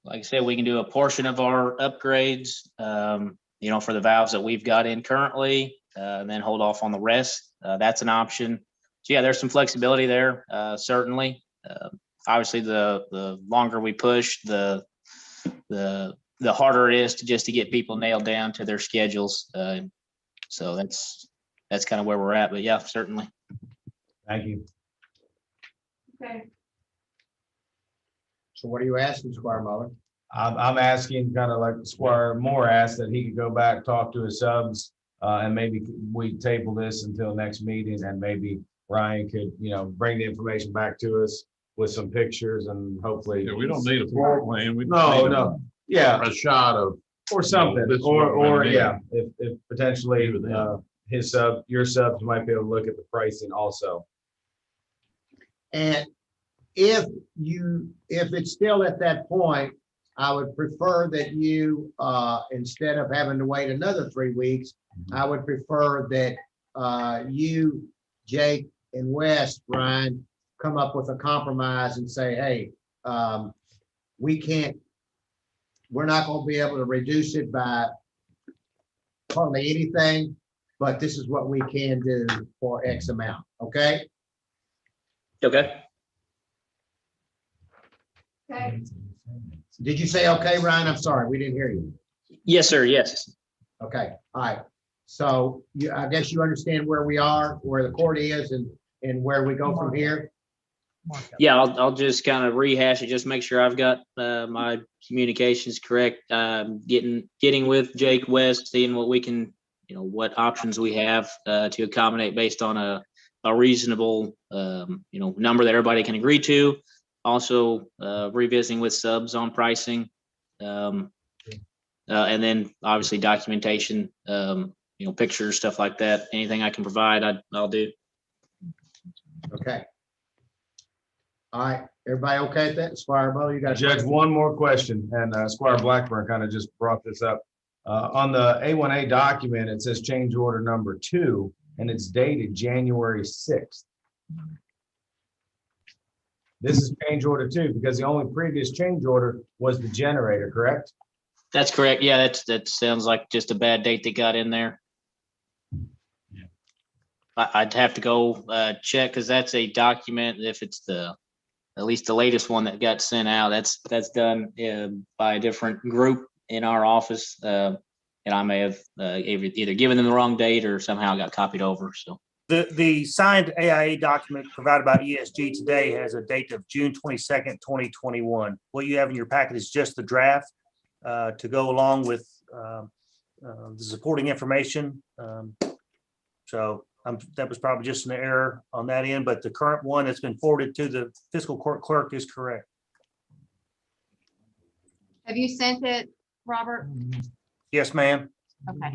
Like I said, we can do a portion of our upgrades, for the valves that we've got in currently, and then hold off on the rest. That's an option. So yeah, there's some flexibility there, certainly. Obviously, the longer we push, the harder it is to get people nailed down to their schedules. So that's kind of where we're at. But yeah, certainly. Thank you. Okay. So what are you asking, Squire Muller? I'm asking, kind of like Squire Moore asked, that he could go back, talk to his subs, and maybe we table this until next meeting, and maybe Ryan could, bring the information back to us with some pictures, and hopefully. Yeah, we don't need a floor plan. We just No, need no, yeah, a shot of. or something, this is what or we need. yeah, if potentially, your subs might be able to look at the pricing also. And if it's still at that point, I would prefer that you, instead of having to wait another 3 weeks, I would prefer that you, Jake, and Wes, Ryan, come up with a compromise and say, hey, we're not going to be able to reduce it by hardly anything, but this is what we can do for X amount, okay? Okay. Okay. Did you say okay, Ryan? I'm sorry, we didn't hear you. Yes, sir. Yes. Okay, all right. So I guess you understand where we are, where the court is, and where we go from here? Yeah, I'll just kind of rehash it, just make sure I've got my communications correct. Getting with Jake West, seeing what we can, what options we have to accommodate based on a reasonable, number that everybody can agree to. Also, revisiting with subs on pricing, and then obviously documentation, pictures, stuff like that. Anything I can provide, I'll do. Okay. All right, everybody okay with that? Squire Muller, you got Judge, one more question, and Squire Blackburn kind of just brought this up. On the A1A document, it says change order number 2, and it's dated January 6th. This is change order 2 because the only previous change order was the generator, correct? That's correct. Yeah, that sounds like just a bad date that got in there. I'd have to go check, because that's a document. If it's at least the latest one that got sent out, that's done by a different group in our office, and I may have either given them the wrong date or somehow got copied over. So The signed AIA document provided by ESG today has a date of June 22nd, 2021. What you have in your packet is just the draft to go along with the supporting information. So that was probably just an error on that end, but the current one that's been forwarded to the fiscal court clerk is correct. Have you sent it, Robert? Yes, ma'am. Okay.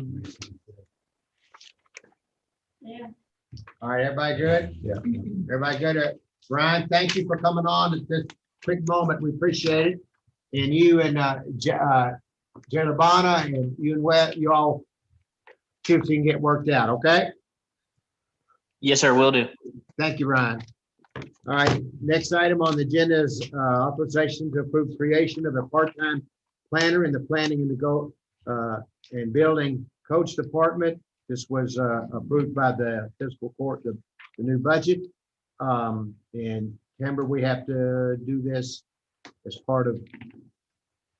Yeah. All right, everybody good? Yeah. Everybody good? Ryan, thank you for coming on at this quick moment. We appreciate it. And you and Jenabana and you and Wes, you all see if you can get worked out, okay? yes, sir, will do. Thank you, Ryan. All right, next item on the agenda is authorization to approve creation of a part-time planner in the planning and building coach department. This was approved by the fiscal court, the new budget. And remember, we have to do this as part of.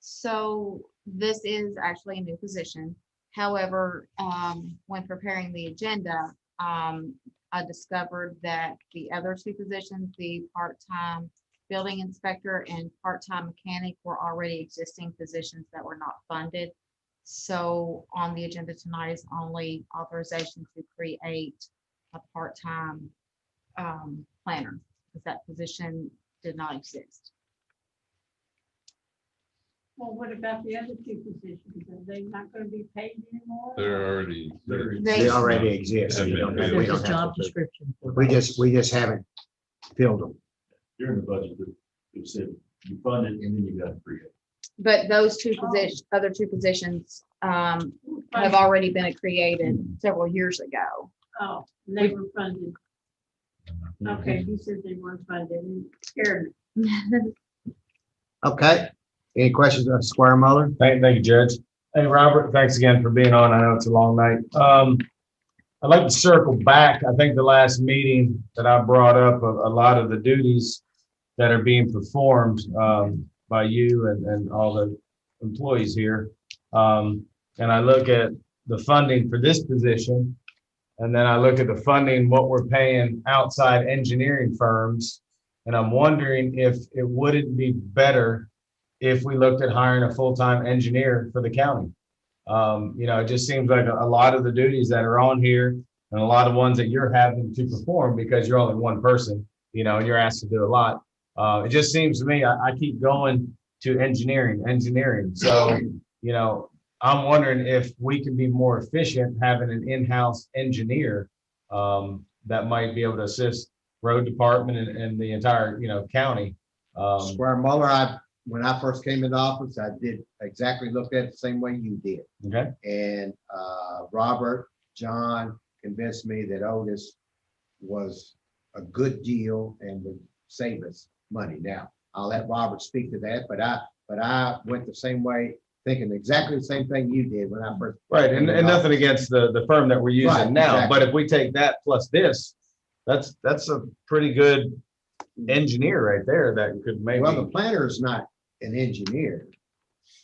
So this is actually a new position. However, when preparing the agenda, I discovered that the other 2 positions, the part-time building inspector and part-time mechanic, were already existing positions that were not funded. So on the agenda tonight is only authorization to create a part-time planner, because that position did not exist. Well, what about the other 2 positions? Are they not going to be paid anymore? They already exist. We don't have to- We just haven't filled them. During the budget, it said you fund it and then you got to create. But those 2 positions, other 2 positions have already been created several years ago. Oh, they were funded. Okay, you said they weren't funded. Scared me. Okay. Any questions of Squire Muller? Thank you, Judge. Hey, Robert, thanks again for being on. I know it's a long night. I'd like to circle back. I think the last meeting that I brought up a lot of the duties that are being performed by you and all the employees here. And I look at the funding for this position, and then I look at the funding, what we're paying outside engineering firms. And I'm wondering if it wouldn't be better if we looked at hiring a full-time engineer for the county. It just seems like a lot of the duties that are on here and a lot of ones that you're having to perform because you're only one person, and you're asked to do a lot. It just seems to me, I keep going to engineering. So, I'm wondering if we can be more efficient having an in-house engineer that might be able to assist road department and the entire, county. Squire Muller, when I first came into office, I did exactly look at it the same way you did. Okay. And Robert, John convinced me that Otis was a good deal and would save us money. Now, I'll let Robert speak to that, but I went the same way, thinking exactly the same thing you did when I first. Right, and nothing against the firm that we're using Right, now, exactly. but if we take that plus this, that's a pretty good engineer right there that could maybe. Well, the planner is not an engineer.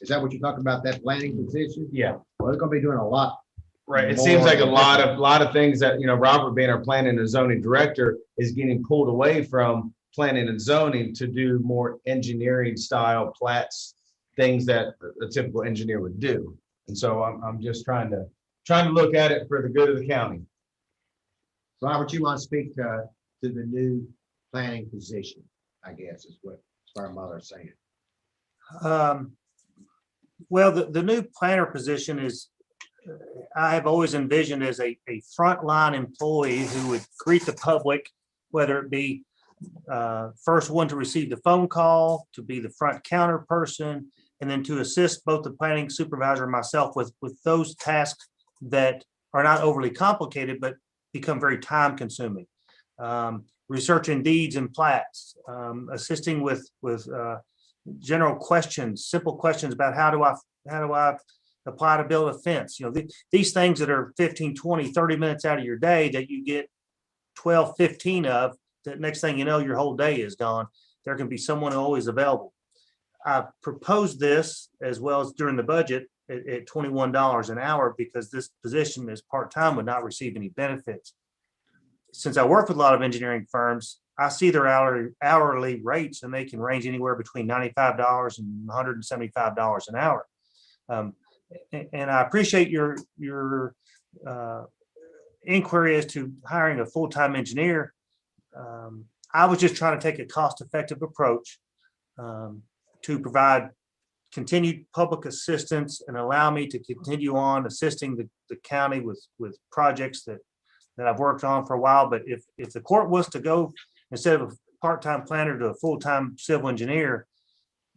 Is that what you're talking about, that planning position? Yeah. Well, they're gonna be doing a lot. Right, it more seems like a than lot of things that, Robert being our planning and zoning director is getting pulled away from planning and zoning to do more engineering style plats, things that a typical engineer would do. And so I'm just trying to look at it for the good of the county. Robert, you want to speak to the new planning position, I guess is what Squire Muller is saying. Well, the new planner position is, I have always envisioned as a frontline employee who would greet the public, whether it be first one to receive the phone call, to be the front counter person, and then to assist both the planning supervisor and myself with those tasks that are not overly complicated, but become very time consuming. Researching deeds and plats, assisting with general questions, simple questions about how do I apply to build a fence? These things that are 15, 20, 30 minutes out of your day that you get 12, 15 of, that next thing you know, your whole day is gone. There can be someone always available. I proposed this as well as during the budget at $21 an hour because this position as part-time would not receive any benefits. Since I work with a lot of engineering firms, I see their hourly rates and they can range anywhere between $95 and $175 an hour. And I appreciate your inquiry as to hiring a full-time engineer. I was just trying to take a cost-effective approach to provide continued public assistance and allow me to continue on assisting the county with projects that I've worked on for a while. But if the court was to go instead of a part-time planner to a full-time civil engineer,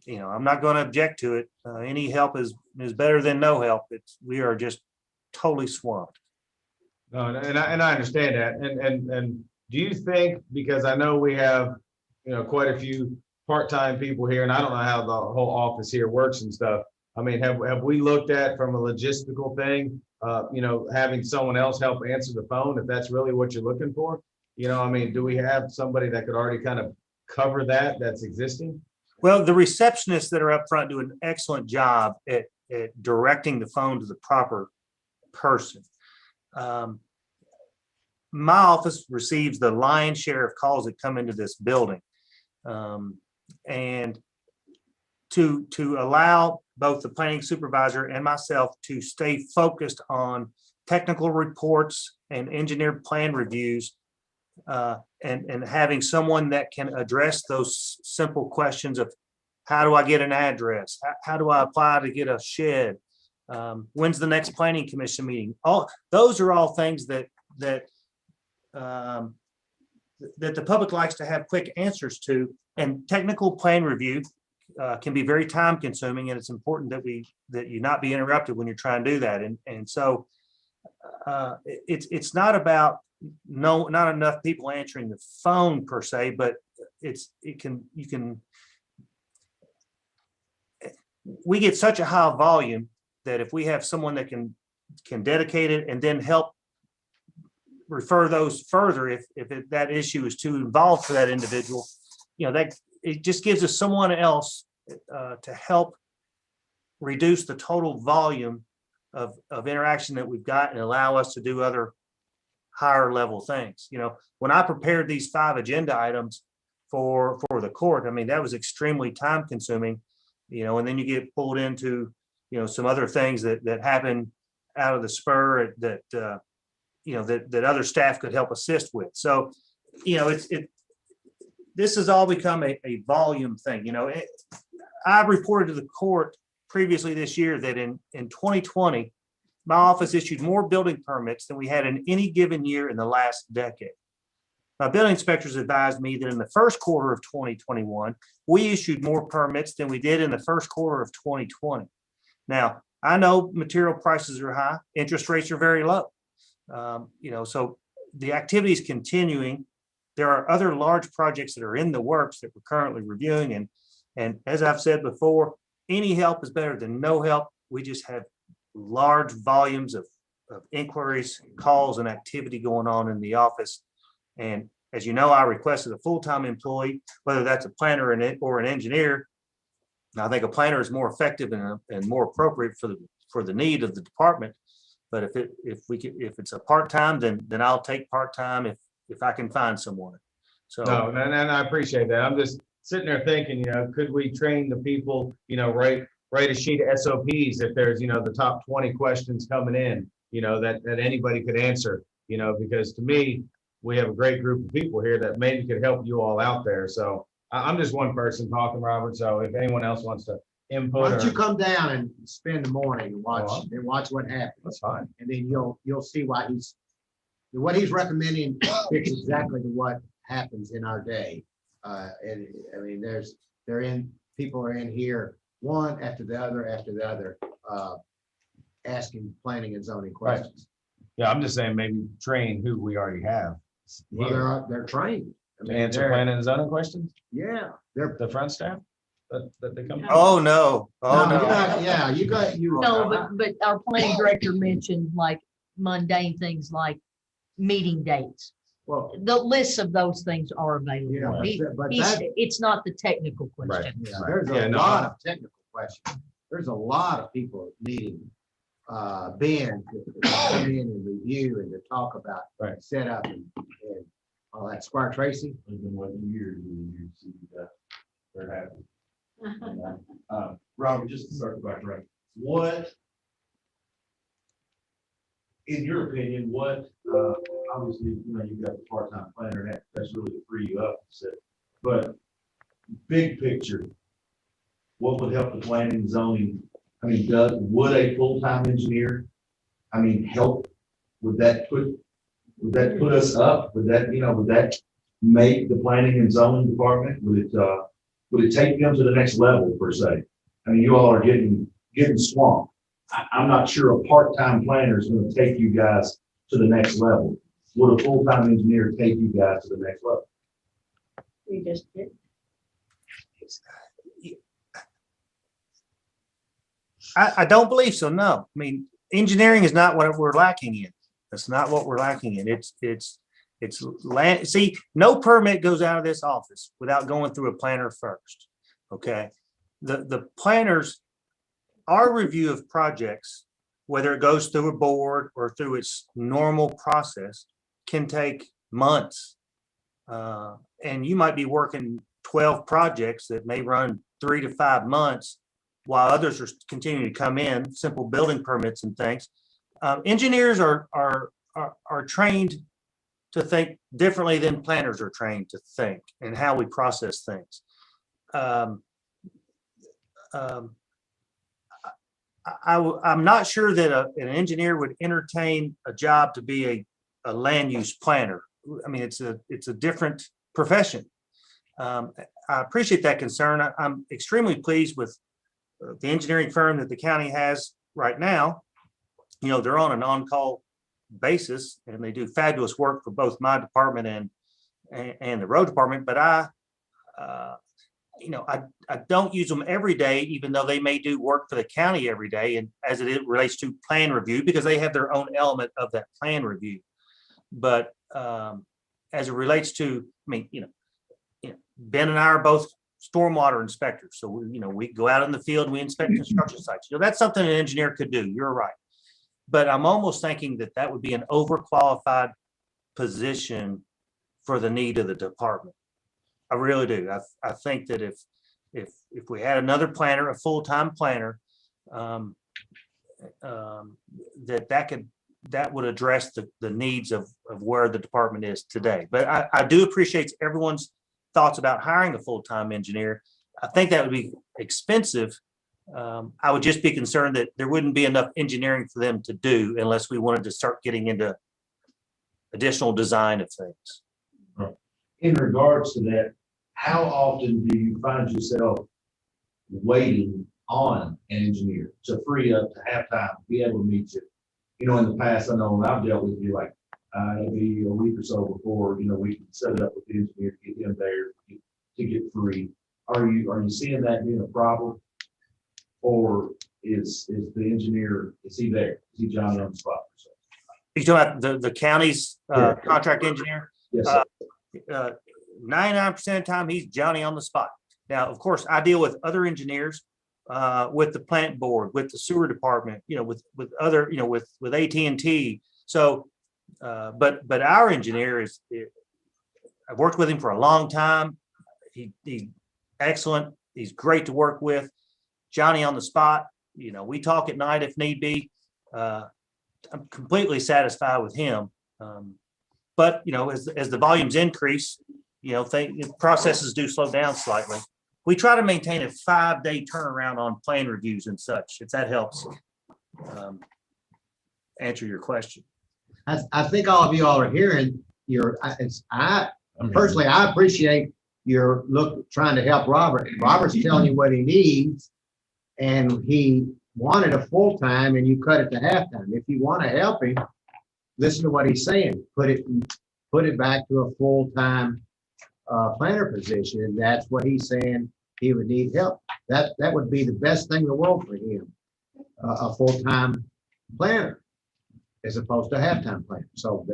I'm not going to object to it. Any help is better than no help. We are just totally swamped. No, and I understand that. And do you think, because I know we have, quite a few part-time people here, and I don't know how the whole office here works and stuff. I mean, have we looked at from a logistical thing, having someone else help answer the phone if that's really what you're looking for? Do we have somebody that could already kind of cover that's existing? Well, the receptionists that are up front do an excellent job at directing the phone to the proper person. My office receives the lion's share of calls that come into this building. And to allow both the planning supervisor and myself to stay focused on technical reports and engineered plan reviews, and having someone that can address those simple questions of how do I get an address? How do I apply to get a shed? When's the next planning commission meeting? Those are all things that the public likes to have quick answers to, and technical plan review can be very time consuming, and it's important that you not be interrupted when you're trying to do that. And so it's not about no, not enough people answering the phone per se, but we get such a high volume that if we have someone that can dedicate it and then help refer those further, if that issue is too involved for that individual, that it just gives us someone else to help reduce the total volume of interaction that we've got and allow us to do other higher level things. When I prepared these 5 agenda items for the court, I mean, that was extremely time consuming, and then you get pulled into, some other things that happen out of the spur that other staff could help assist with. So, this has all become a volume thing. I reported to the court previously this year that in 2020, my office issued more building permits than we had in any given year in the last decade. My building inspectors advised me that in the first quarter of 2021, we issued more permits than we did in the first quarter of 2020. Now, I know material prices are high, interest rates are very low. So the activity is continuing. There are other large projects that are in the works that we're currently reviewing. And as I've said before, any help is better than no help. We just have large volumes of inquiries, calls, and activity going on in the office. And as you know, I requested a full-time employee, whether that's a planner or an engineer. I think a planner is more effective and more appropriate for the need of the department. But if it's a part-time, then I'll take part-time if I can find someone. So No, and I appreciate that. I'm just sitting there thinking, could we train the people, write a sheet of SOPs if there's, the top 20 questions coming in, that anybody could answer, because to me, we have a great group of people here that maybe could help you all out there. So I'm just one person talking, Robert. So if anyone else wants to input. Why don't you come down and spend the morning and watch what happens? That's fine. And then you'll see what he's recommending fits exactly to what happens in our day. And I mean, people are in here one after the other, asking planning and zoning questions. Yeah, I'm just saying maybe train who we already have. Well, they're trained. I mean, Answer planning and zoning questions? Yeah, they're the front staff that they come. Oh, no. Oh, no. Yeah, you got. No, but our planning director mentioned like mundane things like meeting dates. Well, the lists of those things are available. Yeah, it's not the technical question. Right. Yeah, there's a lot of technical questions. There's a lot of people needing Ben to come in and review and to talk about setup and all that. Squire Tracy. It's been what years you see that they're happy. Robert, just to circle back around, what, in your opinion, obviously, you've got the part-time planner, and that's really to free you up. But big picture, what would help the planning and zoning? I mean, would a full-time engineer, help? Would that put us up? Would that make the planning and zoning department? Would it take them to the next level per se? I mean, you all are getting swamped. I'm not sure a part-time planner is going to take you guys to the next level. Would a full-time engineer take you guys to the next level? We just did. I don't believe so. No, I mean, engineering is not what we're lacking in. That's not what we're lacking in. It's land. See, no permit goes out of this office without going through a planner first. Okay, the planners, our review of projects, whether it goes through a board or through its normal process, can take months. And you might be working 12 projects that may run 3 to 5 months while others are continuing to come in, simple building permits and things. Engineers are trained to think differently than planners are trained to think and how we process things. I'm not sure that an engineer would entertain a job to be a land use planner. I mean, it's a different profession. I appreciate that concern. I'm extremely pleased with the engineering firm that the county has right now. They're on an on-call basis, and they do fabulous work for both my department and the road department. But I don't use them every day, even though they may do work for the county every day, and as it relates to plan review, because they have their own element of that plan review. But as it relates to, Ben and I are both stormwater inspectors, so we go out in the field, we inspect construction sites. That's something an engineer could do. You're right, but I'm almost thinking that would be an overqualified position for the need of the department. I really do. I think that if we had another planner, a full-time planner, that would address the needs of where the department is today. But I do appreciate everyone's thoughts about hiring a full-time engineer. I think that would be expensive. I would just be concerned that there wouldn't be enough engineering for them to do unless we wanted to start getting into additional design of things. In regards to that, how often do you find yourself waiting on an engineer to free up to have time to be able to meet you? In the past, I know when I've dealt with you, like it'll be a week or so before, we can set it up with the engineer to get him there to get free. Are you seeing that being a problem? Or is the engineer, is he there? Is he Johnny on the spot? You talking about the county's contract engineer? Yes, sir. 99% of the time, he's Johnny on the spot. Now, of course, I deal with other engineers, with the plant board, with the sewer department, with other, with AT&T. So, but our engineer I've worked with him for a long time. He's excellent. He's great to work with. Johnny on the spot. We talk at night if need be. I'm completely satisfied with him. But as the volumes increase, processes do slow down slightly. We try to maintain a 5-day turnaround on plan reviews and such, if that helps answer your question. I think all of you all are hearing I personally appreciate your trying to help Robert. Robert's telling you what he needs, and he wanted a full-time and you cut it to half-time. If you want to help him, listen to what he's saying. Put it back to a full-time planner position. And that's what he's saying he would need help. That would be the best thing in the world for him, a full-time planner as opposed to a half-time planner. So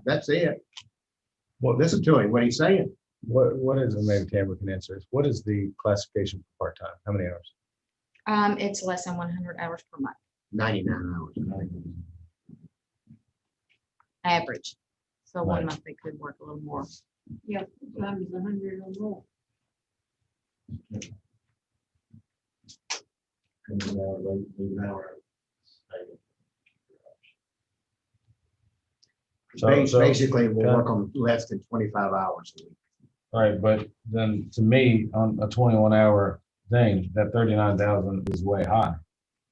that's it. Well, listen to him, what he's saying. What is, maybe Tamara can answer this, what is the classification for part-time? How many hours? It's less than 100 hours per month, 99 hours. average. So one Right. month they could work a little more. Yeah, times 100 or more. Basically, we'll work on less than 25 hours a week. Right, but then to me, on a 21-hour thing, that 39,000 is way high.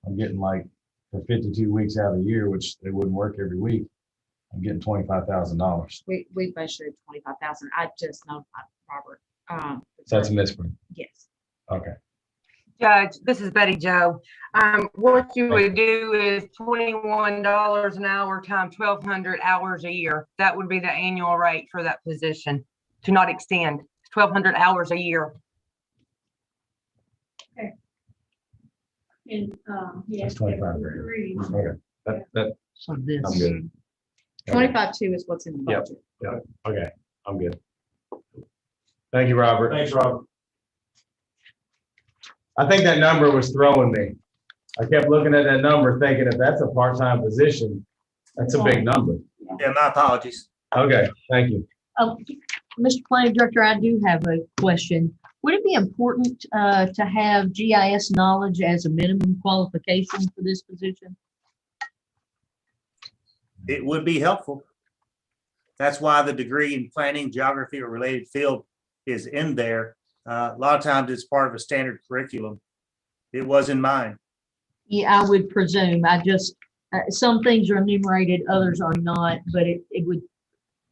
I'm getting like for 52 weeks out of the year, which they wouldn't work every week, I'm getting $25,000. We budgeted 25,000. I just notified Robert. So that's a misprint. Yes. Okay. Judge, this is Betty Joe. What you would do is $21 an hour times 1,200 hours a year. That would be the annual rate for that position to not extend. 1,200 hours a year. Okay. And, That's 25 grand. Okay, that, So this. I'm good. 25.2 is what's in the Yep. budget. Yeah, okay, I'm good. Thank you, Robert. Thanks, Robert. I think that number was throwing me. I kept looking at that number thinking if that's a part-time position, that's a big number. Yeah, my apologies. Okay, thank you. Mr. Planning Director, I do have a question. Would it be important to have GIS knowledge as a minimum qualification for this position? It would be helpful. That's why the degree in planning, geography, or related field is in there. A lot of times it's part of a standard curriculum. It was in mine. Yeah, I would presume. I just, some things are enumerated, others are not, but it would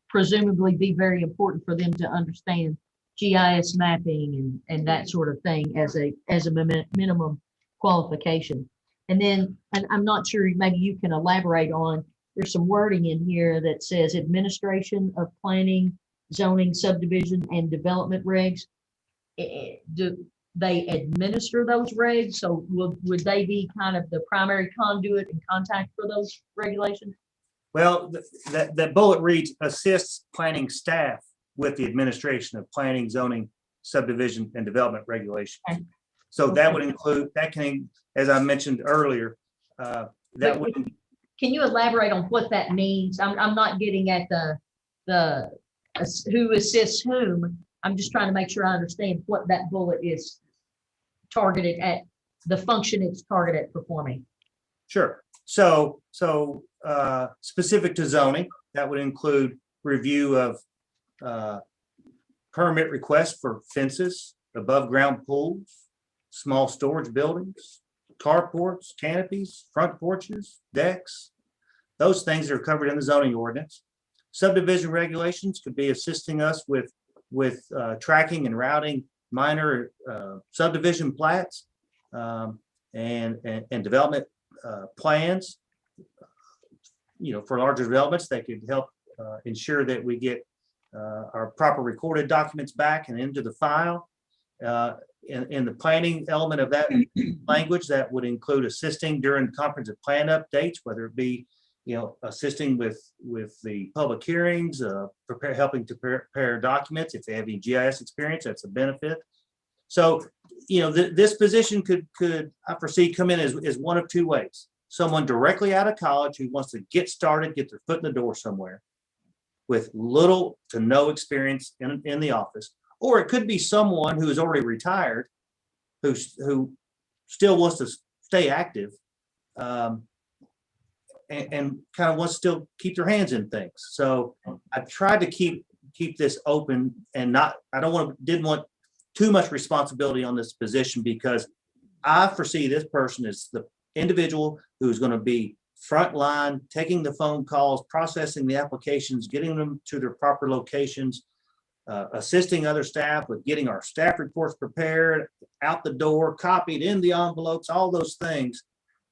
presumably be very important for them to understand GIS mapping and that sort of thing as a minimum qualification. And then, and I'm not sure, maybe you can elaborate on there's some wording in here that says administration of planning, zoning, subdivision, and development regs. Do they administer those regs? So would they be kind of the primary conduit and contact for those regulations? Well, that bullet reads assists planning staff with the administration of planning, zoning, subdivision, and development regulations. Okay. So that would include, that can, as I mentioned earlier, that would. Can you elaborate on what that means? I'm not getting at the who assists whom. I'm just trying to make sure I understand what that bullet is targeted at, the function it's targeted at performing. Sure. So specific to zoning, that would include review of permit requests for fences, above ground pools, small storage buildings, carports, canopies, front porches, decks. Those things are covered in the zoning ordinance. Subdivision regulations could be assisting us with tracking and routing minor subdivision plats and development plans. For larger developments, they could help ensure that we get our proper recorded documents back and into the file. In the planning element of that language, that would include assisting during comprehensive plan updates, whether it be assisting with the public hearings, helping to prepare documents. If they have any GIS experience, that's a benefit. So, this position could, I foresee, come in as one of two ways. Someone directly out of college who wants to get started, get their foot in the door somewhere with little to no experience in the office. Or it could be someone who is already retired, who still wants to stay active, and kind of wants to still keep their hands in things. So I tried to keep this open and didn't want too much responsibility on this position, because I foresee this person as the individual who's going to be frontline, taking the phone calls, processing the applications, getting them to their proper locations, assisting other staff with getting our staff reports prepared, out the door, copied in the envelopes, all those things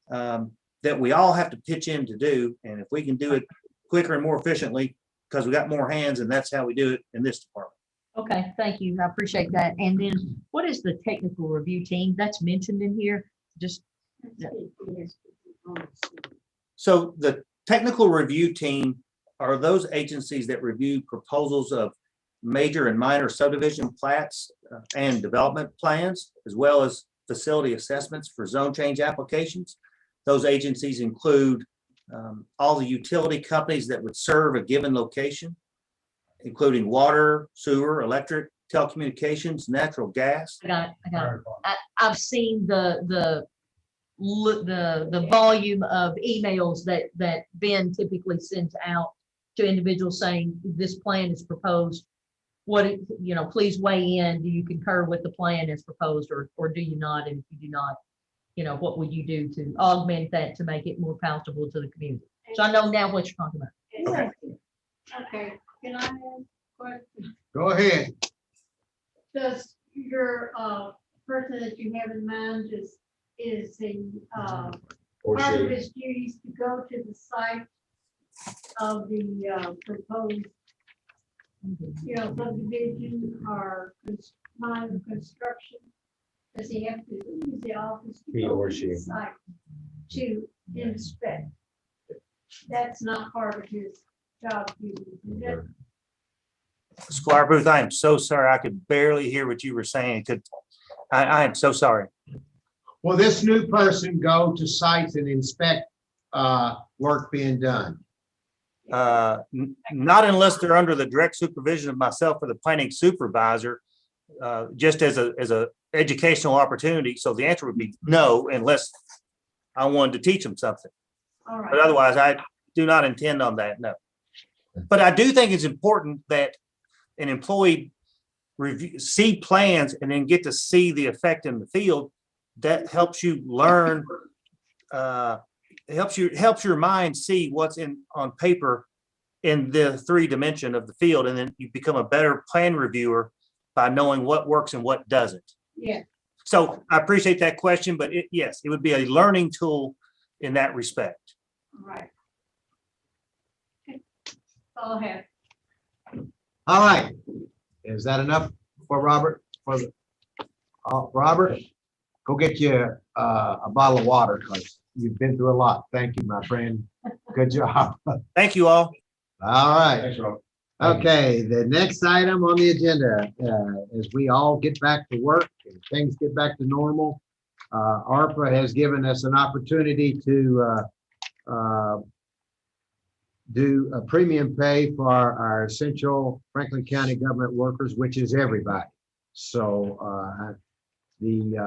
that we all have to pitch in to do. And if we can do it quicker and more efficiently, because we got more hands, and that's how we do it in this department. Okay, thank you. I appreciate that. And then what is the technical review team that's mentioned in here? Just. So the technical review team are those agencies that review proposals of major and minor subdivision plats and development plans, as well as facility assessments for zone change applications. Those agencies include all the utility companies that would serve a given location, including water, sewer, electric, telecommunications, natural gas. I got it. I've seen the volume of emails that Ben typically sends out to individuals saying this plan is proposed. Please weigh in. Do you concur with the plan as proposed, or do you not? And if you do not, what would you do to augment that to make it more palatable to the community? So I know now what you're talking about. Okay, can I ask a question? Go ahead. Does your person that you have in mind is the part of his duties to go to the site of the proposed subdivision or minor construction? Does he have to use the office to He go or to she. the site to inspect? That's not part of his job duties, is it? Squire Booth, I am so sorry. I could barely hear what you were saying. I am so sorry. Will this new person go to sites and inspect work being done? Not unless they're under the direct supervision of myself or the planning supervisor, just as a educational opportunity. So the answer would be no, unless I wanted to teach them something. All right. But otherwise, I do not intend on that, no. But I do think it's important that an employee see plans and then get to see the effect in the field. That helps you learn, helps your mind see what's on paper in the 3 dimension of the field. And then you become a better plan reviewer by knowing what works and what doesn't. Yeah. So I appreciate that question, but yes, it would be a learning tool in that respect. All right. all I have. All right. Is that enough for Robert? Robert, go get you a bottle of water because you've been through a lot. Thank you, my friend. Good job. Thank you all. All right. Thanks, Rob. Okay, the next item on the agenda, as we all get back to work and things get back to normal, ARPA has given us an opportunity to do a premium pay for our essential Franklin County government workers, which is everybody. So the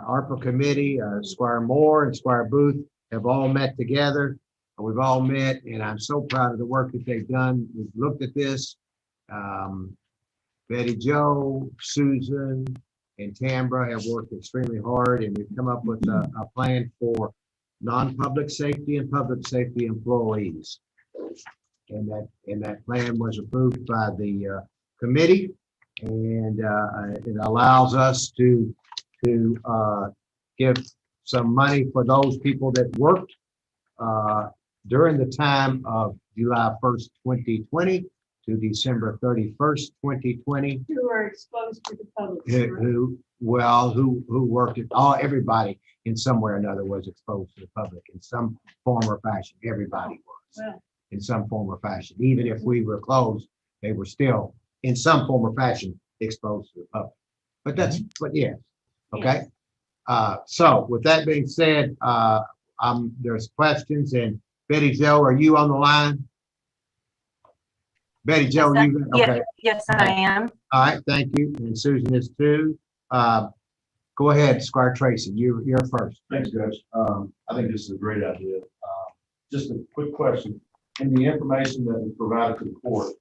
ARPA committee, Squire Moore and Squire Booth have all met together. We've all met, and I'm so proud of the work that they've done. We've looked at this. Betty Jo, Susan, and Tambra have worked extremely hard, and we've come up with a plan for non-public safety and public safety employees. And that plan was approved by the committee, and it allows us to give some money for those people that worked during the time of July 1st, 2020 to December 31st, 2020. Who are exposed to the public. Who worked at everybody in some way or another was exposed to the public in some form or fashion. Everybody was Well, in some form or fashion. Even if we were closed, they were still in some form or fashion exposed to the public. But yes, okay. So with that being said, there's questions, and Betty Jo, are you on the line? Betty Jo, you okay? Yes, I am. All right, thank you. And Susan is too. Go ahead, Squire Tracy, you're first. Thanks, Judge. I think this is a great idea. Just a quick question. In the information that was provided to the court,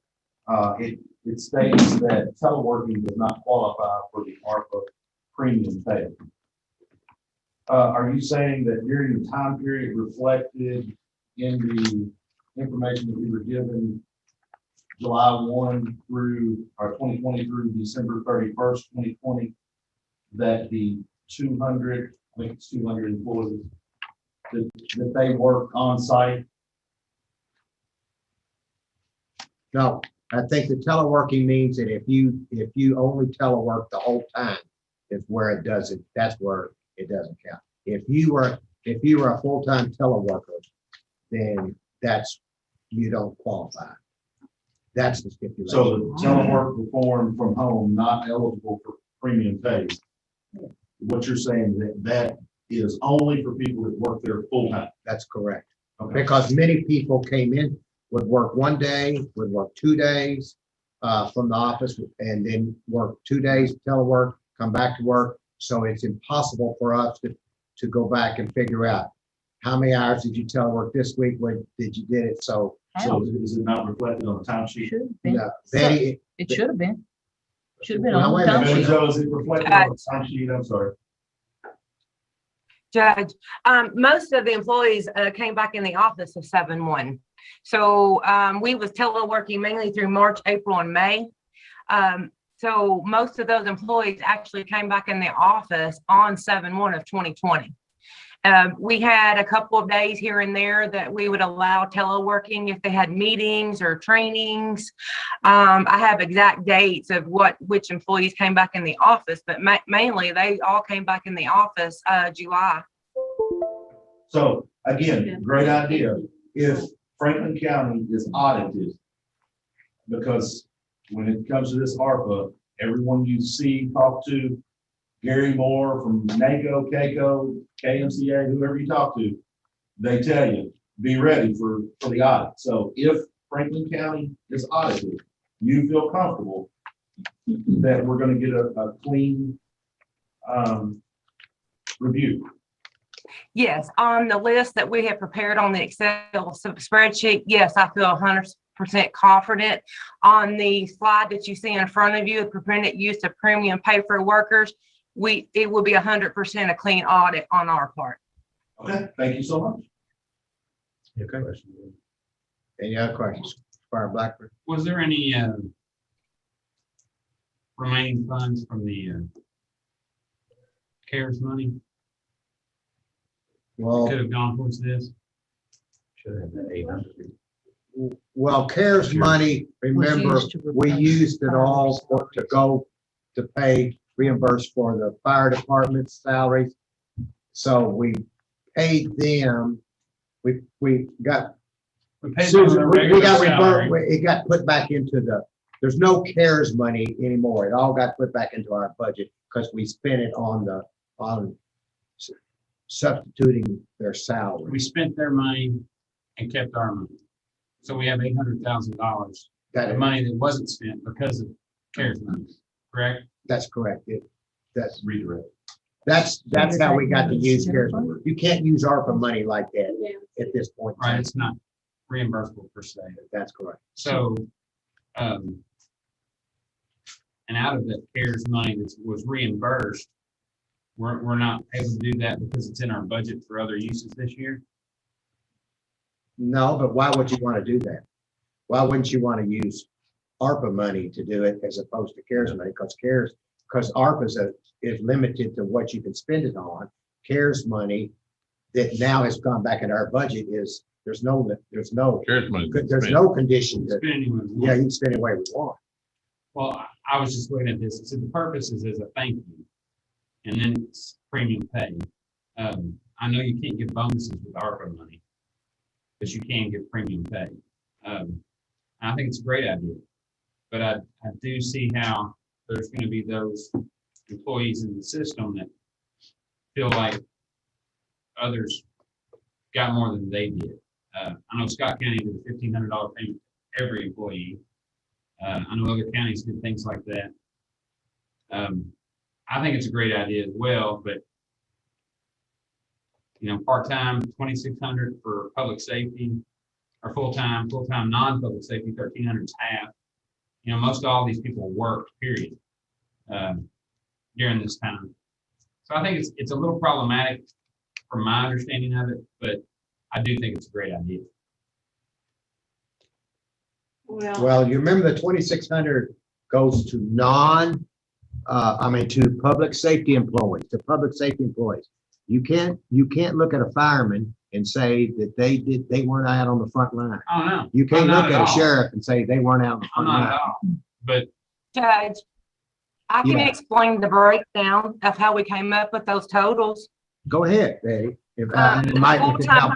it states that teleworking does not qualify for the ARPA premium pay. Are you saying that during the time period reflected in the information that we were given July 1 through, or 2020 through December 31st, 2020, that the 200, I think it's 200 employees, that they work on site? No, I think the teleworking means that if you only telework the whole time, is where it doesn't, that's where it doesn't count. If you were a full-time teleworker, then you don't qualify. That's the stipulation. So the telework performed from home, not eligible for premium pay. What you're saying that is only for people that work there full time. That's correct. Okay. Because many people came in, would work one day, would work 2 days from the office, and then work 2 days telework, come back to work. So it's impossible for us to go back and figure out how many hours did you telework this week, when did you did it? So is it not reflected on the timesheet? Should have been. Betty, It should have been. Should have been Now, on wait the a minute. time sheet. Joe, is it reflected on the timesheet? I'm sorry. Judge, most of the employees came back in the office of 7/1. So we was teleworking mainly through March, April, and May. So most of those employees actually came back in the office on 7/1 of 2020. We had a couple of days here and there that we would allow teleworking if they had meetings or trainings. I have exact dates of which employees came back in the office, but mainly they all came back in the office July. So again, great idea. If Franklin County is audited, because when it comes to this ARPA, everyone you see, talk to, Gary Moore from NACO, CAECO, KMCA, whoever you talk to, they tell you, be ready for the audit. So if Franklin County is audited, you feel comfortable that we're going to get a clean review. Yes, on the list that we have prepared on the Excel spreadsheet, yes, I feel 100% confident. On the slide that you see in front of you, prevented use of premium pay for workers, it will be 100% a clean audit on our part. Okay, thank you so much. Okay. Any other questions? Squire Blackford? Was there any remaining funds from the CARES money? Well, Could have gone towards this. Should have been 800. Well, CARES money, remember, used to we replace used it fire all to go to pay, reimburse for the fire department's salaries. So we paid them, we got, We paid them Susan, their we regular got salary. it got put back into there's no CARES money anymore. It all got put back into our budget because we spent it on substituting their salary. We spent their money and kept our money. So we have $800,000, That the is- money that wasn't spent because of CARES money, correct? That's correct. That's Redirect. That's how we got to use CARES. You can't use ARPA money like that at this point. in Right, time. it's not reimbursable per se. That's correct. So, and out of that CARES money that was reimbursed, we're not able to do that because it's in our budget for other uses this year? No, but why would you want to do that? Why wouldn't you want to use ARPA money to do it as opposed to CARES money? Because ARPA is limited to what you can spend it on. CARES money that now has gone back in our budget there's no CARES money. condition to, Spend any way we want. yeah, you can spend it way we want. Well, I was just looking at this, so the purpose is as a thank you, and then it's premium pay. I know you can't give bonuses with ARPA money, but you can give premium pay. I think it's a great idea, but I do see how there's gonna be those employees in the system that feel like others got more than they did. I know Scott County did a $1,500 payment to every employee. I know other counties did things like that. I think it's a great idea as well, but part-time, 2,600 for public safety, or full-time, non-public safety, 1,300 is half. Most all these people worked, period, during this time. So I think it's a little problematic from my understanding of it, but I do think it's a great idea. Well, you remember the 2,600 goes to to public safety employees, You can't look at a fireman and say that they weren't out on the front line. Oh, no. You can't Not look at at a all. sheriff and say they weren't out on the I'm front not line. at all, but Judge, I can Yeah. explain the breakdown of how we came up with those totals. Go ahead, Dave. If The it might full-time- help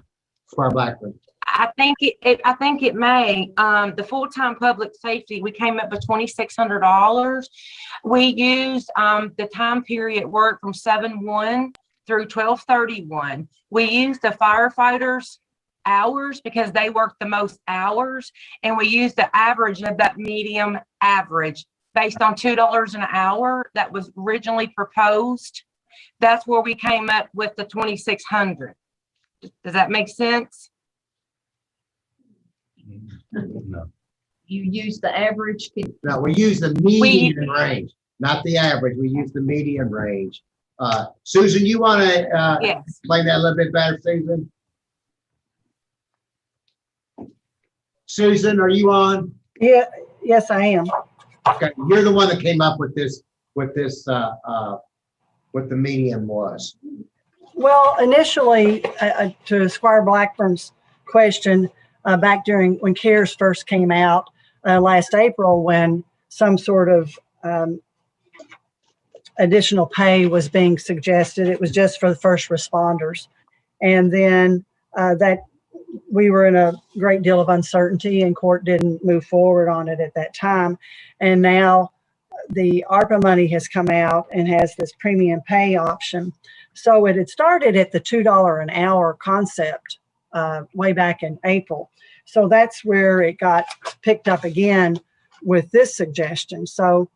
Squire Blackburn. I think it may, the full-time public safety, we came up with $2,600. We used, the time period worked from 7/1 through 12/31. We used the firefighters' hours because they worked the most hours, and we used the average of that medium average based on $2 an hour that was originally proposed. That's where we came up with the 2,600. Does that make sense? No. You use the average. No, we use the median range, not the average. We use the median range. Susan, you want to Yes. explain that a little bit better, Susan? Susan, are you on? Yeah, yes, I am. Okay, you're the one that came up with this, what the median was. Well, initially, to Squire Blackburn's question, back during when CARES first came out last April, when some sort of additional pay was being suggested, it was just for the first responders. And then that we were in a great deal of uncertainty and court didn't move forward on it at that time. And now the ARPA money has come out and has this premium pay option. So it had started at the $2 an hour concept way back in April. So that's where it got picked up again with this suggestion. So,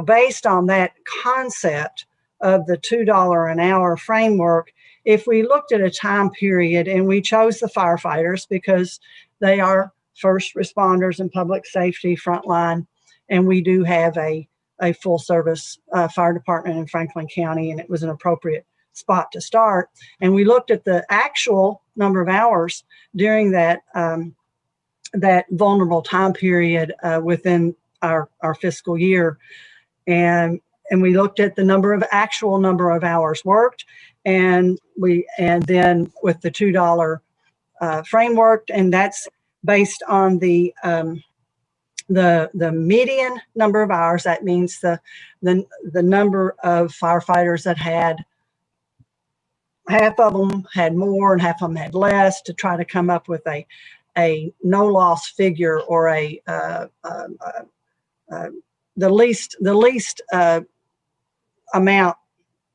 based on that concept of the $2 an hour framework, if we looked at a time period and we chose the firefighters because they are first responders and public safety frontline, and we do have a full service fire department in Franklin County, and it was an appropriate spot to start. And we looked at the actual number of hours during that that vulnerable time period within our fiscal year, and we looked at the actual number of hours worked, and then with the $2 framework, and that's based on the median number of hours. That means the number of firefighters that had, half of them had more and half of them had less, to try to come up with a no loss figure, or the least amount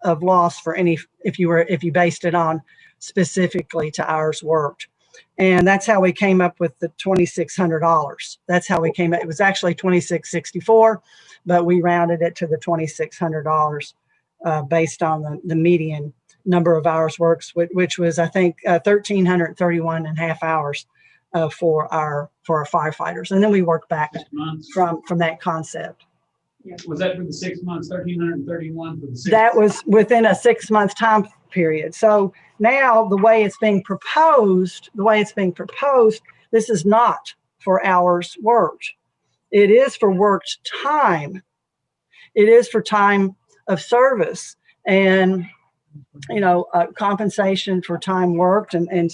of loss for any, if you based it on specifically to hours worked. And that's how we came up with the $2,600. That's how we came up. It was actually $2,664, but we rounded it to the $2,600 based on the median number of hours worked, which was, I think, 1,331 and a half hours for our firefighters. And then we worked back from that concept. Was that for the 6 months, 1,331 for the 6? That was within a 6-month time period. So now the way it's being proposed, this is not for hours worked. It is for worked time. It is for time of service and, compensation for time worked and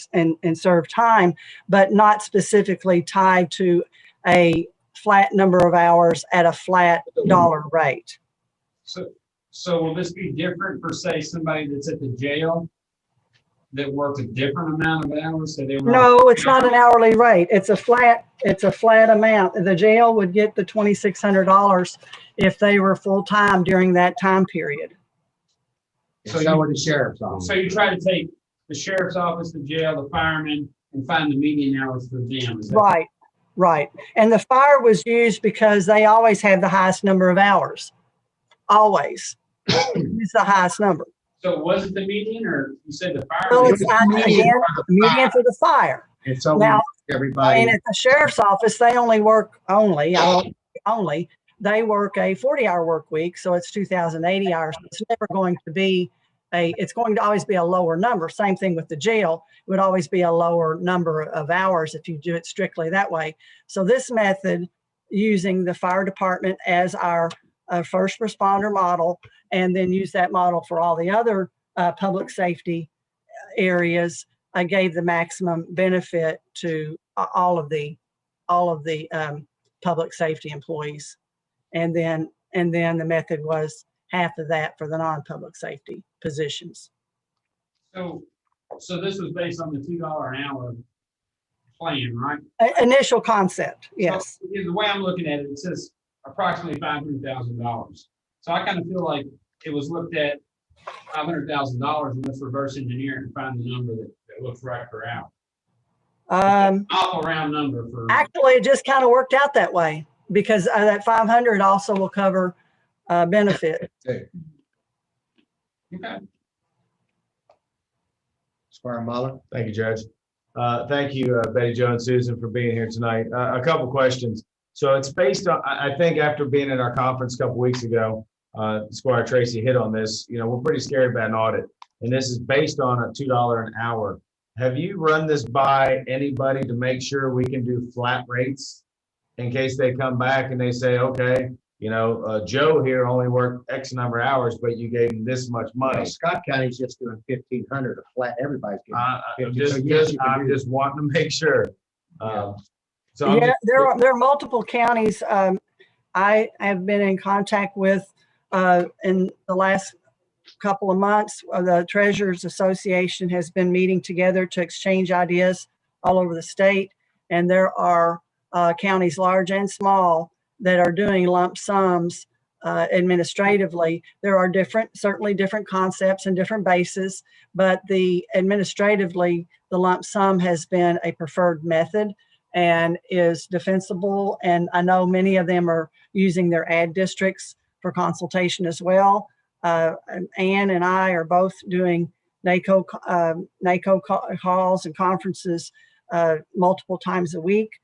served time, but not specifically tied to a flat number of hours at a flat dollar rate. So will this be different for, say, somebody that's at the jail that works a different amount of hours? So No, it's not an hourly rate. It's a flat amount. The jail would get the $2,600 if they were full-time during that time period. So So with the sheriff's office. So you try to take the sheriff's office, the jail, the firemen, and find the median hours for them. Is that Right. And the fire was used because they always have the highest number of hours. Always. It's the highest number. So was it the median, or you said the fire? No, it's again, median for the fire. And so Now, everybody. and at the sheriff's office, they they work a 40-hour work week. So it's 2,080 hours. It's never going to be it's going to always be a lower number. Same thing with the jail. It would always be a lower number of hours if you do it strictly that way. So this method, using the fire department as our first responder model, and then use that model for all the other public safety areas, gave the maximum benefit to all of the public safety employees. And then the method was half of that for the non-public safety positions. So this was based on the $2 an hour plan, right? Initial concept, yes. So, the way I'm looking at it, it says approximately $500,000. So I kind of feel like it was looked at $500,000, and let's reverse engineer it and find the number that looks right per hour. Awful round number for. Actually, it just kind of worked out that way, because that 500 also will cover benefit. Okay. Squire Muller. Thank you, Judge. Thank you, Betty Jo and Susan, for being here tonight. A couple questions. So it's based on, I think after being at our conference a couple weeks ago, Squire Tracy hit on this, we're pretty scared about an audit. And this is based on a $2 an hour. Have you run this by anybody to make sure we can do flat rates in case they come back and they say, okay, Joe here only worked X number of hours, but you gave him this much money. Scott County's just doing 1,500 a flat. Everybody's getting. I'm just wanting to make sure. There are multiple counties I have been in contact with in the last couple of months. The Treasurers Association has been meeting together to exchange ideas all over the state, and there are counties large and small that are doing lump sums administratively. There are certainly different concepts and different bases, but administratively, the lump sum has been a preferred method and is defensible. And I know many of them are using their ad districts for consultation as well. Ann and I are both doing NACO calls and conferences multiple times a week.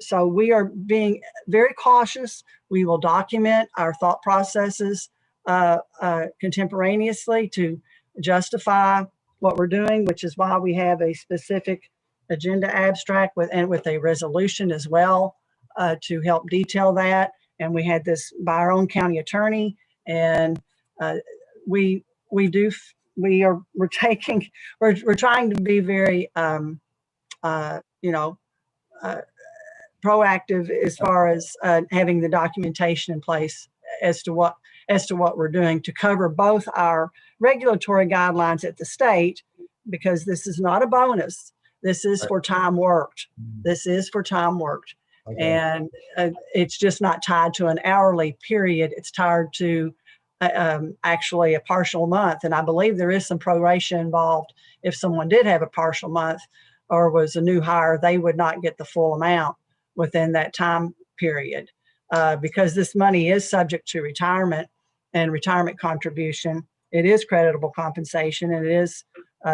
So we are being very cautious. We will document our thought processes contemporaneously to justify what we're doing, which is why we have a specific agenda abstract with a resolution as well to help detail that. And we had this by our own county attorney, and we're trying to be very proactive as far as having the documentation in place as to what we're doing to cover both our regulatory guidelines at the state, because this is not a bonus. This is for time worked. This is for time worked. Okay. And it's just not tied to an hourly period. It's tied to actually a partial month. And I believe there is some proration involved. If someone did have a partial month or was a new hire, they would not get the full amount within that time period, because this money is subject to retirement and retirement contribution. It is creditable compensation, and it is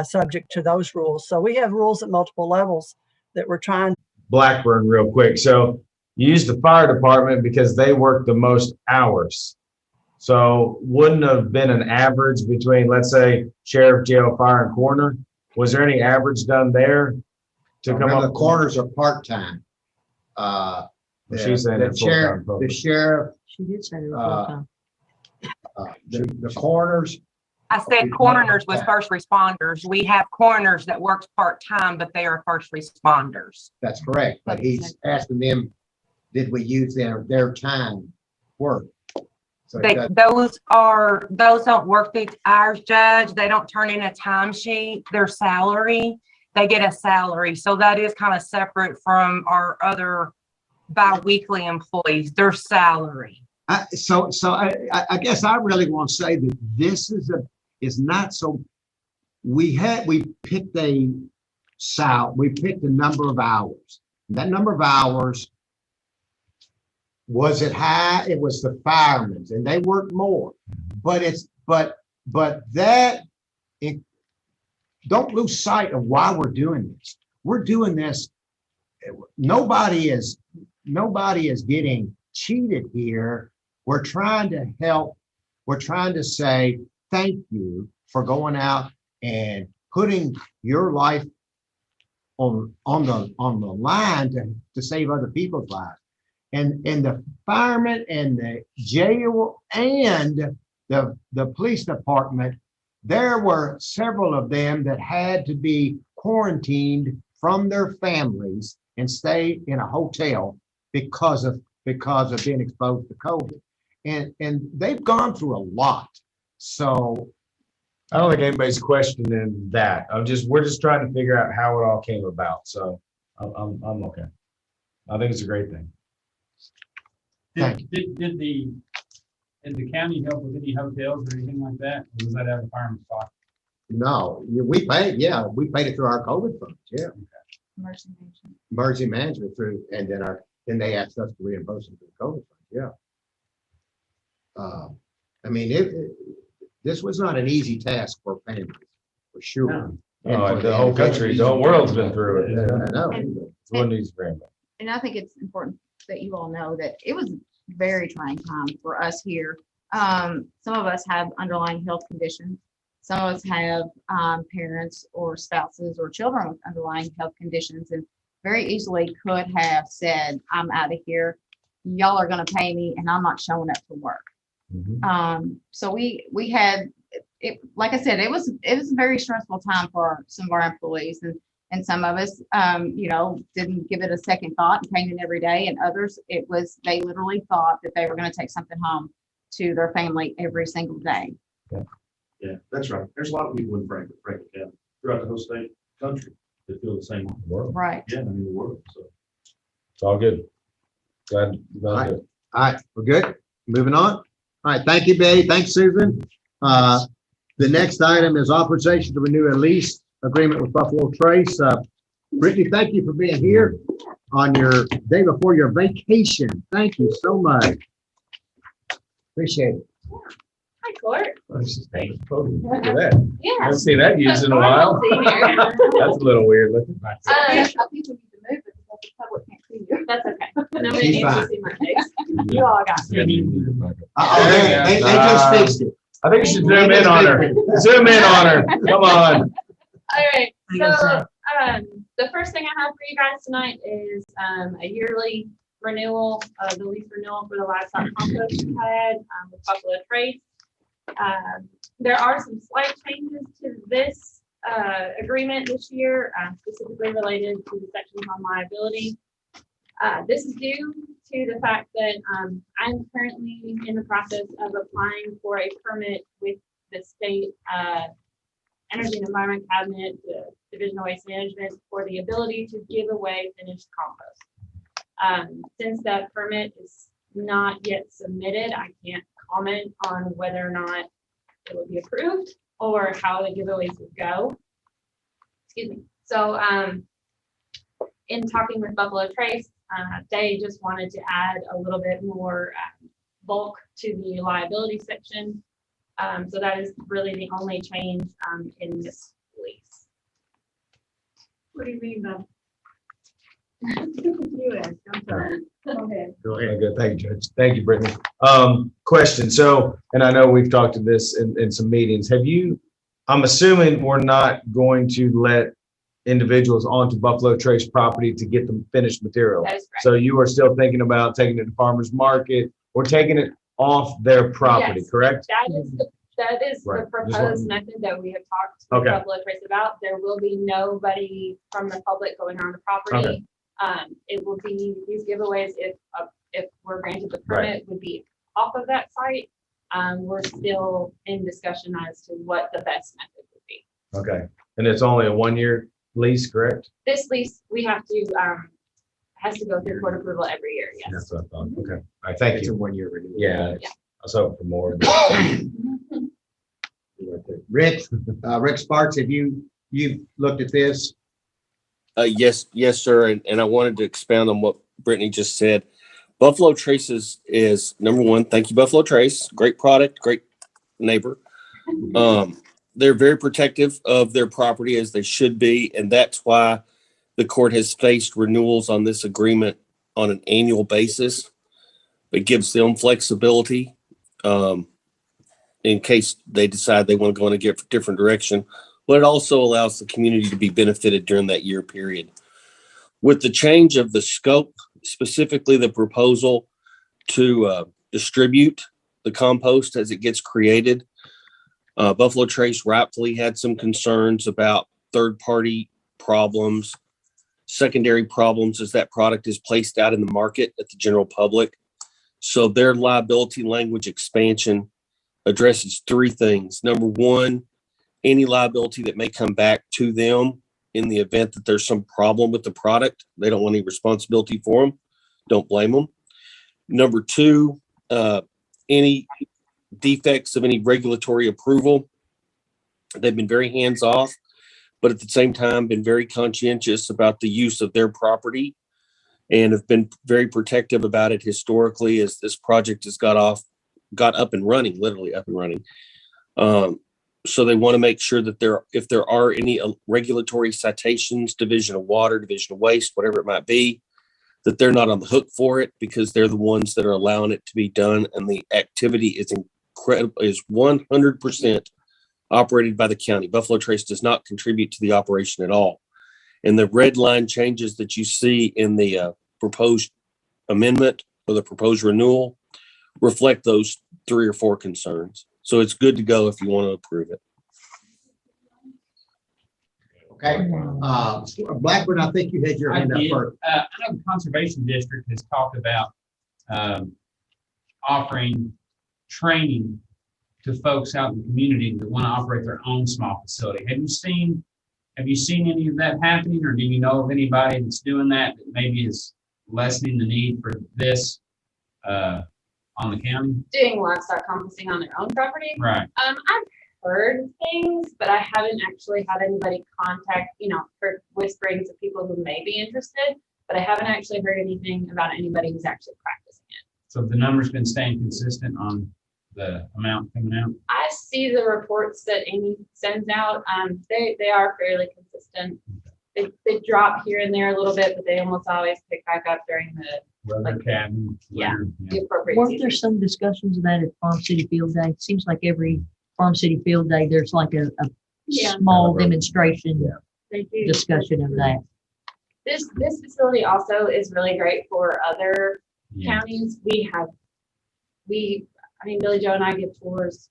subject to those rules. So we have rules at multiple levels that we're trying. Blackburn real quick. So you use the fire department because they work the most hours. So wouldn't have been an average between, let's say, sheriff, jail, fire, and coroner. Was there any average done there to come Remember, up? the coroners are part-time. She's saying The it's full-time sheriff, folks. the sheriff, She did say they were Uh, full-time. the coroners. I said coroners was first responders. We have coroners that works part-time, but they are first responders. That's correct, but he's asking them, did we use their time work? So They, those don't work the hours, Judge. They don't turn in a timesheet. Their salary, they get a salary. So that is kind of separate from our other bi-weekly employees, their salary. So I guess I really want to say that this is not so, we picked a number of hours. That number of hours, was it high? It was the firemen's, and they worked more. But don't lose sight of why we're doing this. We're doing this. Nobody is getting cheated here. We're trying to help. We're trying to say thank you for going out and putting your life on the line to save other people's lives. And the firemen and the jail and the police department, there were several of them that had to be quarantined from their families and stay in a hotel because of being exposed to COVID. And they've gone through a lot. So I don't think anybody's questioning that. We're just trying to figure out how it all came about. So I'm okay. I think it's a great thing. Did the county help with any hotels or anything like that? Or was that out of the fireman's pocket? no, we paid it through our COVID funds. Yeah. Emergency management through, and then they asked us to reimburse them through the COVID funds. Yeah. I mean, this was not an easy task for families, for sure. No. And Oh, for the whole country, the whole world's been through it. I know. It's one needs to bring back. And I think it's important that you all know that it was very trying time for us here. Some of us have underlying health conditions. Some of us have parents or spouses or children with underlying health conditions, and very easily could have said, I'm out of here. Y'all are going to pay me and I'm not showing up to work. So we had it, like I said, it was a very stressful time for some of our employees, and some of us, didn't give it a second thought and came in every day, and others, they literally thought that they were going to take something home to their family every single day. Yeah, that's right. There's a lot of people in Franklin County throughout the whole state, country that feel the same. World. Right. Yeah, I mean the world. So It's all good. Glad. All right, we're good. Moving on. All right, thank you, Betty. Thanks, Susan. The next item is authorization to renew a lease agreement with Buffalo Trace. Brittany, thank you for being here on your day before your vacation. Thank you so much. Appreciate it. Hi, Court. Thank you. Look at that. Yeah. I haven't seen that used in a while. That's a little weird looking. I think we need to move it because the public can't see you. That's okay. Nobody She's needs to fine. see my face. You all got me. They just fixed it. I think you should zoom in on her. Zoom in on her. Come on. All right. So the first thing I have for you guys tonight is a yearly renewal, the lease renewal for the livestock compost pad with Buffalo Trace. There are some slight changes to this agreement this year, specifically related to the sections on liability. This is due to the fact that I'm currently in the process of applying for a permit with the state Energy and Environment Cabinet, the Division of Waste Management, for the ability to give away finished compost. Since that permit is not yet submitted, I can't comment on whether or not it will be approved or how the giveaways would go. Excuse me. So in talking with Buffalo Trace, they just wanted to add a little bit more bulk to the liability section. So that is really the only change in this lease. What do you mean by? You asked, I'm sorry. Go ahead. Go ahead. Good. Thank you, Judge. Thank you, Brittany. Question. So, and I know we've talked to this in some meetings. I'm assuming we're not going to let individuals onto Buffalo Trace property to get the finished material. That is correct. So you are still thinking about taking it to farmer's market or taking it off their property, Yes, correct? That is Right. the proposed method that we have talked to Okay. Buffalo Trace about. There will be nobody from the public going on the property. It will be these giveaways if we're granted the permit would be off of that site. We're still in discussion as to what the best method would be. Okay. And it's only a 1-year lease, correct? This lease, we have to, has to go through court approval every year, yes. That's what I thought. Okay. All right. Thank It's a you. 1-year renewal. Yeah. Yeah. I was hoping for more. Rick Sparks, have you looked at this? Yes, sir. And I wanted to expound on what Brittany just said. Buffalo Trace is number one. Thank you, Buffalo Trace. Great product, great neighbor. They're very protective of their property, as they should be. And that's why the court has faced renewals on this agreement on an annual basis. It gives them flexibility in case they decide they want to go in a different direction. But it also allows the community to be benefited during that year period. With the change of the scope, specifically the proposal to distribute the compost as it gets created, Buffalo Trace rightfully had some concerns about third-party problems, secondary problems as that product is placed out in the market at the general public. So their liability language expansion addresses three things. Number one, any liability that may come back to them in the event that there's some problem with the product. They don't want any responsibility for them. Don't blame them. Number two, any defects of any regulatory approval. They've been very hands-off, but at the same time been very conscientious about the use of their property and have been very protective about it historically as this project has got up and running, literally up and running. So they want to make sure that if there are any regulatory citations, Division of Water, Division of Waste, whatever it might be, that they're not on the hook for it because they're the ones that are allowing it to be done. And the activity is incredible, is 100% operated by the county. Buffalo Trace does not contribute to the operation at all. And the red line changes that you see in the proposed amendment or the proposed renewal reflect those 3 or 4 concerns. So it's good to go if you want to approve it. Okay, Blackburn, I think you had your hand up first. I know the Conservation District has talked about offering training to folks out in the community that want to operate their own small facility. Have you seen any of that happening, or do you know of anybody that's doing that maybe is lessening the need for this on the county? Doing livestock composting on their own property. Right. I've heard things, but I haven't actually had anybody contact, heard whisperings of people who may be interested, but I haven't actually heard anything about anybody who's actually practicing it. So the number's been staying consistent on the amount coming out? I see the reports that Amy sends out. They are fairly consistent. They drop here and there a little bit, but they almost always pick back up during the the appropriate Weren't there season. some discussions of that at Farm City Field Day? Seems like every Farm City Field Day, there's like a small demonstration They do. discussion of that. This facility also is really great for other counties. Billy Joe and I give tours,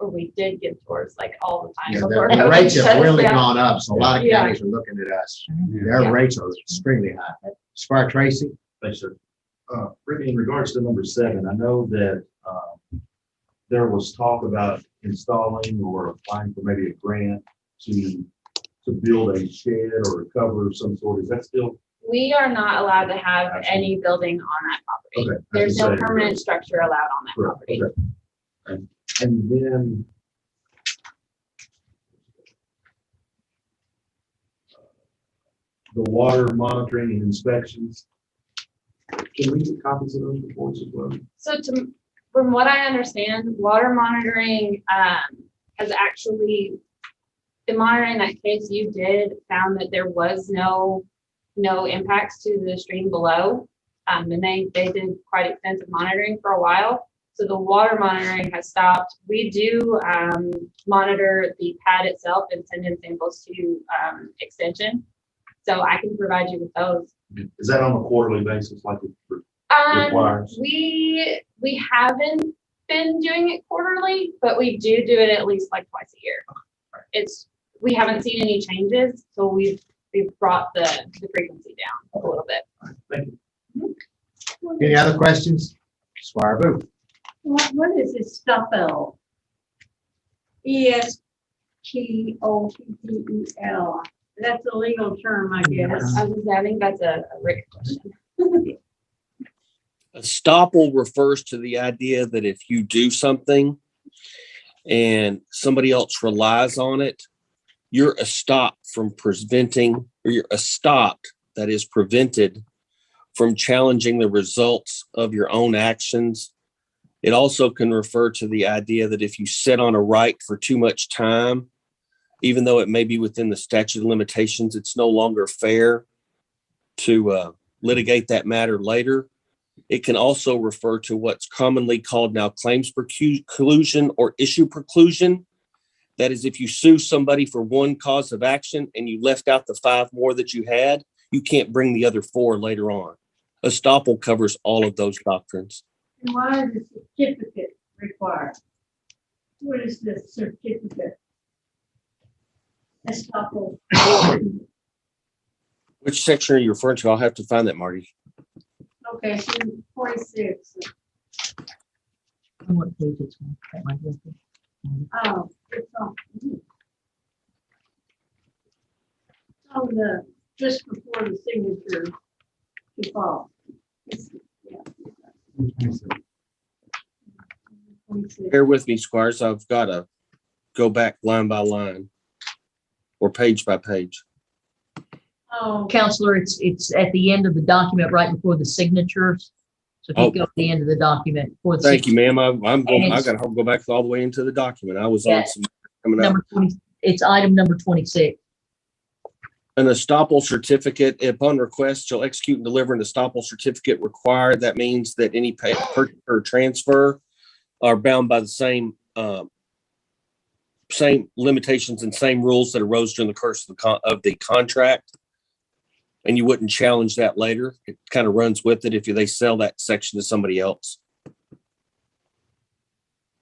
or we did give tours like all the time. Yeah, before the COVID rates have shut us really down. gone up, so a lot of Yeah. counties are looking at us. Their Yeah. rates are extremely high. Spark Tracy, Thanks, sir. Brittany, in regards to number 7, I know that there was talk about installing or applying for maybe a grant to build a shed or a cover of some sort. Is that still? We are not allowed to have any building on that property. Okay. There's no That's the same. permanent structure allowed on that Correct. property. Okay. And then the water monitoring and inspections. Can we get copies of those reports as well? So from what I understand, water monitoring has actually, in monitoring that case you did, found that there was no impacts to the stream below. And they did quite extensive monitoring for a while. So the water monitoring has stopped. We do monitor the pad itself and send in samples to extension. So I can provide you with those. Is that on a quarterly basis like it requires? We haven't been doing it quarterly, but we do it at least like twice a year. We haven't seen any changes, so we've brought the frequency down a little bit. Thank you. Any other questions? Squire Booth. What is this Stoppel? ESTOPPEL. That's a legal term, I guess. I think that's a Rick question. Estoppel refers to the idea that if you do something and somebody else relies on it, you're estopped from preventing, or you're estopped, that is prevented from challenging the results of your own actions. It also can refer to the idea that if you sit on a right for too much time, even though it may be within the statute of limitations, it's no longer fair to litigate that matter later. It can also refer to what's commonly called now claims preclusion or issue preclusion. That is, if you sue somebody for one cause of action and you left out the 5 more that you had, you can't bring the other 4 later on. Estoppel covers all of those doctrines. And why is the certificate required? What is the certificate? Estoppel. Which section are you referring to? I'll have to find that, Marty. Okay, so 46. What page it's on? Oh, it's on the, just before the signature to fall. Yeah. 26. Bear with me, Squires. I've got to go back line by line or page by page. Oh, Counselor, it's at the end of the document, right before the signatures. So if you go to the end of the document. For the Thank you, ma'am. I it's- got to go back all the way into the document. I was Yeah. on some coming up. Number 20, it's item number 26. An estoppel certificate, upon request, shall execute and deliver an estoppel certificate required. That means that any purchase or transfer are bound by the same limitations and same rules that arose during the course of the contract. And you wouldn't challenge that later. It kind of runs with it if they sell that section to somebody else.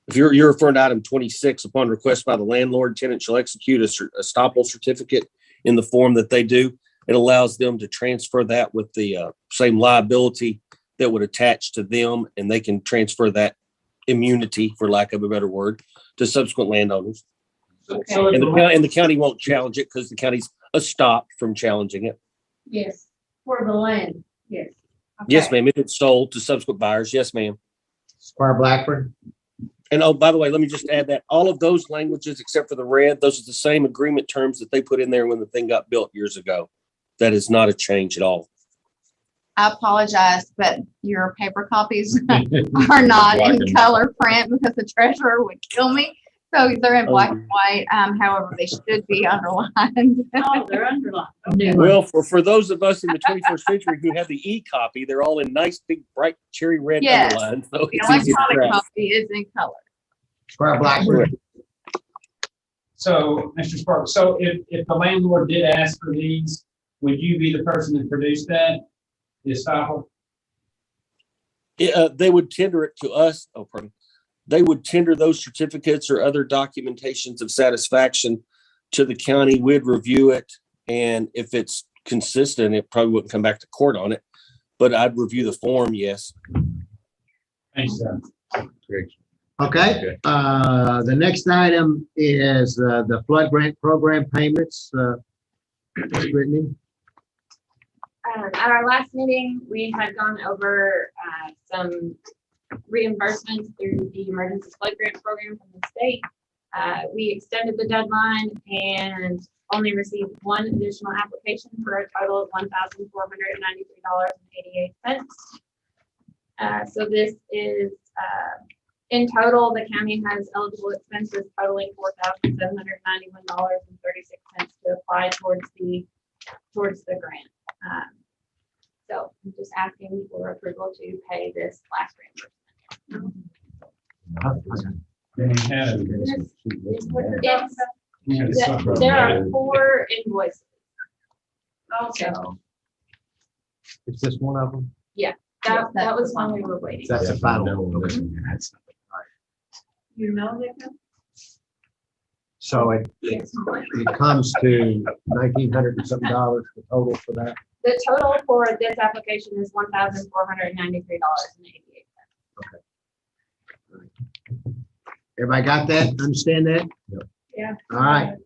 If you're referring to item 26, upon request by the landlord, tenant shall execute a estoppel certificate in the form that they do. It allows them to transfer that with the same liability that would attach to them, and they can transfer that immunity, for lack of a better word, to subsequent landowners. okay. And the county won't challenge it because the county's stopped from challenging it. Yes, for the land, yes. Yes, Okay. ma'am. If it's sold to subsequent buyers, yes, ma'am. Squire Blackburn. And oh, by the way, let me just add that all of those languages, except for the red, those are the same agreement terms that they put in there when the thing got built years ago. That is not a change at all. I apologize, but your paper copies are not in color print because the treasurer would kill me. So they're in black and white. However, they should be underlined. Oh, they're underlined. Okay. Well, for those of us in the 21st century who have the e-copy, they're all in nice, big, bright, cherry red Yes. underlines. So The it's easy to electronic track. copy is in color. Squire Blackburn. So, Mr. Sparks, so if the landlord did ask for these, would you be the person that produced that? The estoppel? They would tender it to us. Oh, pardon. They would tender those certificates or other documentations of satisfaction to the county. We'd review it. And if it's consistent, it probably wouldn't come back to court on it. but I'd review the form, yes. Thanks, John. Okay, the next item is the flood grant program payments. Brittany? At our last meeting, we had gone over some reimbursements through the emergency flood grant program from the state. We extended the deadline and only received one additional application for a total of $1,493.88. So this is, in total, the county has eligible expenses totaling $4,791.36 to apply towards the grant. So I'm just asking for approval to pay this last reimbursement. There are 4 invoices. Okay. So, Is this one of them? yeah, that was one we were waiting. That's the final one. You know that? So it comes to $1,900 and something dollars, the total for that. The total for this application is $1,493.88. Everybody got that? Understand that? Yeah. All right.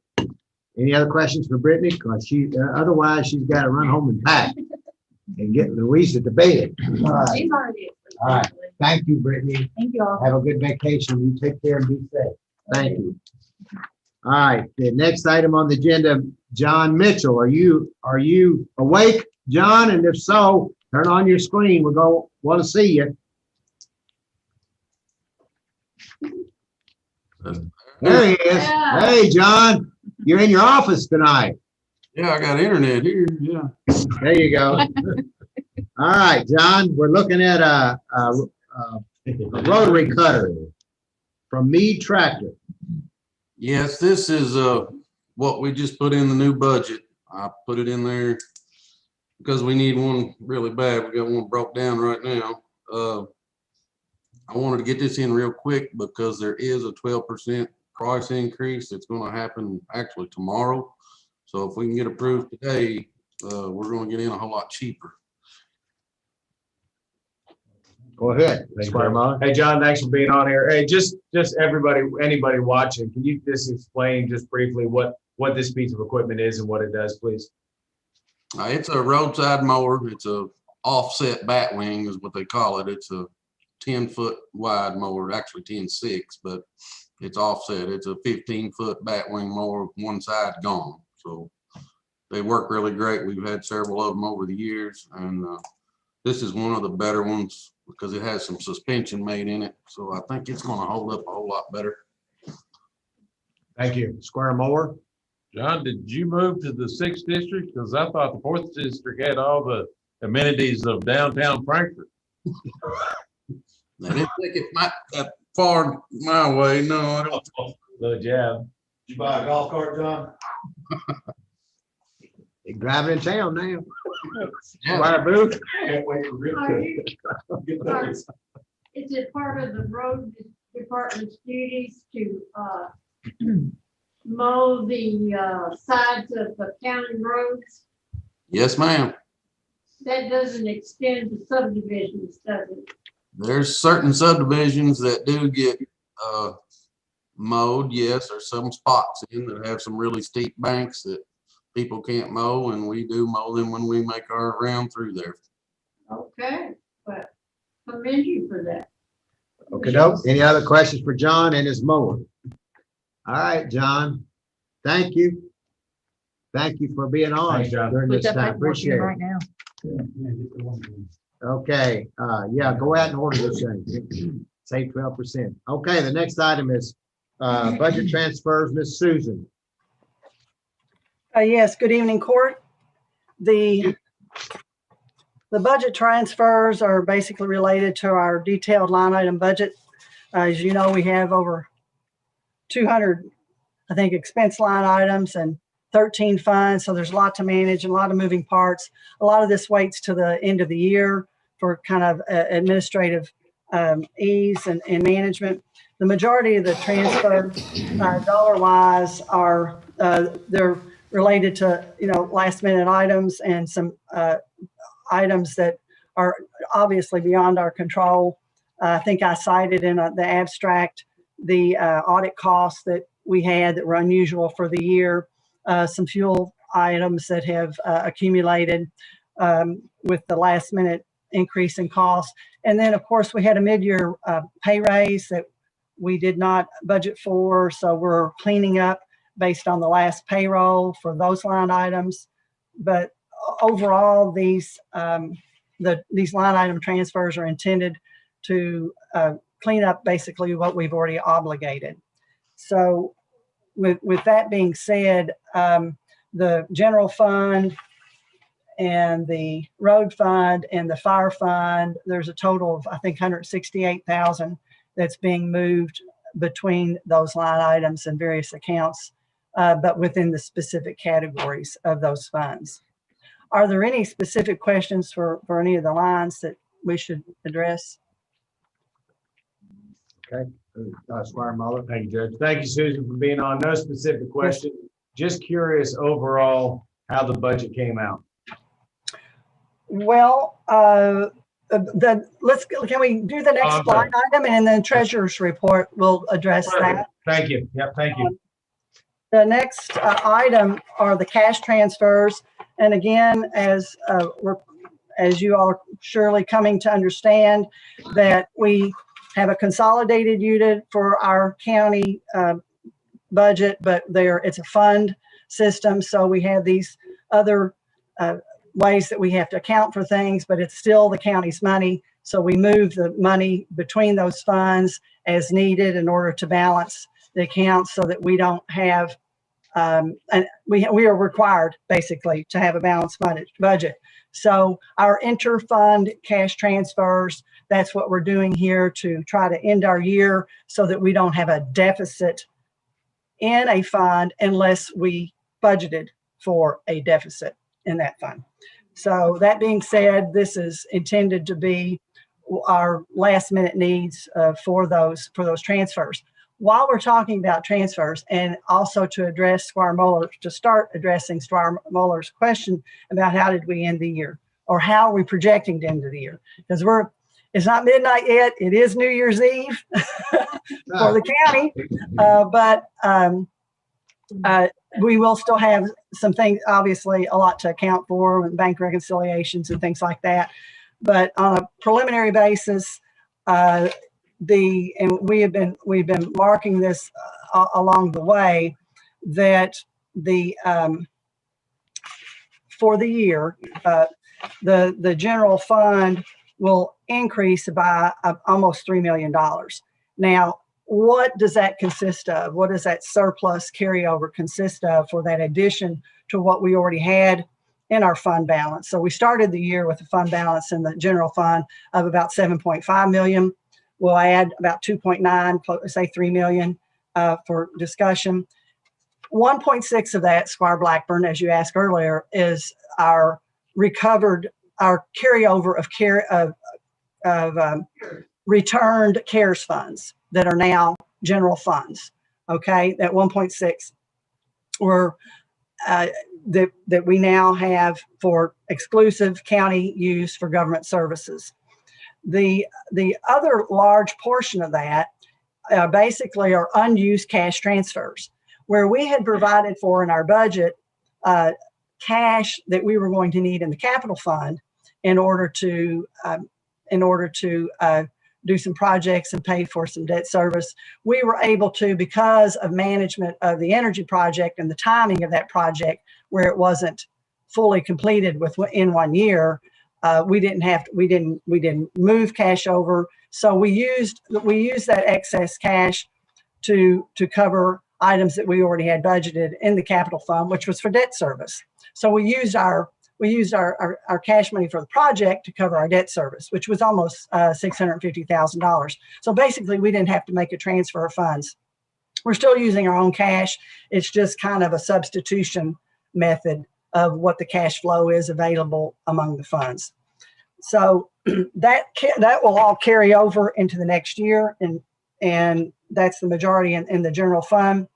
Any other questions for Brittany? Because otherwise she's got to run home and pack and get Louisa to bed. All right. She's already. All right. Thank you, Brittany. Thank you all. Have a good vacation. You take care and be safe. Thank you. All right. The next item on the agenda, John Mitchell. Are you awake, John? And if so, turn on your screen. We're going to want to see you. There he is. Yeah. Hey, John, you're in your office tonight. Yeah, I got internet here. Yeah. There you go. All right, John, we're looking at a rotary cutter from Mead Tractor. Yes, this is what we just put in the new budget. I put it in there because we need one really bad. We got one broke down right now. I wanted to get this in real quick because there is a 12% price increase that's going to happen actually tomorrow. So if we can get approved today, we're going to get in a whole lot cheaper. Go ahead. Hey, John, thanks for being on here. Hey, just anybody watching, can you just explain just briefly what this piece of equipment is and what it does, please? It's a roadside mower. It's a offset bat wing is what they call it. It's a 10-foot wide mower, actually 10.6, but it's offset. It's a 15-foot bat wing mower, one side gone. So they work really great. We've had several of them over the years, and this is one of the better ones because it has some suspension made in it. So I think it's going to hold up a whole lot better. Thank you. Square mower. John, did you move to the 6th district? Because I thought the 4th district had all the amenities of downtown Frankfurt. I didn't think it might that far my way. No, I don't. Little jab. Did you buy a golf cart, John? You can drive it in town now. Yeah. Squire booth. Can't wait for Rick Are you- to. Is it part of the road department's duties to mow the sides of the county roads? Yes, ma'am. That doesn't extend to subdivisions, does it? There's certain subdivisions that do get mowed. Yes, there's some spots in that have some really steep banks that people can't mow, and we do mow them when we make our round through there. Okay, but commend you for that. Okay, doke. Any other questions for John and his mower? All right, John. Thank you. Thank you for being on Thanks, John. during Put this that time. paperwork in Appreciate it. right now. Okay, yeah, go out and order this thing. Save 12%. Okay, the next item is budget transfers, Miss Susan. Yes, good evening, Court. The budget transfers are basically related to our detailed line item budget. As you know, we have over 200, I think, expense line items and 13 funds. So there's a lot to manage and a lot of moving parts. A lot of this waits to the end of the year for kind of administrative ease and management. The majority of the transfer dollar-wise are they're related to last minute items and some items that are obviously beyond our control. I think I cited in the abstract the audit costs that we had that were unusual for the year, some fuel items that have accumulated with the last minute increase in cost. And then, of course, we had a mid-year pay raise that we did not budget for, so we're cleaning up based on the last payroll for those line items. But overall, these line item transfers are intended to clean up basically what we've already obligated. So with that being said, the general fund and the road fund and the fire fund, there's a total of, I think, 168,000 that's being moved between those line items and various accounts, but within the specific categories of those funds. Are there any specific questions for any of the lines that we should address? Okay, Squire Muller. Thank you, Judge. Thank you, Susan, for being on. No specific question. Just curious overall how the budget came out. Well, can we do the next line item, and then treasurer's report will address that. Thank you. Yep, thank you. The next item are the cash transfers. And again, as you are surely coming to understand, that we have a consolidated unit for our county budget, but it's a fund system. So we have these other ways that we have to account for things, but it's still the county's money. So we move the money between those funds as needed in order to balance the accounts so that we don't have, and we are required basically to have a balanced budget. So our inter-fund cash transfers, that's what we're doing here to try to end our year so that we don't have a deficit in a fund unless we budgeted for a deficit in that fund. So that being said, this is intended to be our last minute needs for those transfers. While we're talking about transfers, and also to address Squire Muller, to start addressing Squire Muller's question about how did we end the year, or how are we projecting to end the year? Because it's not midnight yet. It is New Year's Eve for the county, but we will still have some things, obviously a lot to account for with bank reconciliations and things like that. But on a preliminary basis, and we've been marking this along the way, that for the year, the general fund will increase by almost $3 million. Now, what does that consist of? What does that surplus carryover consist of for that addition to what we already had in our fund balance? So we started the year with a fund balance in the general fund of about 7.5 million. We'll add about 2.9, say 3 million for discussion. 1.6 of that, Squire Blackburn, as you asked earlier, is our carryover of returned CARES funds that are now general funds. Okay, that 1.6 were that we now have for exclusive county use for government services. The other large portion of that basically are unused cash transfers, where we had provided for in our budget cash that we were going to need in the capital fund in order to do some projects and pay for some debt service. We were able to, because of management of the energy project and the timing of that project, where it wasn't fully completed in 1 year, we didn't move cash over. So we used that excess cash to cover items that we already had budgeted in the capital fund, which was for debt service. So we used our cash money for the project to cover our debt service, which was almost $650,000. So basically, we didn't have to make a transfer of funds. We're still using our own cash. It's just kind of a substitution method of what the cash flow is available among the funds. So that will all carry over into the next year, and that's the majority in the general fund.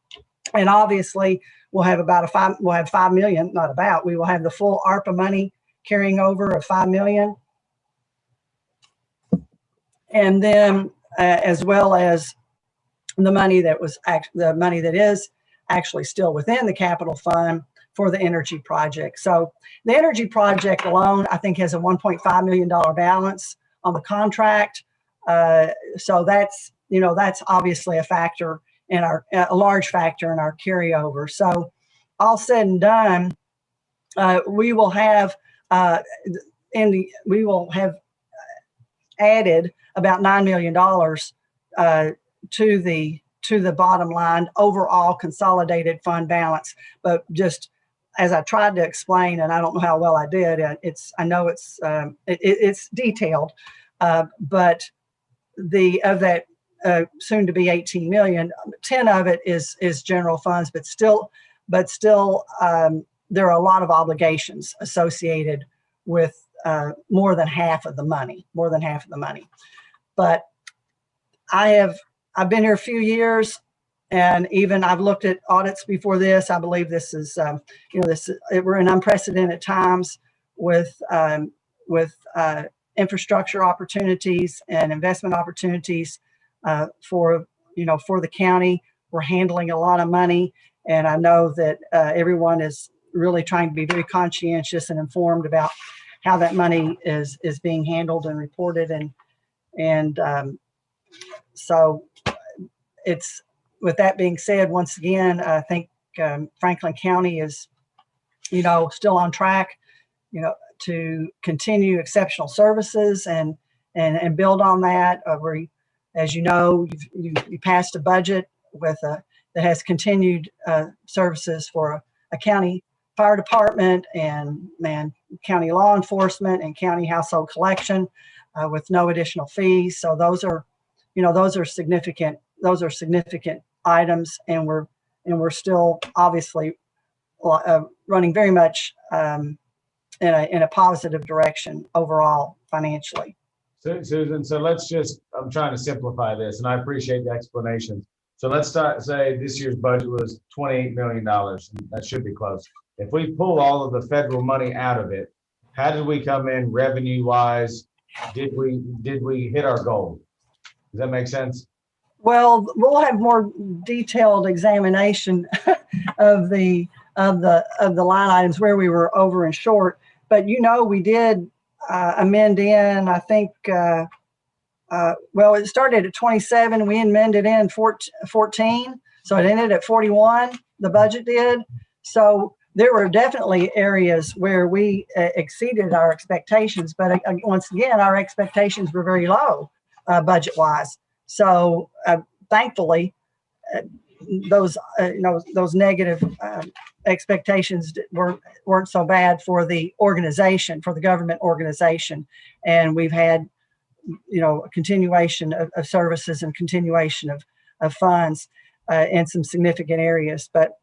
And obviously, we'll have $5 million, we will have the full ARPA money carrying over of $5 million. And then as well as the money that is actually still within the capital fund for the energy project. So the energy project alone, I think, has a $1.5 million balance on the contract. So that's, that's obviously a factor in a large factor in our carryover. So all said and done, we will have added about $9 million to the bottom line overall consolidated fund balance. But just as I tried to explain, and I don't know how well I did, I know it's detailed, but of that soon to be 18 million, 10 of it is general funds, but still there are a lot of obligations associated with more than half of the money. But I've been here a few years, and even I've looked at audits before this. I believe this is, we're in unprecedented times with infrastructure opportunities and investment opportunities for the county. We're handling a lot of money, and I know that everyone is really trying to be very conscientious and informed about how that money is being handled and reported, and so it's, with that being said, once again, I think Franklin County is, still on track, to continue exceptional services and build on that. As you know, you passed a budget that has continued services for a county fire department and county law enforcement and county household collection with no additional fees. So those are significant items, and we're still obviously running very much in a positive direction overall financially. Susan, so I'm trying to simplify this, and I appreciate the explanation. So let's say this year's budget was $28 million. That should be close. If we pull all of the federal money out of it, how did we come in revenue wise? Did we hit our goal? Does that make sense? Well, we'll have more detailed examination of the line items where we were over and short. But we did amend in, I think, it started at 27, we amended in 14, so it ended at 41, the budget did. So there were definitely areas where we exceeded our expectations, but once again, our expectations were very low budget-wise. So thankfully, those negative expectations weren't so bad for the organization, for the government organization, and we've had a continuation of services and continuation of funds in some significant areas. But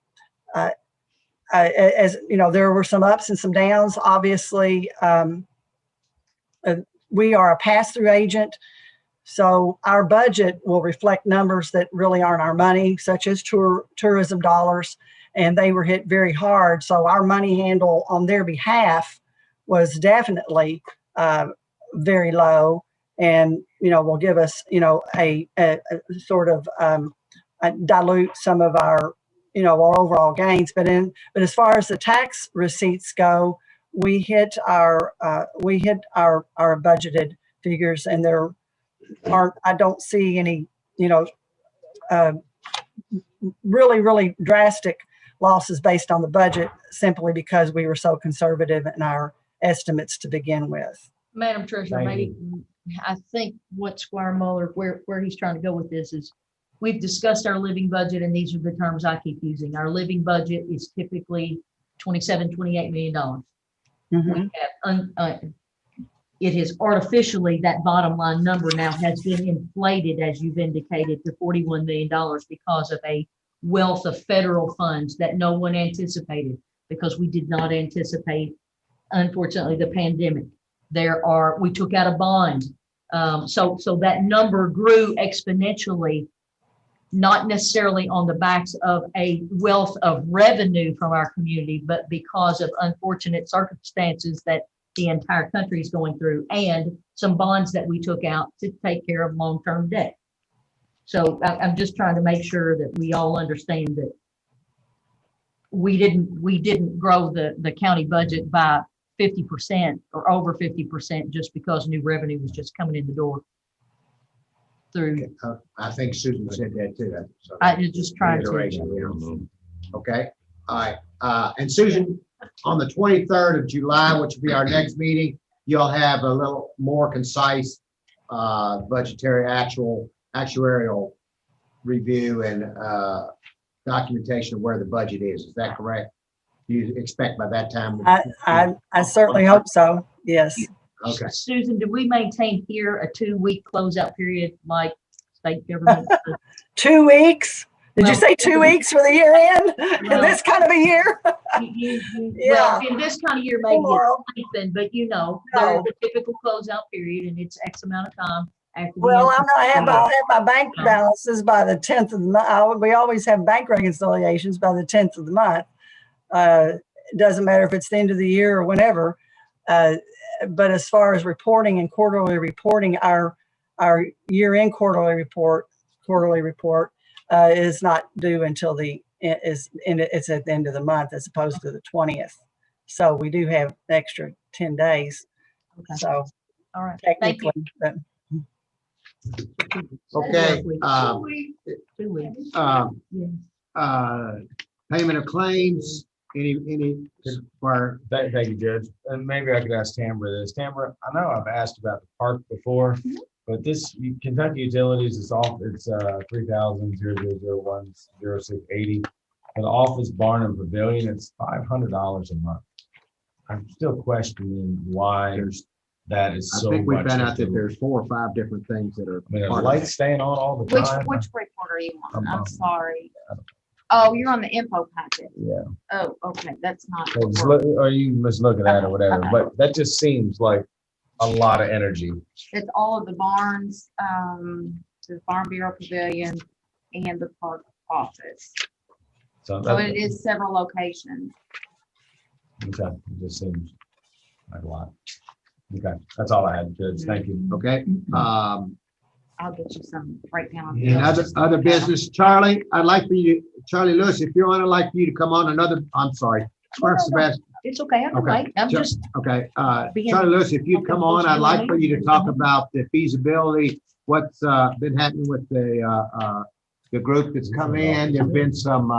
as there were some ups and some downs. Obviously, we are a pass-through agent. So our budget will reflect numbers that really aren't our money, such as tourism dollars, and they were hit very hard. So our money handle on their behalf was definitely very low, and will give us a sort of dilute some of our our overall gains. But as far as the tax receipts go, we hit our budgeted figures, and I don't see any, really drastic losses based on the budget, simply because we were so conservative in our estimates to begin with. Madam Treasurer, maybe I think what Squire Muller, where he's trying to go with this is, we've discussed our living budget, and these are the terms I keep using. Our living budget is typically $27, $28 million. Mm-hmm. We have it is artificially, that bottom line number now has been inflated, as you've indicated, to $41 million because of a wealth of federal funds that no one anticipated, because we did not anticipate, unfortunately, the pandemic. We took out a bond. So that number grew exponentially, not necessarily on the backs of a wealth of revenue from our community, but because of unfortunate circumstances that the entire country is going through, and some bonds that we took out to take care of long-term debt. So I'm just trying to make sure that we all understand that we didn't grow the county budget by 50% or over 50% just because new revenue was just coming in the door through. I think Susan said that too. So I was just trying to. reiteration, okay, all right. And Susan, on the 23rd of July, which will be our next meeting, you'll have a little more concise budgetary actuarial review and documentation of where the budget is. Is that correct? Do you expect by that time? I certainly hope so. Yes. Okay. Susan, do we maintain here a 2-week closeout period like state government? 2 weeks? Did you Well, say 2 weeks for the year end? In Well, this kind of a year? Well, in this kind of year, maybe it's lengthened, but there's a typical closeout period and it's X amount of time after. Well, I'll have my bank balances by the 10th of the month. We always have bank reconciliations by the 10th of the month. It doesn't matter if it's the end of the year or whenever. But as far as reporting and quarterly reporting, our year-end quarterly report is not due until it's at the end of the month as opposed to the 20th. So we do have an extra 10 days. Okay. So all right. Thank you. Okay. 2 weeks. Payment of claims, any for Thank you, Judge. And maybe I could ask Tamara this. Tamara, I know I've asked about the park before, but this Kentucky Utilities is off. It's 3,000,001,0680. For the office barn and pavilion, it's $500 a month. I'm still questioning why that is so I think we much. found out that there's 4 or 5 different things that are. I mean, are part the of lights it. staying on all the Which time? report are you on? I'm sorry. Oh, you're on the info packet. Yeah. Oh, okay, that's not. Or you just looking at it or whatever, Okay. but that just seems like a lot of energy. It's all of the barns, the Farm Bureau Pavilion and the park office. So So it is several locations. Okay, it just seems like a lot. Okay, that's all I had, Judge. Thank you. Okay. I'll get you some breakdown. And other business, Charlie, I'd like for you, Charlie Lewis, if you're on, I'd like for you to come on I'm sorry. Sebastian. It's okay. I can Okay. wait. I'm just. Okay, being- Charlie Lewis, if you'd come on, I'd like for you to talk Mhm. about the feasibility, what's been happening with the group that's come in. There've been some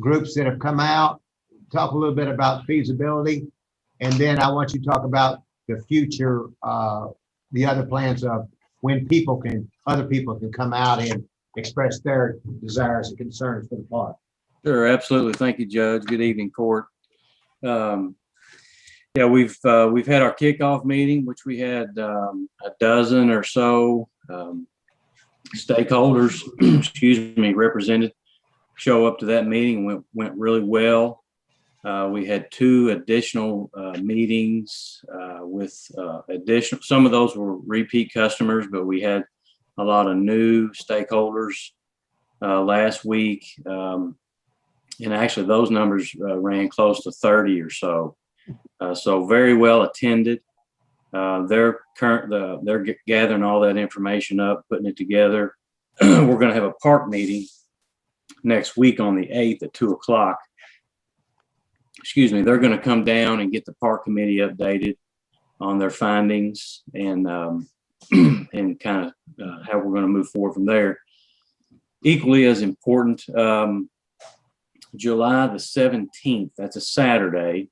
groups that have come out. Talk a little bit about feasibility, and then I want you to talk about the future, the other plans of when other people can come out and express their desires and concerns for the park. Sure, absolutely. Thank you, Judge. Good evening, court. Yeah, we've had our kickoff meeting, which we had a dozen or so stakeholders, excuse me, represented show up to that meeting. Went really well. We had 2 additional meetings with some of those were repeat customers, but we had a lot of new stakeholders last week. And actually those numbers ran close to 30 or so. So very well attended. They're gathering all that information up, putting it together. We're going to have a park meeting next week on the 8th at 2 o'clock. Excuse me, they're going to come down and get the park committee updated on their findings and and kind of how we're going to move forward from there. Equally as important, July the 17th, that's a Saturday,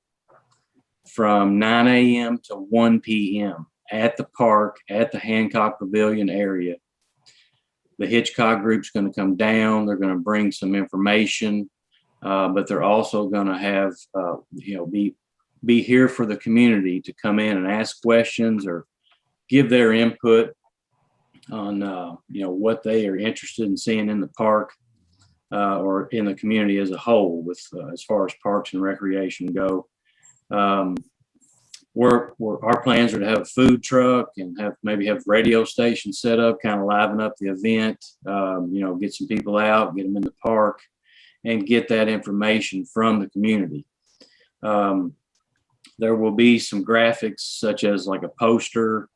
from 9 a.m. to 1 p.m. at the park, at the Hancock Pavilion area. The Hitchcock group's going to come down. They're going to bring some information, but they're also going to have, be here for the community to come in and ask questions or give their input on, what they are interested in seeing in the park or in the community as a whole, with as far as parks and recreation go. Our plans are to have a food truck and maybe have radio stations set up, kind of liven up the event, get some people out, get them in the park and get that information from the community. There will be some graphics such as like a poster,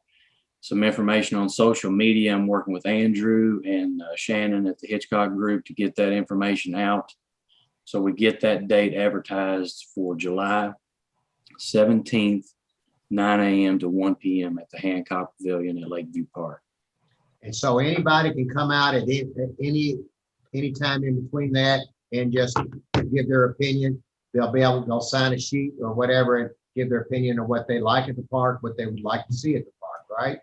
some information on social media. I'm working with Andrew and Shannon at the Hitchcock Group to get that information out. So we get that date advertised for July 17th, 9 a.m. to 1 p.m. at the Hancock Pavilion at Lakeview Park. And so anybody can come out at any time in between that and just give their opinion. They'll sign a sheet or whatever and give their opinion of what they like at the park, what they would like to see at the park, right?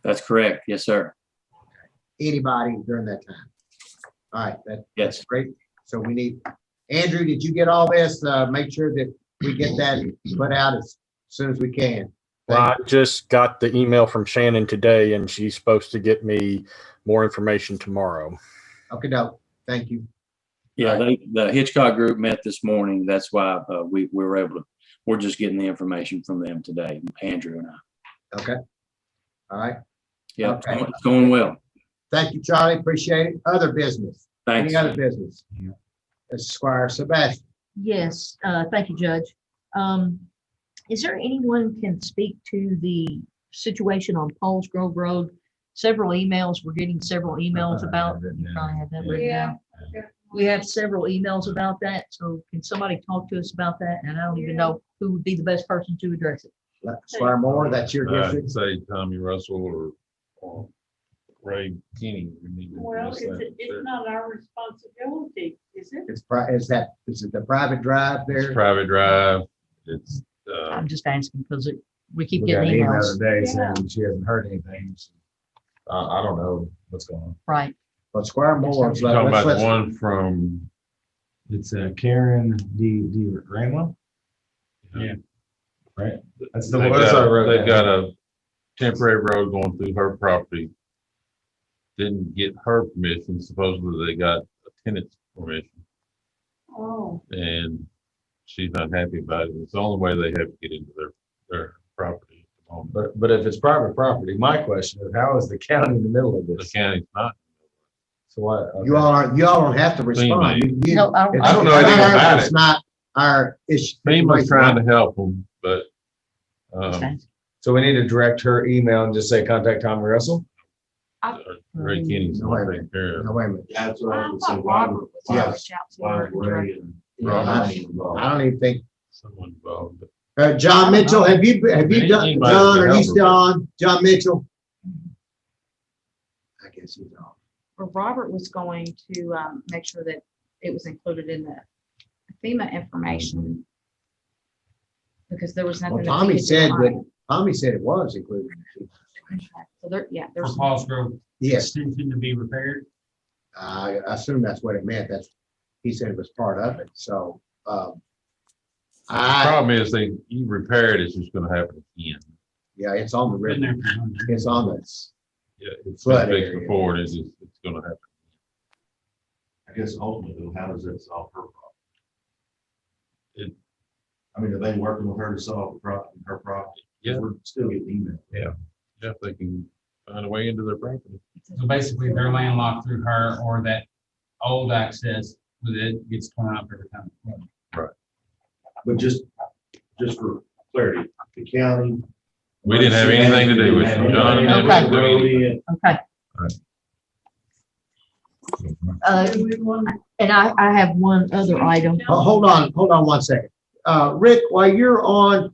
That's correct. Yes, sir. Anybody during that time. All right, Yes. that's great. So we need, Andrew, did you get all this? Make sure that we get that put out as soon as we can. Well, I just got the email from Shannon today, and she's supposed to get me more information tomorrow. Okay, no, thank you. Yeah, the Hitchcock Group met this morning. That's why we were able to, we're just getting the information from them today, Andrew and I. Okay. All right. Yeah, Okay. it's going well. Thank you, Charlie. Appreciate it. Other business. Thanks. Any other business? Squire Sebastian. Yes, thank you, Judge. Is there anyone can speak to the situation on Paul's Grove Road? Several emails, we're getting several emails about. You probably have that written down. We have several emails about that, so can somebody talk to us about that? And I don't even know who would be the best person to address it. Squire Moore, that's your district. Say Tommy Russell or Ray Kenny. We need to Well, address that. it's not our responsibility, is it? Is it the private drive It's there? private drive. It's, I'm just asking because we keep We got getting an email emails. today saying she hasn't heard anything. I don't know what's going on. Right. But Squire Moore. you're talking about the one from, It's Karen D. Granwell. Yeah. Right? That's they the one. That's our road. they've got a temporary road going through her property. Didn't get her permission. Supposedly they got a tenant's permission, Oh, and she's not happy about it. It's the only way they have to get into their property at the moment. But if it's private property, my question is, how is the county in the middle of The this? county's not. So what? You all don't have to respond. No, I don't know anything about It's it. not our issue. FEMA's trying to help them, but So we need to direct her email and just say, contact Tommy Russell? Ray Kenny's No, not wait a taking care of No, it. wait a minute. That's what I would I say. thought Why Robert would- was Yeah. on the shout to why her would Ray and Yeah, Robert be involved? I don't even think, Someone involved. But John Mitchell, have you done, Anybody John, can are you help still her. on? John Mitchell? I guess he's on. Well, Robert was going to make sure that it was included in the FEMA information. Because there was nothing. Well, that we Tommy could do said on that, it. Tommy said it was included. So there, yeah, there's. For Paul's Grove Yes, extension to be repaired. I assume that's what it meant. He said it was part of it, so, the problem is you repair it, it's just gonna happen again. yeah, it's on the Been there river. for 100 years. It's on this. Yeah, it's Flood been fixed area. before, and it's gonna happen. I guess ultimately, how does that solve her problem? It- I mean, are they working with her to solve her problem? Yeah. We're still getting email. Yeah, if they can find a way into their property. So basically, they're landlocked through her or that old access with it gets torn up every time. But just for clarity, the county. We didn't have anything to do with it. John and Ed Okay. didn't do anything. Okay. And I have one other item. Hold on 1 second. Rick, while you're on,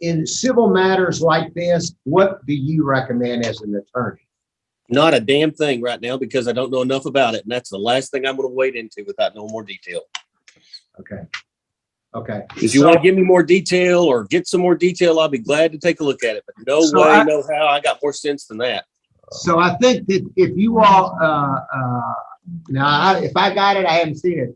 in civil matters like this, what do you recommend as an attorney? Not a damn thing right now because I don't know enough about it. And that's the last thing I'm going to wade into without no more detail. Okay. If you want to give me more detail or get some more detail, I'll be glad to take a look at it. But no So way, I- no how. I got more sense than that. So I think that if you all, if I got it, I haven't seen it.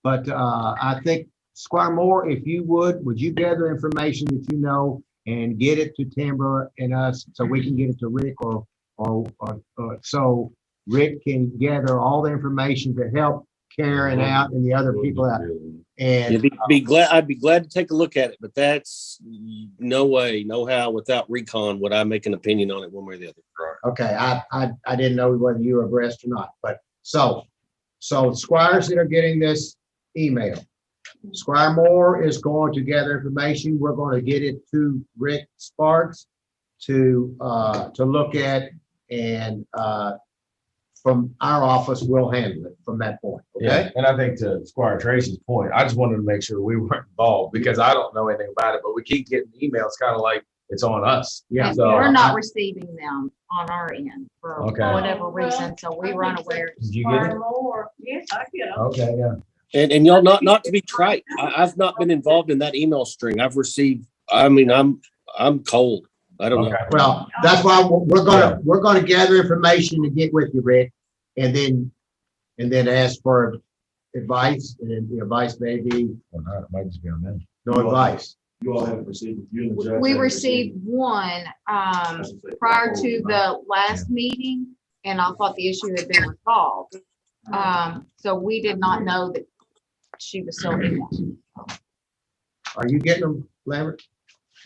But I think Squire Moore, if you would you gather information that you know and get it to Tambra and us so we can get it to Rick or so Rick can gather all the information to help Karen out and the other people out. And I'd be glad to take a look at it, but that's no way, no how without recon would I make an opinion on it one way or the other. okay, I didn't know whether you were abreast or not, but so squires that are getting this email, Squire Moore is going to gather information. We're going to get it to Rick Sparks to look at, and from our office, we'll handle it from that point, Yeah, okay? and I think to Squire Tracy's point, I just wanted to make sure we weren't involved because I don't know anything about it, but we keep getting emails kind of like it's on us. Yeah. And So we're not receiving them on our end for Okay. whatever reason, so we run aware. Did you get it? Yes, I get them. Okay, yeah. And y'all, not to be trite, I've not been involved in that email string. I've received, I mean, I'm cold. I don't know. Well, that's why we're gonna gather information to get with you, Rick, and then ask for advice, and then the advice may be Or not, it might just be on them. no advice. You all haven't received, you and the judge. We haven't received one prior to the last meeting, and I thought the issue had been resolved. So we did not know that she was still in one. Are you getting them, Lambert?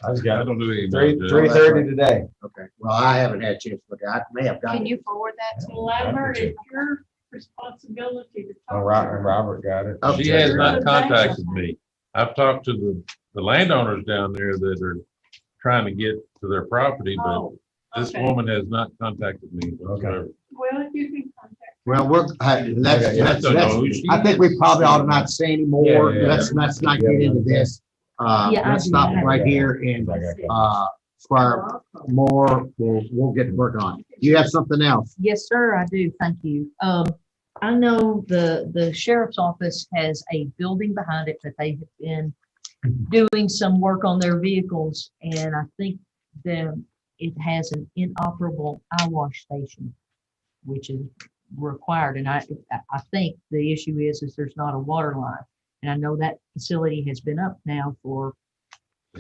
I just got I it. don't do any. 3:30 today. Okay, well, I haven't had a chance to look at it. I may have gotten Can it. you forward that to? Lambert, it's your responsibility to Oh, talk. Robert got it. Okay. She has not contacted me. I've talked to the landowners down there that are trying to get to their property, but Oh, this okay. woman has not contacted me whatsoever. Well, if you can contact. Well, Okay, yeah. I think we probably ought to not say anymore. Yeah, yeah, yeah. Let's not get into this. Yeah, I Let's do stop have right that. here and, Squire Moore, we'll get to work on. Do you have something else? Yes, sir, I do. Thank you. I know the sheriff's office has a building behind it that they have been doing some work on their vehicles, and I think it has an inoperable eye wash station, which is required. And I think the issue is there's not a water line. And I know that facility has been up now for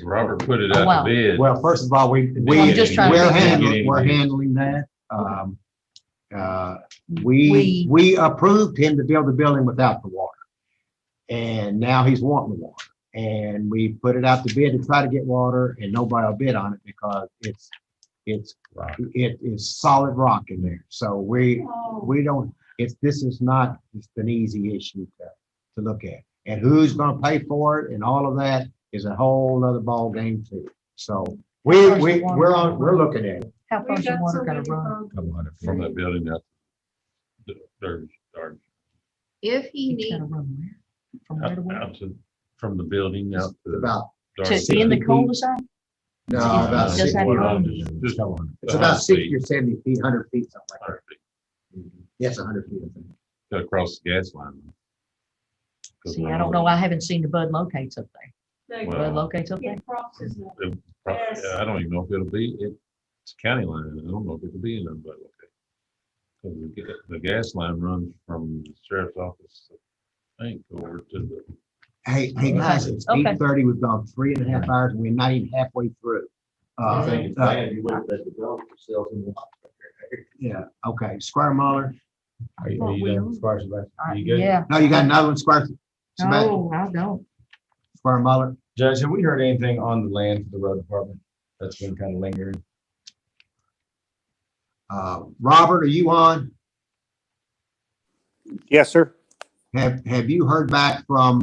Robert put it Oh, out wow. to bid. Well, first of all, I'm just trying to we're figure out- handling that. We approved him to build the building without the water. And now he's wanting the water. And we put it out to bid to try to get water, and nobody will bid on it because it is solid rock in there. So we don't, this is not just an easy issue to look at. And who's gonna pay for it and all of that is a whole nother ball game too. So we're looking at it. How far is the water gonna run? From that building out. There's, If he It's needs, gotta run where? From where to where? out to, from the building out to. About, To in the cul-de-sac? no, about Does 60 that feet. run? Just It's about 60 or 70 feet, 100 feet, something like that. Yes, 100 feet, I think. Got across the gas line. See, I don't know. I haven't seen the Bud locates up there. Well, Bud locates up there? It crosses the. It probably- Yes. I don't even know if it'll be, it's county line. I don't know if it'll be in them, but okay. Because the gas line runs from the sheriff's office, I think, over to the. Hey guys, it's Okay. 8:30. We've gone 3.5 hours and we're not even halfway through. I think it's bad you wait for that developer sells in the. Yeah, okay. Squire Muller. Are you done with Squire Sebastian? Are you good? Yeah. No, you got another one, Squire Sebastian? No, I don't. Squire Muller. Judge, have we heard anything on the land for the road department? That's been kind of lingering. Robert, are you on? Yes, sir. Have you heard back from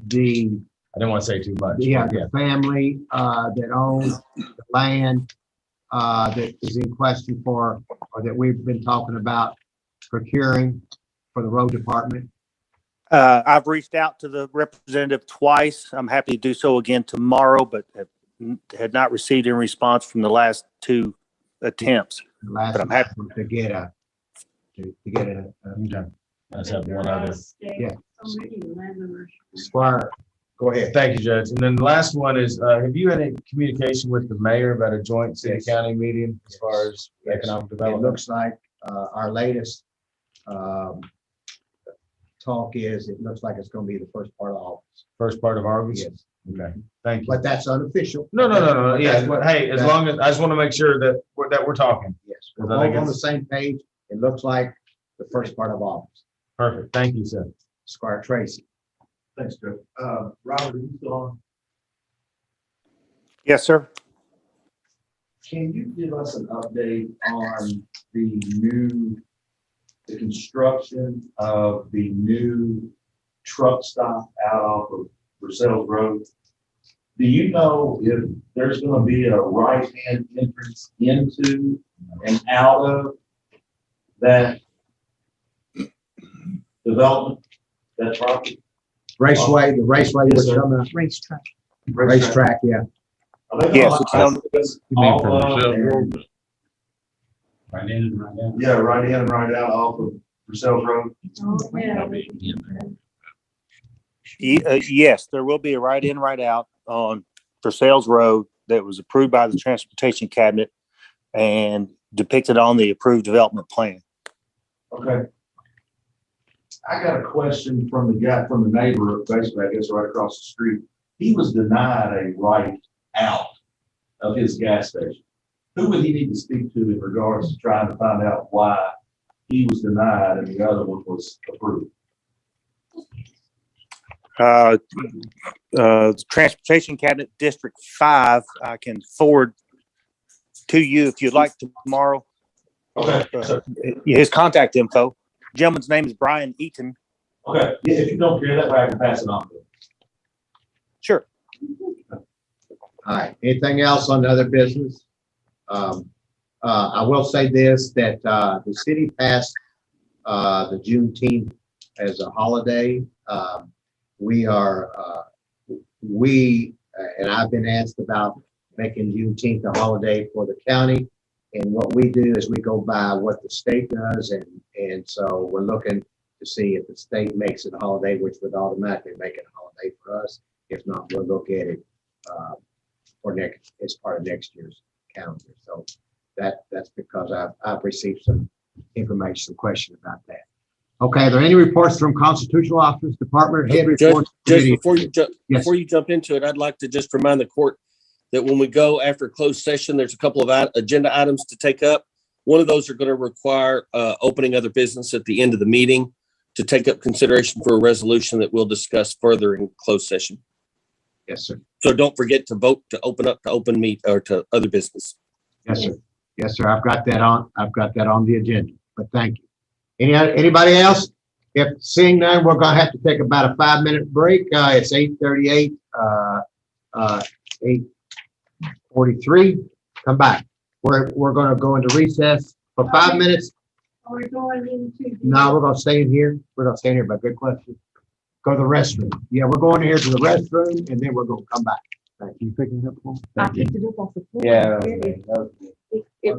the I didn't want to say too much. yeah, but the family that owns the land that is in question or that we've been talking about procuring for the road department? I've reached out to the representative twice. I'm happy to do so again tomorrow, but had not received any response from the last two attempts. Last But I'm happy. to get a Okay. I just have one other. Yeah. So many landowners. Squire, go ahead. Thank you, Judge. And then the last one is, have you had any communication with the mayor about a joint city county meeting as far as economic It development? looks like our latest talk is, it looks like it's gonna be the first part of August. First part of August? Yes. Okay, thank you. But that's unofficial. No. Yeah, That's but hey, as that- long as, I just want to make sure that we're talking. Yes, we're Because I think both on the it's- same page. It looks like the first part of August. Perfect. Thank you, sir. Squire Tracy. Thanks, Joe. Robert, are you still on? Yes, sir. Can you give us an update on the construction of the new truck stop out off of Purcell's Road. Do you know if there's gonna be a right-hand entrance into and out of that development, that property? Raceway, the raceway Yes, was sir. coming up. Racetrack. Racetrack, yeah. Are they gonna Yes, like it's on- this You mean all from up Purcell and- Road? Right in and right out. Yeah, right in and right out off of Purcell's Road. That'll be in there. Yes, there will be a right in, right out on Purcell's Road that was approved by the Transportation Cabinet and depicted on the approved development plan. Okay. I got a question from the guy, from the neighbor, basically, I guess, right across the street. He was denied a right out of his gas station. Who would he need to speak to in regards to trying to find out why he was denied and the other one was approved? Transportation Cabinet District 5, I can forward to you if you'd like tomorrow. Okay. His contact info. Gentleman's name is Brian Eaton. Okay, yeah, if you don't care, that way I can pass it on to him. Sure. All right, anything else on the other business? I will say this, that, the city passed, the Juneteenth as a holiday. We are, and I've been asked about making Juneteenth a holiday for the county. And what we do is we go by what the state does, and so we're looking to see if the state makes it a holiday, which would automatically make it a holiday for us. If not, we'll look at it, for next, as part of next year's calendar. So that's because I've received some information, some question about that. Okay, are there any reports from constitutional officers, department head reports? Judge, committee? Yes. before you jump into it, I'd like to just remind the court that when we go after closed session, there's a couple of agenda items to take up. One of those are going to require opening other business at the end of the meeting to take up consideration for a resolution that we'll discuss further in closed session. Yes, sir. So don't forget to vote to open up to open meet or to other business. Yes, sir. Yes, sir. I've got that on the agenda, but thank you. Anybody else? If seeing none, we're gonna have to take about a 5-minute break. It's 8:38, 8:43. Come back. We're gonna go into recess for 5 minutes. Are we going into? No, we're gonna stay in here. We're gonna stay in here, but good question. Go to the restroom. Yeah, we're going here to the restroom and then we're gonna come back. Thank you. Picking it up. Paul? I Thank you. picked it up off the floor. Yeah. It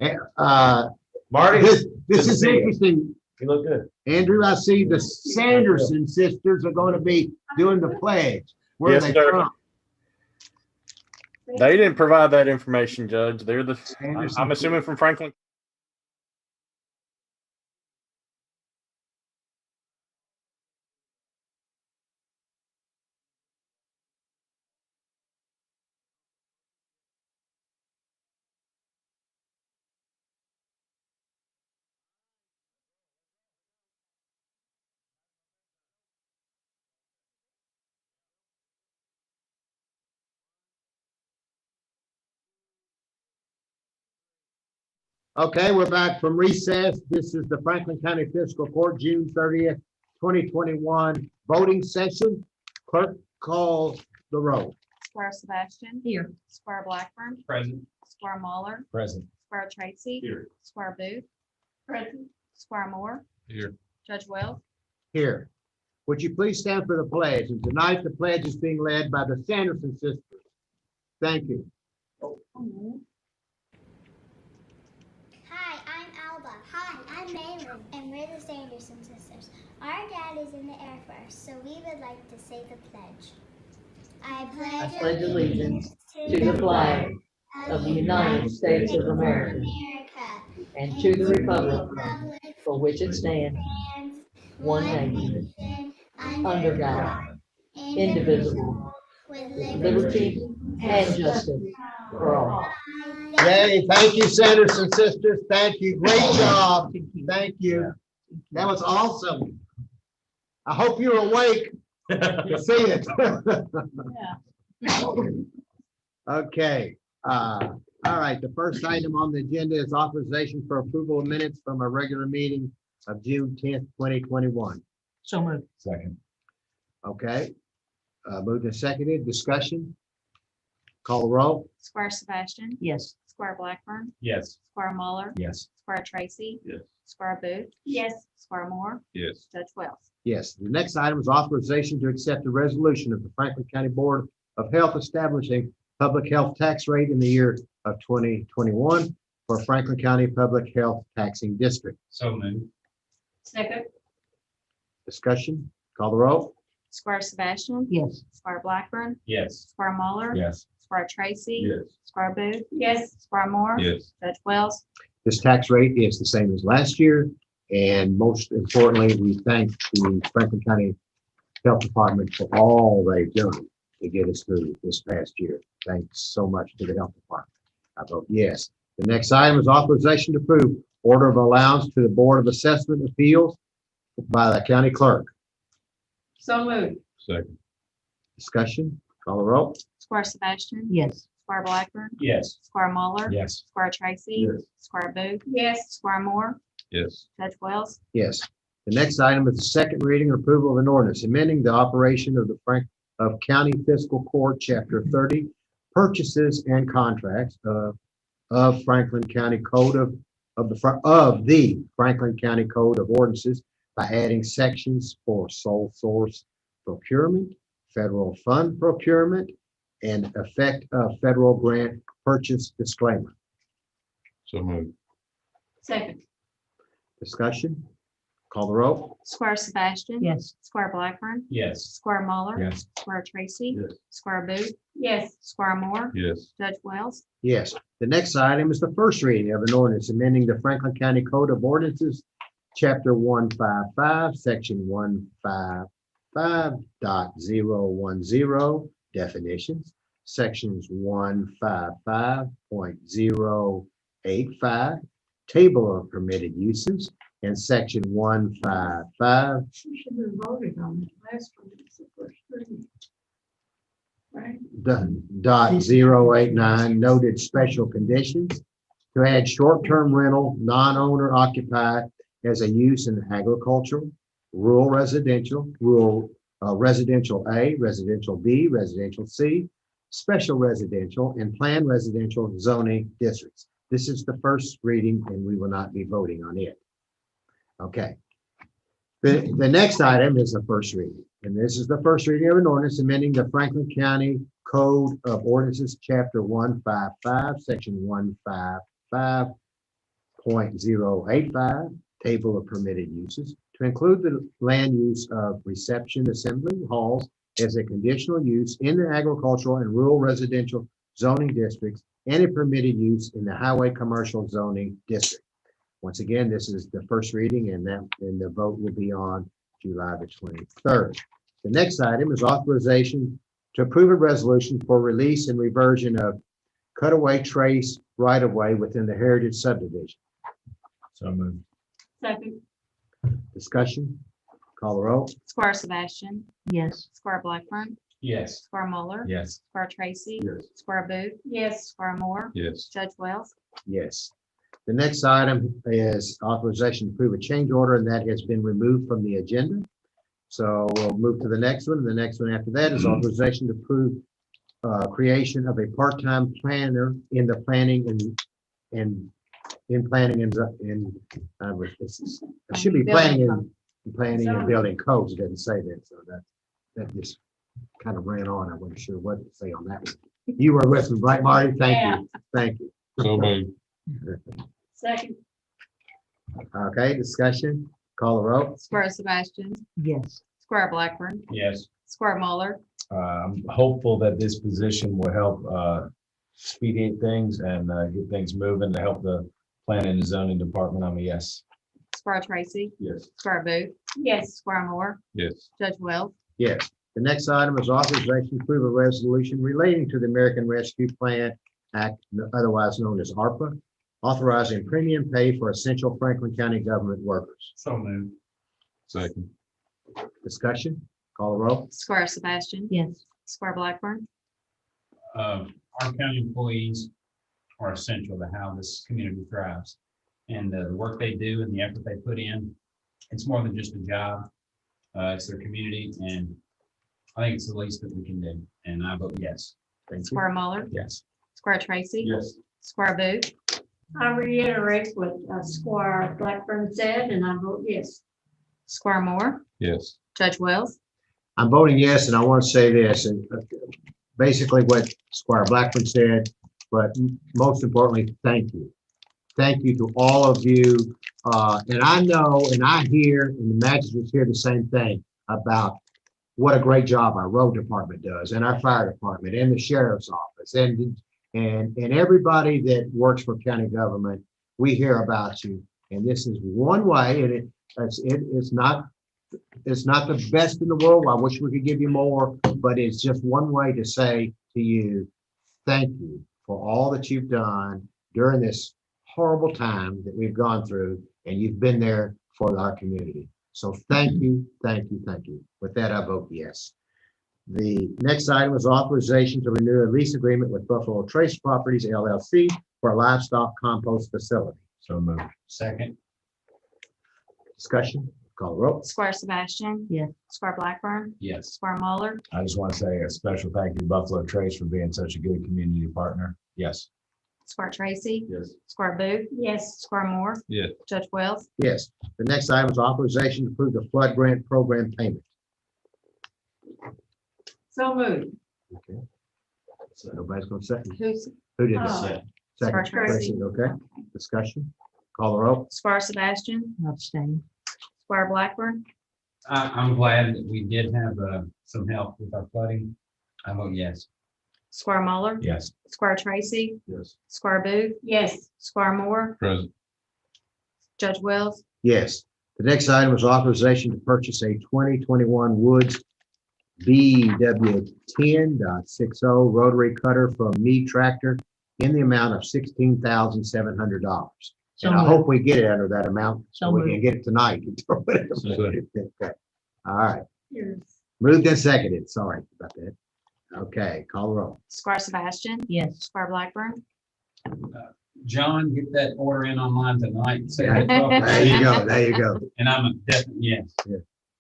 Marty, This good to is see you. interesting. You look good. Andrew, I see the Sanderson sisters are going to be doing the pledge. Where are Yes, they sir. from? They didn't provide that information, Judge. They're the, Sanderson. I'm assuming from Franklin. Okay, we're back from recess. This is the Franklin County Fiscal Court, June 30th, 2021 voting session. Clerk calls the roll. Squire Sebastian. Here. Squire Blackburn. Present. Squire Muller. Present. Squire Tracy. Here. Squire Booth. Present. Squire Moore. Here. Judge Wells. Here. Would you please stand for the pledge? And tonight the pledge is being led by the Sanderson sisters. Thank you. Hi, I'm Alba. Hi, I'm Maylin, and we're the Sanderson sisters. Our dad is in the Air Force, so we would like to say the pledge. I pledge allegiance to the flag of the United States of America and to the republic for which it stands, one nation, under God, indivisible, with liberty and justice for all. Yay, thank you, Sanderson sisters. Thank you. Great job. Thank you. That was awesome. I hope you're awake to see it. Okay. All right. The first item on the agenda is authorization for approval of minutes from a regular meeting of June 10th, 2021. So moved. Second. Okay. Moved and seconded. Discussion. Call the roll. Squire Sebastian. Yes. Squire Blackburn. Yes. Squire Muller. Yes. Squire Tracy. Yes. Squire Booth. Yes. Squire Moore. Yes. Judge Wells. Yes. The next item is authorization to accept the resolution of the Franklin County Board of Health establishing public health tax rate in the year of 2021 for Franklin County Public Health Taxing District. So moved. Second. Discussion. Call the roll. Squire Sebastian. Yes. Squire Blackburn. Yes. Squire Muller. Yes. Squire Tracy. Yes. Squire Booth. Yes. Squire Moore. Yes. Judge Wells. This tax rate is the same as last year. And most importantly, we thank the Franklin County Health Department for all they've done to get us through this past year. Thanks so much to the Health Department. I vote yes. The next item is authorization to approve order of allowance to the Board of Assessment Appeals by the county clerk. So moved. Second. Discussion, call the roll. Squire Sebastian. Yes. Squire Blackburn. Yes. Squire Muller. Yes. Squire Tracy. Yes. Squire Booth. Yes. Squire Moore. Yes. Judge Wells. Yes. The next item is the second reading and approval of an ordinance amending the operation of the County Fiscal Court, Chapter 30, purchases and contracts of Franklin County Code of the Franklin County Code of Ordinances by adding sections for sole source procurement, federal fund procurement, and effect of federal grant purchase disclaimer. So moved. Second. Discussion, call the roll. Squire Sebastian. Yes. Squire Blackburn. Yes. Squire Muller. Yes. Squire Tracy. Yes. Squire Booth. Yes. Squire Moore. Yes. Judge Wells. Yes. The next item is the first reading of an ordinance amending the Franklin County Code of Ordinances, Chapter 155, Section 155.010, definitions, Sections 155.085, table of permitted uses, and Section 155. We should have voted on it last one. It's the first reading. Right? .089 noted special conditions to add short-term rental, non-owner occupied as a use in agricultural, rural residential, residential A, residential B, residential C, special residential, and planned residential zoning districts. This is the first reading and we will not be voting on it. Okay. The next item is the first reading, and this is the first reading of an ordinance amending the Franklin County Code of Ordinances, Chapter 155, Section .085, table of permitted uses, to include the land use of reception assembly halls as a conditional use in the agricultural and rural residential zoning districts and a permitted use in the highway commercial zoning district. Once again, this is the first reading and the vote will be on July the 23rd. The next item is authorization to approve a resolution for release and reversion of cutaway trace right-of-way within the Heritage subdivision. So moved. Second. Discussion? Call the roll. Squire Sebastian, Yes. Squire Blackburn, Yes. Squire Muller, Yes. Squire Tracy, Yes. Squire Booth, Yes. Squire Moore, Yes. Judge Wells. Yes. The next item is authorization to approve a change order, and that has been removed from the agenda. So we'll move to the next one. The next one after that is authorization to approve creation of a part-time planner in the planning and in planning and it should be planning and building codes. It doesn't say that, so that just kind of ran on. I wasn't sure what to say on that one. You were with me, right, Marty? Thank you. Thank you. So moved. Second. Okay, discussion, call the roll. Squire Sebastian, Yes. Squire Blackburn, Yes. Squire Muller, I'm hopeful that this position will help speed things and get things moving to help the planning and zoning department. I'm a yes. Squire Tracy, Yes. Squire Booth, Yes. Squire Moore, Yes. Judge Wells. Yes. The next item is authorization to approve a resolution relating to the American Rescue Plan Act, otherwise known as ARPA, authorizing premium pay for essential Franklin County government workers. So moved. Second. Discussion, call the roll. Squire Sebastian, Yes. Squire Blackburn, Our county employees are essential to how this community thrives. And the work they do and the effort they put in, it's more than just a job. It's their community, and I think it's the least that we can do. And I vote yes. Thank you. Squire Muller, Yes. Squire Tracy, Yes. Squire Booth, I reiterate what Squire Blackburn said, and I vote yes. Squire Moore, Yes. Judge Wells. I'm voting yes, and I want to say this, and basically what Squire Blackburn said, but most importantly, thank you. Thank you to all of you. And I know, and I hear, and the magistrates hear the same thing about what a great job our road department does, and our fire department, and the sheriff's office, and everybody that works for county government. We hear about you, and this is one way, and it's not the best in the world. I wish we could give you more, but it's just one way to say to you, thank you for all that you've done during this horrible time that we've gone through, and you've been there for our community. So thank you, thank you, thank you. With that, I vote yes. The next item is authorization to renew a lease agreement with Buffalo Trace Properties LLC for a livestock compost facility. So moved. Second. Discussion, call the roll. Squire Sebastian, Yes. Squire Blackburn, Yes. Squire Muller, I just want to say a special thank you to Buffalo Trace for being such a good community partner. Yes. Squire Tracy, Yes. Squire Booth, Yes. Squire Moore, Yes. Judge Wells. Yes. The next item is authorization to approve the flood grant program payment. So moved. Okay. So nobody's going to second. Who's Who did the Oh. second? Squire Second, Tracy. Tracy, okay. Discussion, call the roll. Squire Sebastian, Abstain. Squire Blackburn, I'm glad that we did have some help with our flooding. I vote yes. Squire Muller, Yes. Squire Tracy, Yes. Squire Booth, Yes. Squire Moore, Present. Judge Wells. Yes. The next item is authorization to purchase a 2021 Woods BW 10.60 rotary cutter from Mead Tractor in the amount of $16,700. So And I moved. hope we get it under that amount, so So we moved. can get it tonight. Second. Okay. All right, Yes. moved and seconded, sorry about that. Okay, call the roll. Squire Sebastian, Yes. Squire Blackburn, John, get that order in online tonight. Say Yeah. that. There you go, there you go. And I'm a definite yes.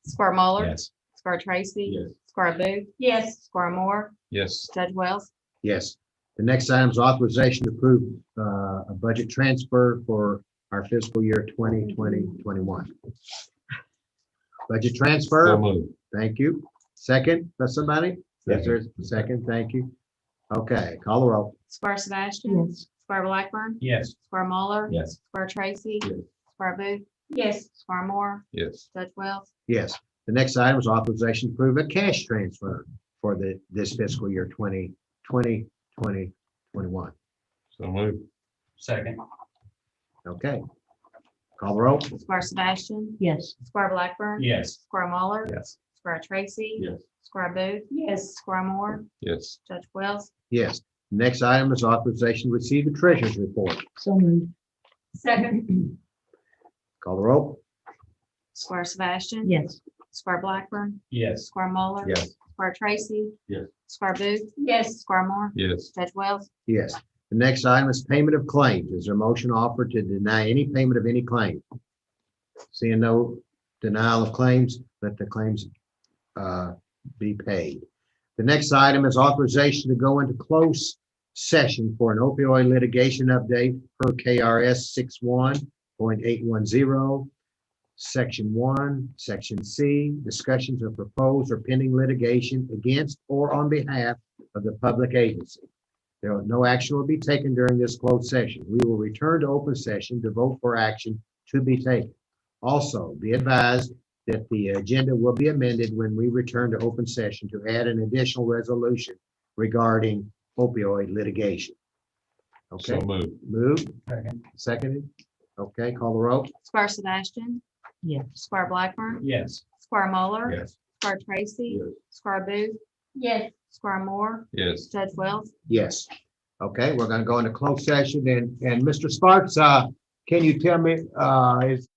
Squire Muller, Yes. Squire Tracy, Yes. Squire Booth, Yes. Squire Moore, Yes. Judge Wells. Yes. The next item is authorization to approve a budget transfer for our fiscal year 2020-21. Budget So transfer, moved. thank you. Second, that's somebody? Yes, Second. there's a second, thank you. Okay, call the roll. Squire Sebastian, Yes. Squire Blackburn, Yes. Squire Muller, Yes. Squire Tracy, Squire Booth, Yes. Squire Moore, Yes. Judge Wells. Yes. The next item is authorization to approve a cash transfer for this fiscal year 2021. So move. Second. Okay. Call the roll. Squire Sebastian, Yes. Squire Blackburn. Yes. Squire Muller, Yes. Squire Tracy. Yes. Squire Booth, Yes. Squire Moore, Yes. Judge Wells. Yes. Next item is authorization to receive the treasurer's report. So moved. Second. Call the roll. Squire Sebastian. Yes. Squire Blackburn, Yes. Squire Muller. Yes. Squire Tracy. Yes. Squire Booth, Yes. Squire Moore, Yes. Judge Wells. Yes. The next item is payment of claims. Is there a motion offered to deny any payment of any claim? Seeing no denial of claims, let the claims be paid. The next item is authorization to go into closed session for an opioid litigation update per KRS 61.810, Section 1, Section C, discussions of proposed or pending litigation against or on behalf of the public agency. No action will be taken during this closed session. We will return to open session to vote for action to be taken. Also, be advised that the agenda will be amended when we return to open session to add an additional resolution regarding opioid litigation. So Okay, move. moved, Second. seconded. Okay, call the roll. Squire Sebastian. Yes. Squire Blackburn, Yes. Squire Muller. Yes. Squire Tracy. Yes. Squire Booth, Yes. Squire Moore, Yes. Judge Wells. Yes. Okay, we're gonna go into closed session and Mr. Sparks, can you tell me, is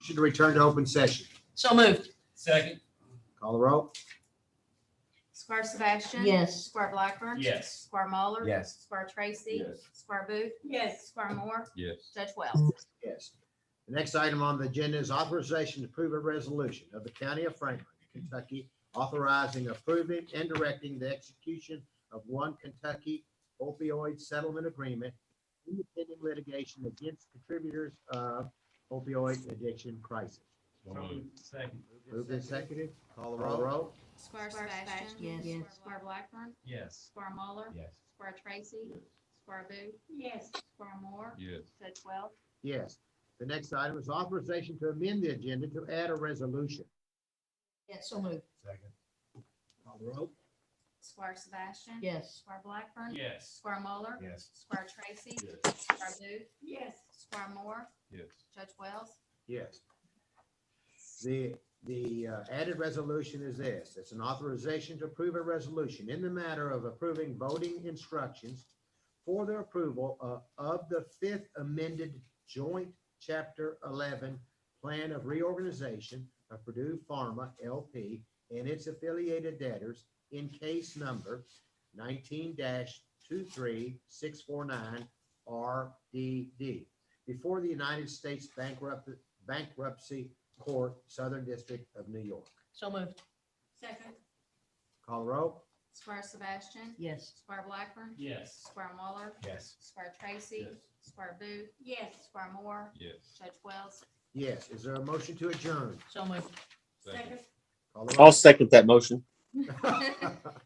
motion to return to open session. So moved. Second. Call the roll. Squire Sebastian. Yes. Squire Blackburn. Yes. Squire Muller. Yes. Squire Tracy. Yes. Squire Booth. Yes. Squire Moore. Yes. Judge Wells. Yes. The next item on the agenda is authorization to approve a resolution of the County of Franklin, Kentucky, authorizing, approving, and directing the execution of one Kentucky opioid settlement agreement in the pending litigation against contributors of opioid addiction crisis. Second. Moved and seconded. Call the roll. Squire Sebastian. Yes. Squire Blackburn. Yes. Squire Muller. Yes. Squire Tracy. Squire Booth. Yes. Squire Moore. Yes. Judge Wells. Yes. The next item is authorization to amend the agenda to add a resolution. Yes, so moved. Second. Call the roll. Squire Sebastian. Yes. Squire Blackburn. Yes. Squire Muller. Yes. Squire Tracy. Yes. Squire Booth. Yes. Squire Moore. Yes. Judge Wells. Yes. The added resolution is this. It's an authorization to approve a resolution in the matter of approving voting instructions for the approval of the fifth amended joint chapter 11 plan of reorganization of Purdue Pharma LP and its affiliated debtors in case number 19-23649 RDD before the United States Bankruptcy Court, Southern District of New York. So moved. Second. Call the roll. Squire Sebastian. Yes. Squire Blackburn. Yes. Squire Muller. Yes. Squire Tracy. Yes. Squire Booth. Yes. Squire Moore. Yes. Judge Wells. Yes. Is there a motion to adjourn? So moved. Second. Call the I'll roll. second that motion.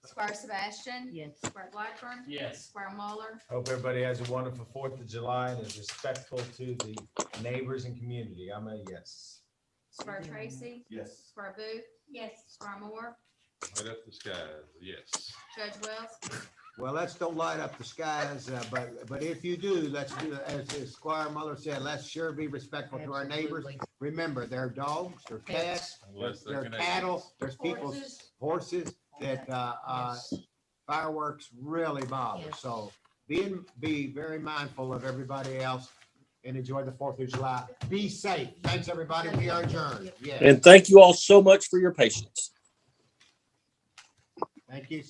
Squire Sebastian. Yes. Squire Blackburn. Yes. Squire Muller. Hope everybody has a wonderful 4th of July and is respectful to the neighbors and community. I'm a yes. Squire Tracy. Yes. Squire Booth. Yes. Squire Moore. Right up the skies, yes. Judge Wells. Well, let's don't light up the skies, but if you do, let's do, as Squire Muller said, let's sure be respectful to our neighbors. Absolutely. Remember, they're dogs, they're cats, Unless they're they're Canadian. cattle, there's people's horses that, Yes. fireworks really bother. Yes. So be very mindful of everybody else and enjoy the 4th of July. Be safe. Thanks, everybody. We are adjourned. Yes. And thank you all so much for your patience. Thank you.